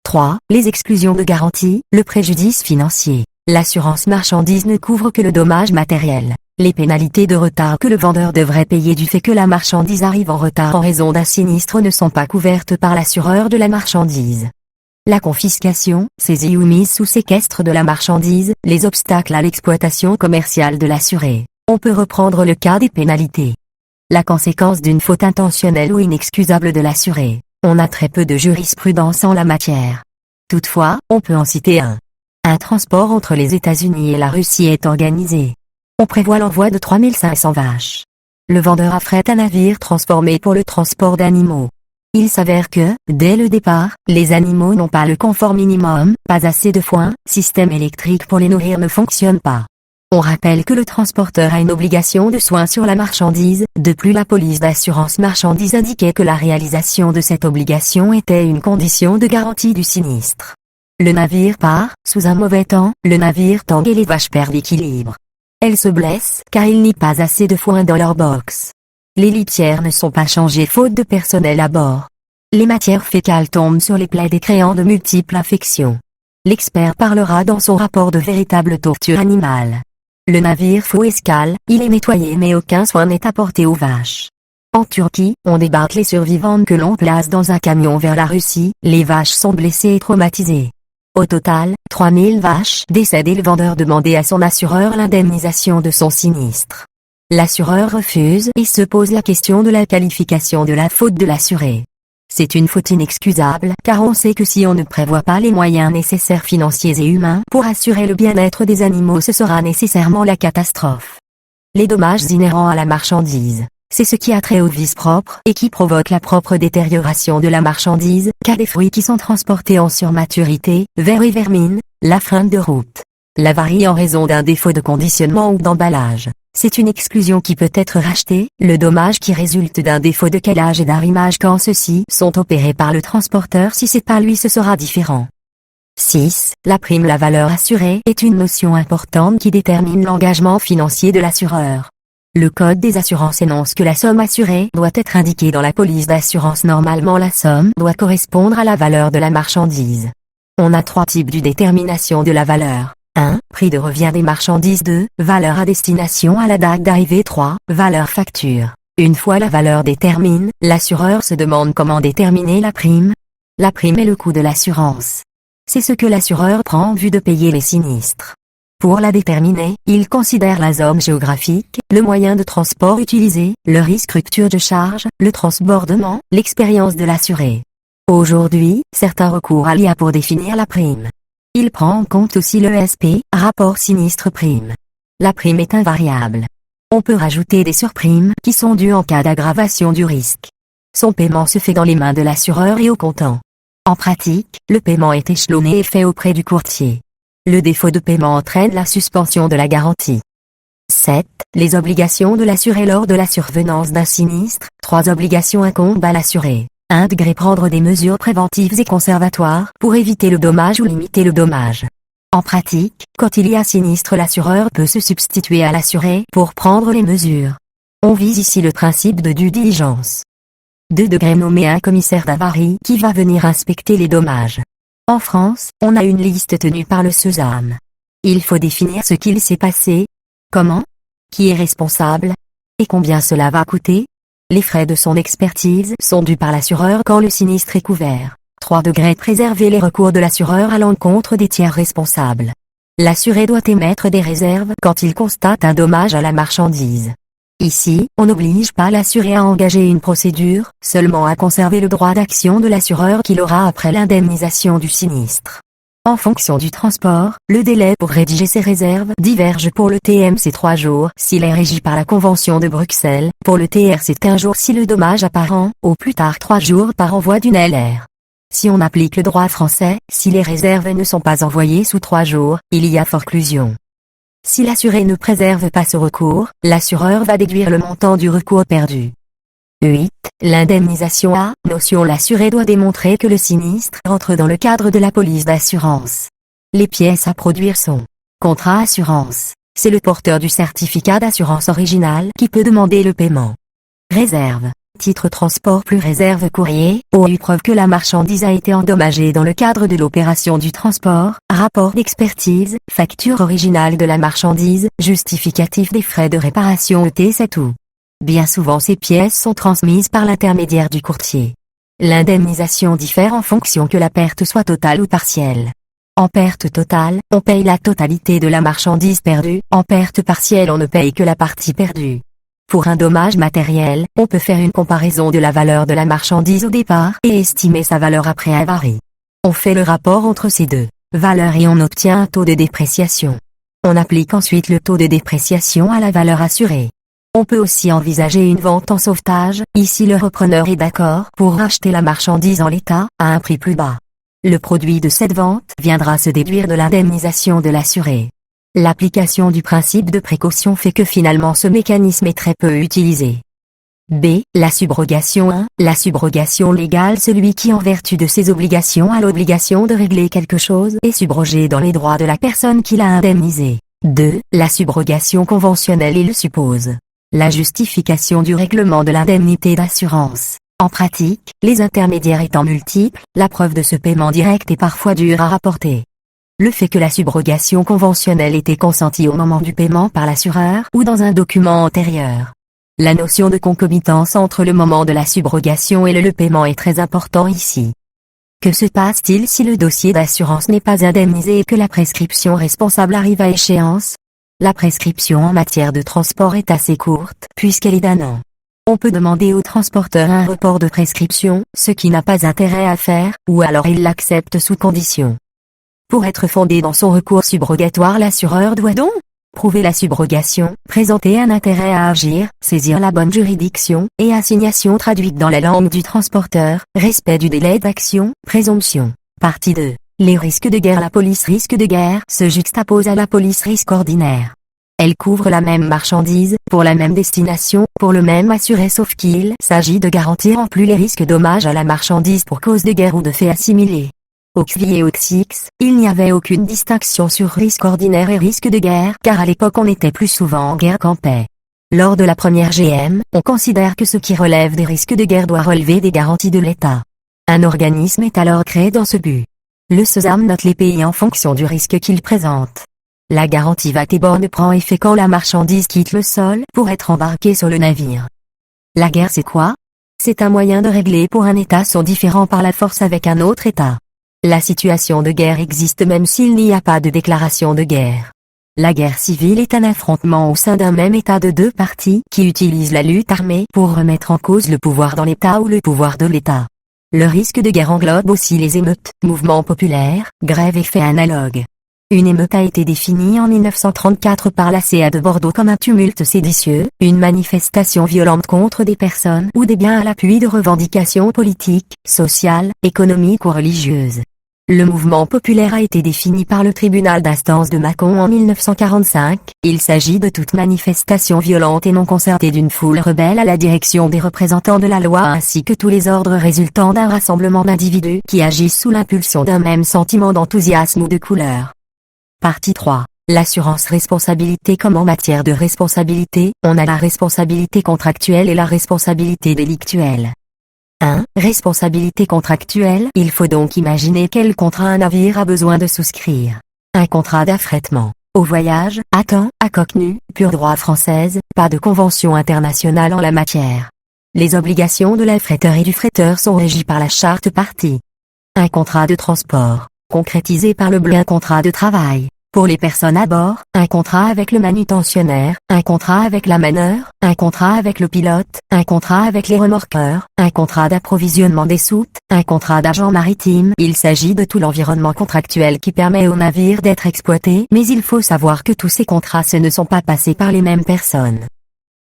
3. Les exclusions de garantie, le préjudice financier. L'assurance marchandise ne couvre que le dommage matériel. Les pénalités de retard que le vendeur devrait payer du fait que la marchandise arrive en retard en raison d'un sinistre ne sont pas couvertes par l'assureur de la marchandise. La confiscation, saisie ou mise sous séquestre de la marchandise, les obstacles à l'exploitation commerciale de l'assuré. On peut reprendre le cas des pénalités. La conséquence d'une faute intentionnelle ou inexcusable de l'assuré. On a très peu de jurisprudence en la matière. Toutefois, on peut en citer un. Un transport entre les États-Unis et la Russie est organisé. On prévoit l'envoi de 3500 vaches. Le vendeur affrète un navire transformé pour le transport d'animaux. Il s'avère que, dès le départ, les animaux n'ont pas le confort minimum, pas assez de foin, système électrique pour les nourrir ne fonctionne pas. On rappelle que le transporteur a une obligation de soins sur la marchandise, de plus la police d'assurance marchandise indiquait que la réalisation de cette obligation était une condition de garantie du sinistre. Le navire part, sous un mauvais temps, le navire tangue et les vaches perdent l'équilibre. Elles se blessent car il n'y a pas assez de foin dans leur box. Les litières ne sont pas changées faute de personnel à bord. Les matières fécales tombent sur les plaies créant de multiples infections. L'expert parlera dans son rapport de véritable torture animale. Le navire faux escale, il est nettoyé mais aucun soin n'est apporté aux vaches. En Turquie, on débarque les survivantes que l'on place dans un camion vers la Russie, les vaches sont blessées et traumatisées. Au total, 3000 vaches décèdent et le vendeur demandait à son assureur l'indemnisation de son sinistre. L'assureur refuse et se pose la question de la qualification de la faute de l'assuré. C'est une faute inexcusable car on sait que si on ne prévoit pas les moyens nécessaires financiers et humains pour assurer le bien-être des animaux ce sera nécessairement la catastrophe. Les dommages inhérents à la marchandise, c'est ce qui a trait aux vices propres et qui provoque la propre détérioration de la marchandise, car des fruits qui sont transportés en surmaturité, vers et vermine, la freinte de route, l'avarie en raison d'un défaut de conditionnement ou d'emballage. C'est une exclusion qui peut être rachetée, le dommage qui résulte d'un défaut de calage et d'arrimage quand ceux-ci sont opérés par le transporteur si c'est pas lui ce sera différent. 6. La prime. La valeur assurée est une notion importante qui détermine l'engagement financier de l'assureur. Le Code des assurances énonce que la somme assurée doit être indiquée dans la police d'assurance. Normalement la somme doit correspondre à la valeur de la marchandise. On a 3 types de détermination de la valeur. 1. Prix de revient des marchandises. 2. Valeur à destination à la date d'arrivée. 3. Valeur facture. Une fois la valeur déterminée, l'assureur se demande comment déterminer la prime. La prime est le coût de l'assurance. C'est ce que l'assureur prend en vue de payer les sinistres. Pour la déterminer, il considère la zone géographique, le moyen de transport utilisé, le risque rupture de charge, le transbordement, l'expérience de l'assuré. Aujourd'hui, certains recourent à l'IA pour définir la prime. Il prend en compte aussi l'ESP, rapport sinistre-prime. La prime est invariable. On peut rajouter des surprimes qui sont dues en cas d'aggravation du risque. Son paiement se fait dans les mains de l'assureur et au comptant. En pratique, le paiement est échelonné et fait auprès du courtier. Le défaut de paiement entraîne la suspension de la garantie. 7. Les obligations de l'assuré lors de la survenance d'un sinistre. 3 obligations incombent à l'assuré. 1. Prendre des mesures préventives et conservatoires pour éviter le dommage ou limiter le dommage. En pratique, quand il y a sinistre, l'assureur peut se substituer à l'assuré pour prendre les mesures. On vise ici le principe de due diligence. 2. Nommer un commissaire d'avarie qui va venir inspecter les dommages. En France, on a une liste tenue par le SESAM. Il faut définir ce qu'il s'est passé. Comment? Qui est responsable? Et combien cela va coûter? Les frais de son expertise sont dus par l'assureur quand le sinistre est couvert. 3. Préserver les recours de l'assureur à l'encontre des tiers responsables. L'assuré doit émettre des réserves quand il constate un dommage à la marchandise. Ici, on n'oblige pas l'assuré à engager une procédure, seulement à conserver le droit d'action de l'assureur qu'il aura après l'indemnisation du sinistre. En fonction du transport, le délai pour rédiger ces réserves diverge. Pour le TM c'est 3 jours s'il est régi par la Convention de Bruxelles, pour le TR c'est 15 jours si le dommage apparent, au plus tard 3 jours par envoi d'une LR. Si on applique le droit français, si les réserves ne sont pas envoyées sous 3 jours, il y a forclusion. Si l'assuré ne préserve pas ce recours, l'assureur va déduire le montant du recours perdu. 8. L'indemnisation. A. Notion. L'assuré doit démontrer que le sinistre rentre dans le cadre de la police d'assurance. Les pièces à produire sont contrat assurance. C'est le porteur du certificat d'assurance original qui peut demander le paiement. Réserve. Titre transport plus réserve courrier, ou preuve que la marchandise a été endommagée dans le cadre de l'opération du transport, rapport d'expertise, facture originale de la marchandise, justificatif des frais de réparation etc. Ou. Bien souvent ces pièces sont transmises par l'intermédiaire du courtier. L'indemnisation diffère en fonction que la perte soit totale ou partielle. En perte totale, on paye la totalité de la marchandise perdue, en perte partielle on ne paye que la partie perdue. Pour un dommage matériel, on peut faire une comparaison de la valeur de la marchandise au départ et estimer sa valeur après avarie. On fait le rapport entre ces deux valeurs et on obtient un taux de dépréciation. On applique ensuite le taux de dépréciation à la valeur assurée. On peut aussi envisager une vente en sauvetage, ici le repreneur est d'accord pour racheter la marchandise en l'état, à un prix plus bas. Le produit de cette vente viendra se déduire de l'indemnisation de l'assuré. L'application du principe de précaution fait que finalement ce mécanisme est très peu utilisé. B. La subrogation 1. La subrogation légale, celui qui en vertu de ses obligations a l'obligation de régler quelque chose est subrogé dans les droits de la personne qui l'a indemnisé. 2. La subrogation conventionnelle il suppose la justification du règlement de l'indemnité d'assurance. En pratique, les intermédiaires étant multiples, la preuve de ce paiement direct est parfois dure à rapporter. Le fait que la subrogation conventionnelle était consentie au moment du paiement par l'assureur ou dans un document antérieur. La notion de concomitance entre le moment de la subrogation et le paiement est très important ici. Que se passe-t-il si le dossier d'assurance n'est pas indemnisé et que la prescription responsable arrive à échéance? La prescription en matière de transport est assez courte puisqu'elle est d'1 an. On peut demander au transporteur un report de prescription, ce qui n'a pas intérêt à faire, ou alors il l'accepte sous condition. Pour être fondé dans son recours subrogatoire, l'assureur doit donc prouver la subrogation, présenter un intérêt à agir, saisir la bonne juridiction, et assignation traduite dans la langue du transporteur, respect du délai d'action, présomption. Partie 2. Les risques de guerre. La police risque de guerre se juxtapose à la police risque ordinaire. Elle couvre la même marchandise, pour la même destination, pour le même assuré sauf qu'il s'agit de garantir en plus les risques dommages à la marchandise pour cause de guerre ou de faits assimilés. Au QI et au XX, il n'y avait aucune distinction sur risque ordinaire et risque de guerre car à l'époque on était plus souvent en guerre qu'en paix. Lors de la première GM, on considère que ce qui relève des risques de guerre doit relever des garanties de l'État. Un organisme est alors créé dans ce but. Le SESAM note les pays en fonction du risque qu'ils présentent. La garantie VAT et borne prend effet quand la marchandise quitte le sol pour être embarquée sur le navire. La guerre c'est quoi? C'est un moyen de régler pour un État son différend par la force avec un autre État. La situation de guerre existe même s'il n'y a pas de déclaration de guerre. La guerre civile est un affrontement au sein d'un même État de deux parties qui utilisent la lutte armée pour remettre en cause le pouvoir dans l'État ou le pouvoir de l'État. Le risque de guerre englobe aussi les émeutes, mouvements populaires, grèves et faits analogues. Une émeute a été définie en 1934 par la CA de Bordeaux comme un tumulte séditieux, une manifestation violente contre des personnes ou des biens à l'appui de revendications politiques, sociales, économiques ou religieuses. Le mouvement populaire a été défini par le tribunal d'instance de Mâcon en 1945. Il s'agit de toute manifestation violente et non concertée d'une foule rebelle à la direction des représentants de la loi ainsi que tous les ordres résultant d'un rassemblement d'individus qui agissent sous l'impulsion d'un même sentiment d'enthousiasme ou de couleur. Partie 3. L'assurance responsabilité. Comme en matière de responsabilité, on a la responsabilité contractuelle et la responsabilité délictuelle. 1. Responsabilité contractuelle. Il faut donc imaginer quel contrat un navire a besoin de souscrire. Un contrat d'affrètement. Au voyage, à temps, à coque nue, pur droit française, pas de convention internationale en la matière. Les obligations de l'affréteur et du fretteur sont régies par la charte partie. Un contrat de transport, concrétisé par le bleu. Un contrat de travail. Pour les personnes à bord, un contrat avec le manutentionnaire, un contrat avec la manœuvre, un contrat avec le pilote, un contrat avec les remorqueurs, un contrat d'approvisionnement des soutes, un contrat d'agent maritime. Il s'agit de tout l'environnement contractuel qui permet au navire d'être exploité, mais il faut savoir que tous ces contrats ne sont pas passés par les mêmes personnes.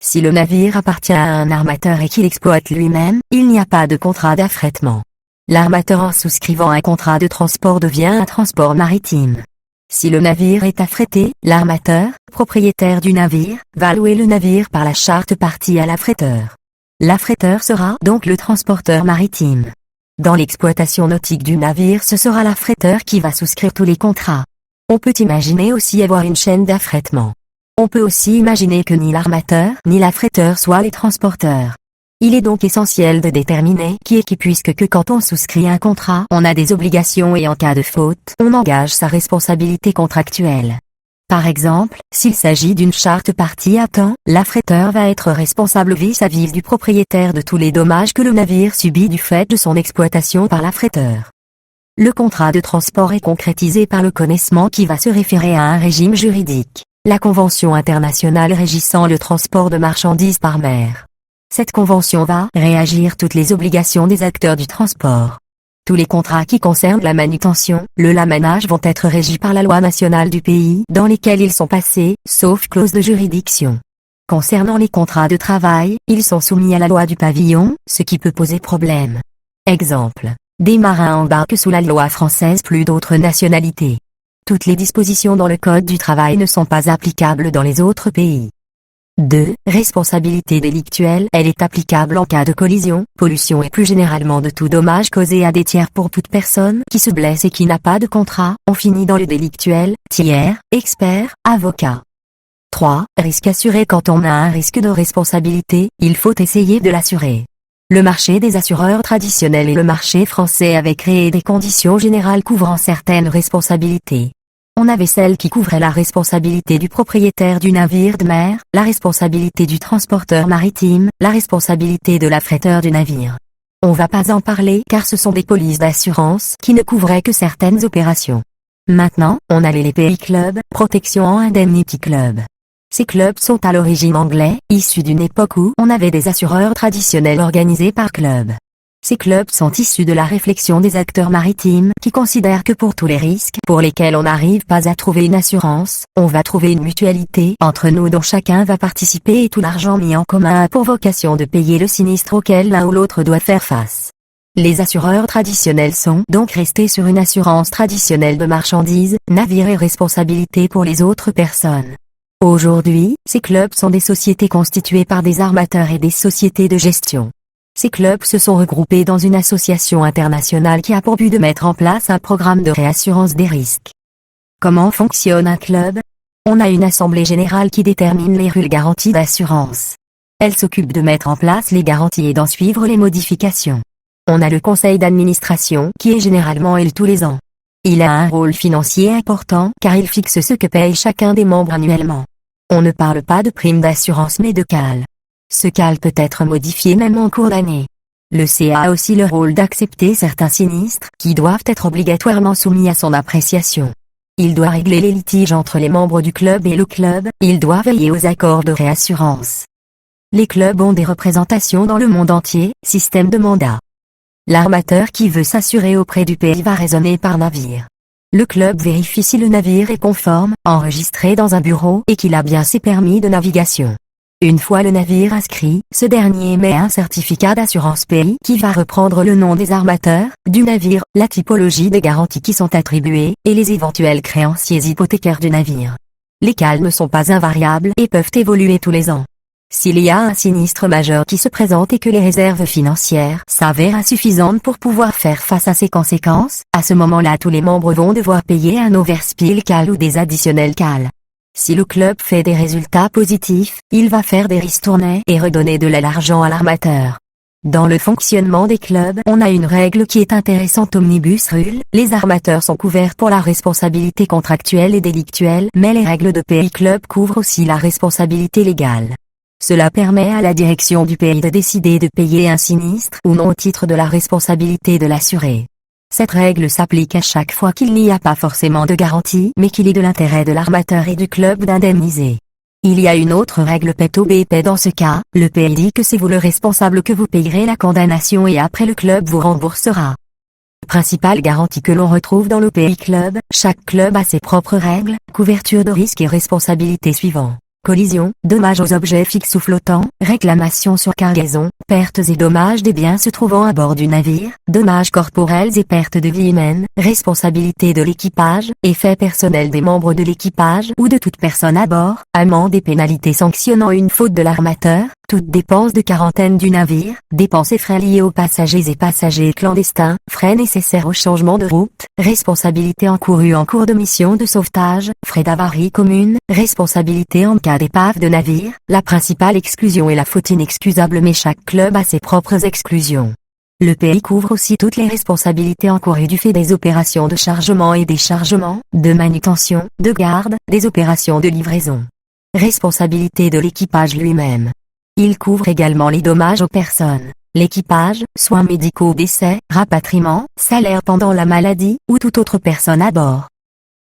Si le navire appartient à un armateur et qu'il exploite lui-même, il n'y a pas de contrat d'affrètement. L'armateur en souscrivant un contrat de transport devient un transport maritime. Si le navire est affrété, l'armateur, propriétaire du navire, va louer le navire par la charte partie à l'affréteur. L'affréteur sera donc le transporteur maritime. Dans l'exploitation nautique du navire, ce sera l'affréteur qui va souscrire tous les contrats. On peut imaginer aussi avoir une chaîne d'affrètement. On peut aussi imaginer que ni l'armateur ni l'affréteur soient les transporteurs. Il est donc essentiel de déterminer qui est qui puisque quand on souscrit un contrat, on a des obligations et en cas de faute, on engage sa responsabilité contractuelle. Par exemple, s'il s'agit d'une charte partie à temps, l'affréteur va être responsable vis-à-vis du propriétaire de tous les dommages que le navire subit du fait de son exploitation par l'affréteur. Le contrat de transport est concrétisé par le connaissement qui va se référer à un régime juridique. la Convention internationale régissant le transport de marchandises par mer. Cette convention va réagir toutes les obligations des acteurs du transport. Tous les contrats qui concernent la manutention, le lamanage vont être régis par la loi nationale du pays dans lesquels ils sont passés, sauf clause de juridiction. Concernant les contrats de travail, ils sont soumis à la loi du pavillon, ce qui peut poser problème. Exemple. Des marins embarquent sous la loi française plus d'autres nationalités. Toutes les dispositions dans le Code du travail ne sont pas applicables dans les autres pays. 2. Responsabilité délictuelle. Elle est applicable en cas de collision, pollution et plus généralement de tout dommage causé à des tiers pour toute personne qui se blesse et qui n'a pas de contrat. On finit dans le délictuel, tiers, expert, avocat. 3. Risque assuré. Quand on a un risque de responsabilité, il faut essayer de l'assurer. Le marché des assureurs traditionnels et le marché français avaient créé des conditions générales couvrant certaines responsabilités. On avait celle qui couvrait la responsabilité du propriétaire du navire de mer, la responsabilité du transporteur maritime, la responsabilité de l'affréteur du navire. On va pas en parler car ce sont des polices d'assurance qui ne couvraient que certaines opérations. Maintenant, on a les PI Club, Protection and Indemnity Club. Ces clubs sont à l'origine anglais, issus d'une époque où on avait des assureurs traditionnels organisés par club. Ces clubs sont issus de la réflexion des acteurs maritimes qui considèrent que pour tous les risques pour lesquels on n'arrive pas à trouver une assurance, on va trouver une mutualité entre nous dont chacun va participer et tout l'argent mis en commun a pour vocation de payer le sinistre auquel l'un ou l'autre doit faire face. Les assureurs traditionnels sont donc restés sur une assurance traditionnelle de marchandises, navires et responsabilité pour les autres personnes. Aujourd'hui, ces clubs sont des sociétés constituées par des armateurs et des sociétés de gestion. Ces clubs se sont regroupés dans une association internationale qui a pour but de mettre en place un programme de réassurance des risques. Comment fonctionne un club? On a une assemblée générale qui détermine les règles garanties d'assurance. Elle s'occupe de mettre en place les garanties et d'en suivre les modifications. On a le conseil d'administration qui est généralement élu tous les ans. Il a un rôle financier important car il fixe ce que paye chacun des membres annuellement. On ne parle pas de prime d'assurance mais de CAL. Ce CAL peut être modifié même en cours d'année. Le CA a aussi le rôle d'accepter certains sinistres qui doivent être obligatoirement soumis à son appréciation. Il doit régler les litiges entre les membres du club et le club, il doit veiller aux accords de réassurance. Les clubs ont des représentations dans le monde entier, système de mandat. L'armateur qui veut s'assurer auprès du pays va raisonner par navire. Le club vérifie si le navire est conforme, enregistré dans un bureau et qu'il a bien ses permis de navigation. Une fois le navire inscrit, ce dernier émet un certificat d'assurance pays qui va reprendre le nom des armateurs, du navire, la typologie des garanties qui sont attribuées, et les éventuels créanciers hypothécaires du navire. Les CAL ne sont pas invariables et peuvent évoluer tous les ans. S'il y a un sinistre majeur qui se présente et que les réserves financières s'avèrent insuffisantes pour pouvoir faire face à ces conséquences, à ce moment-là tous les membres vont devoir payer un overspill CAL ou des additionnels CAL. Si le club fait des résultats positifs, il va faire des ristournées et redonner de l'argent à l'armateur. Dans le fonctionnement des clubs, on a une règle qui est intéressante omnibus rule, les armateurs sont couverts pour la responsabilité contractuelle et délictuelle, mais les règles de PI Club couvrent aussi la responsabilité légale. Cela permet à la direction du pays de décider de payer un sinistre ou non au titre de la responsabilité de l'assuré. Cette règle s'applique à chaque fois qu'il n'y a pas forcément de garantie mais qu'il est de l'intérêt de l'armateur et du club d'indemniser. Il y a une autre règle PET-OBP dans ce cas, le pays dit que c'est vous le responsable que vous payerez la condamnation et après le club vous remboursera. Principale garantie que l'on retrouve dans le PI Club, chaque club a ses propres règles, couverture de risque et responsabilité suivant. Collision, dommages aux objets fixes ou flottants, réclamation sur cargaison, pertes et dommages des biens se trouvant à bord du navire, dommages corporels et pertes de vie humaine, responsabilité de l'équipage, effets personnels des membres de l'équipage ou de toute personne à bord, amendes et pénalités sanctionnant une faute de l'armateur, toutes dépenses de quarantaine du navire, dépenses et frais liés aux passagers et passagers clandestins, frais nécessaires au changement de route, responsabilité encourue en cours de mission de sauvetage, frais d'avarie commune, responsabilité en cas d'épave de navire, la principale exclusion est la faute inexcusable mais chaque club a ses propres exclusions. Le pays couvre aussi toutes les responsabilités encourues du fait des opérations de chargement et déchargement, de manutention, de garde, des opérations de livraison. Responsabilité de l'équipage lui-même. Il couvre également les dommages aux personnes, l'équipage, soins médicaux, décès, rapatriement, salaire pendant la maladie, ou toute autre personne à bord.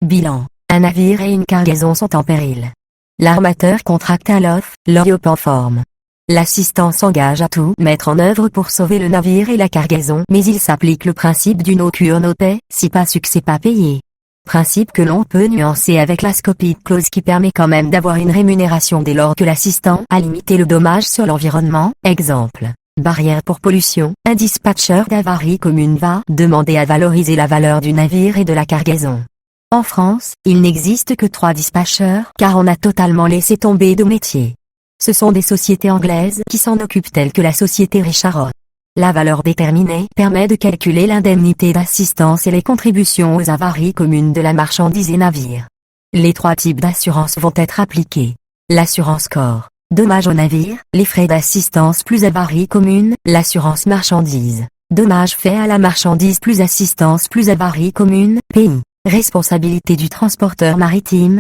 Bilan. Un navire et une cargaison sont en péril. L'armateur contracte à l'offre, l'OIOP en forme. L'assistant s'engage à tout mettre en œuvre pour sauver le navire et la cargaison, mais il s'applique le principe du no cure no pay, si pas succès pas payé. Principe que l'on peut nuancer avec la scope clause qui permet quand même d'avoir une rémunération dès lors que l'assistant a limité le dommage sur l'environnement. Exemple. Barrière pour pollution, un dispatcher d'avarie commune va demander à valoriser la valeur du navire et de la cargaison. En France, il n'existe que 3 dispatchers car on a totalement laissé tomber de métier. Ce sont des sociétés anglaises qui s'en occupent telles que la société Richard. La valeur déterminée permet de calculer l'indemnité d'assistance et les contributions aux avaries communes de la marchandise et navire. Les 3 types d'assurance vont être appliqués. L'assurance corps, dommage au navire, les frais d'assistance plus avarie commune, l'assurance marchandise, dommage fait à la marchandise plus assistance plus avarie commune, pays. Responsabilité du transporteur maritime,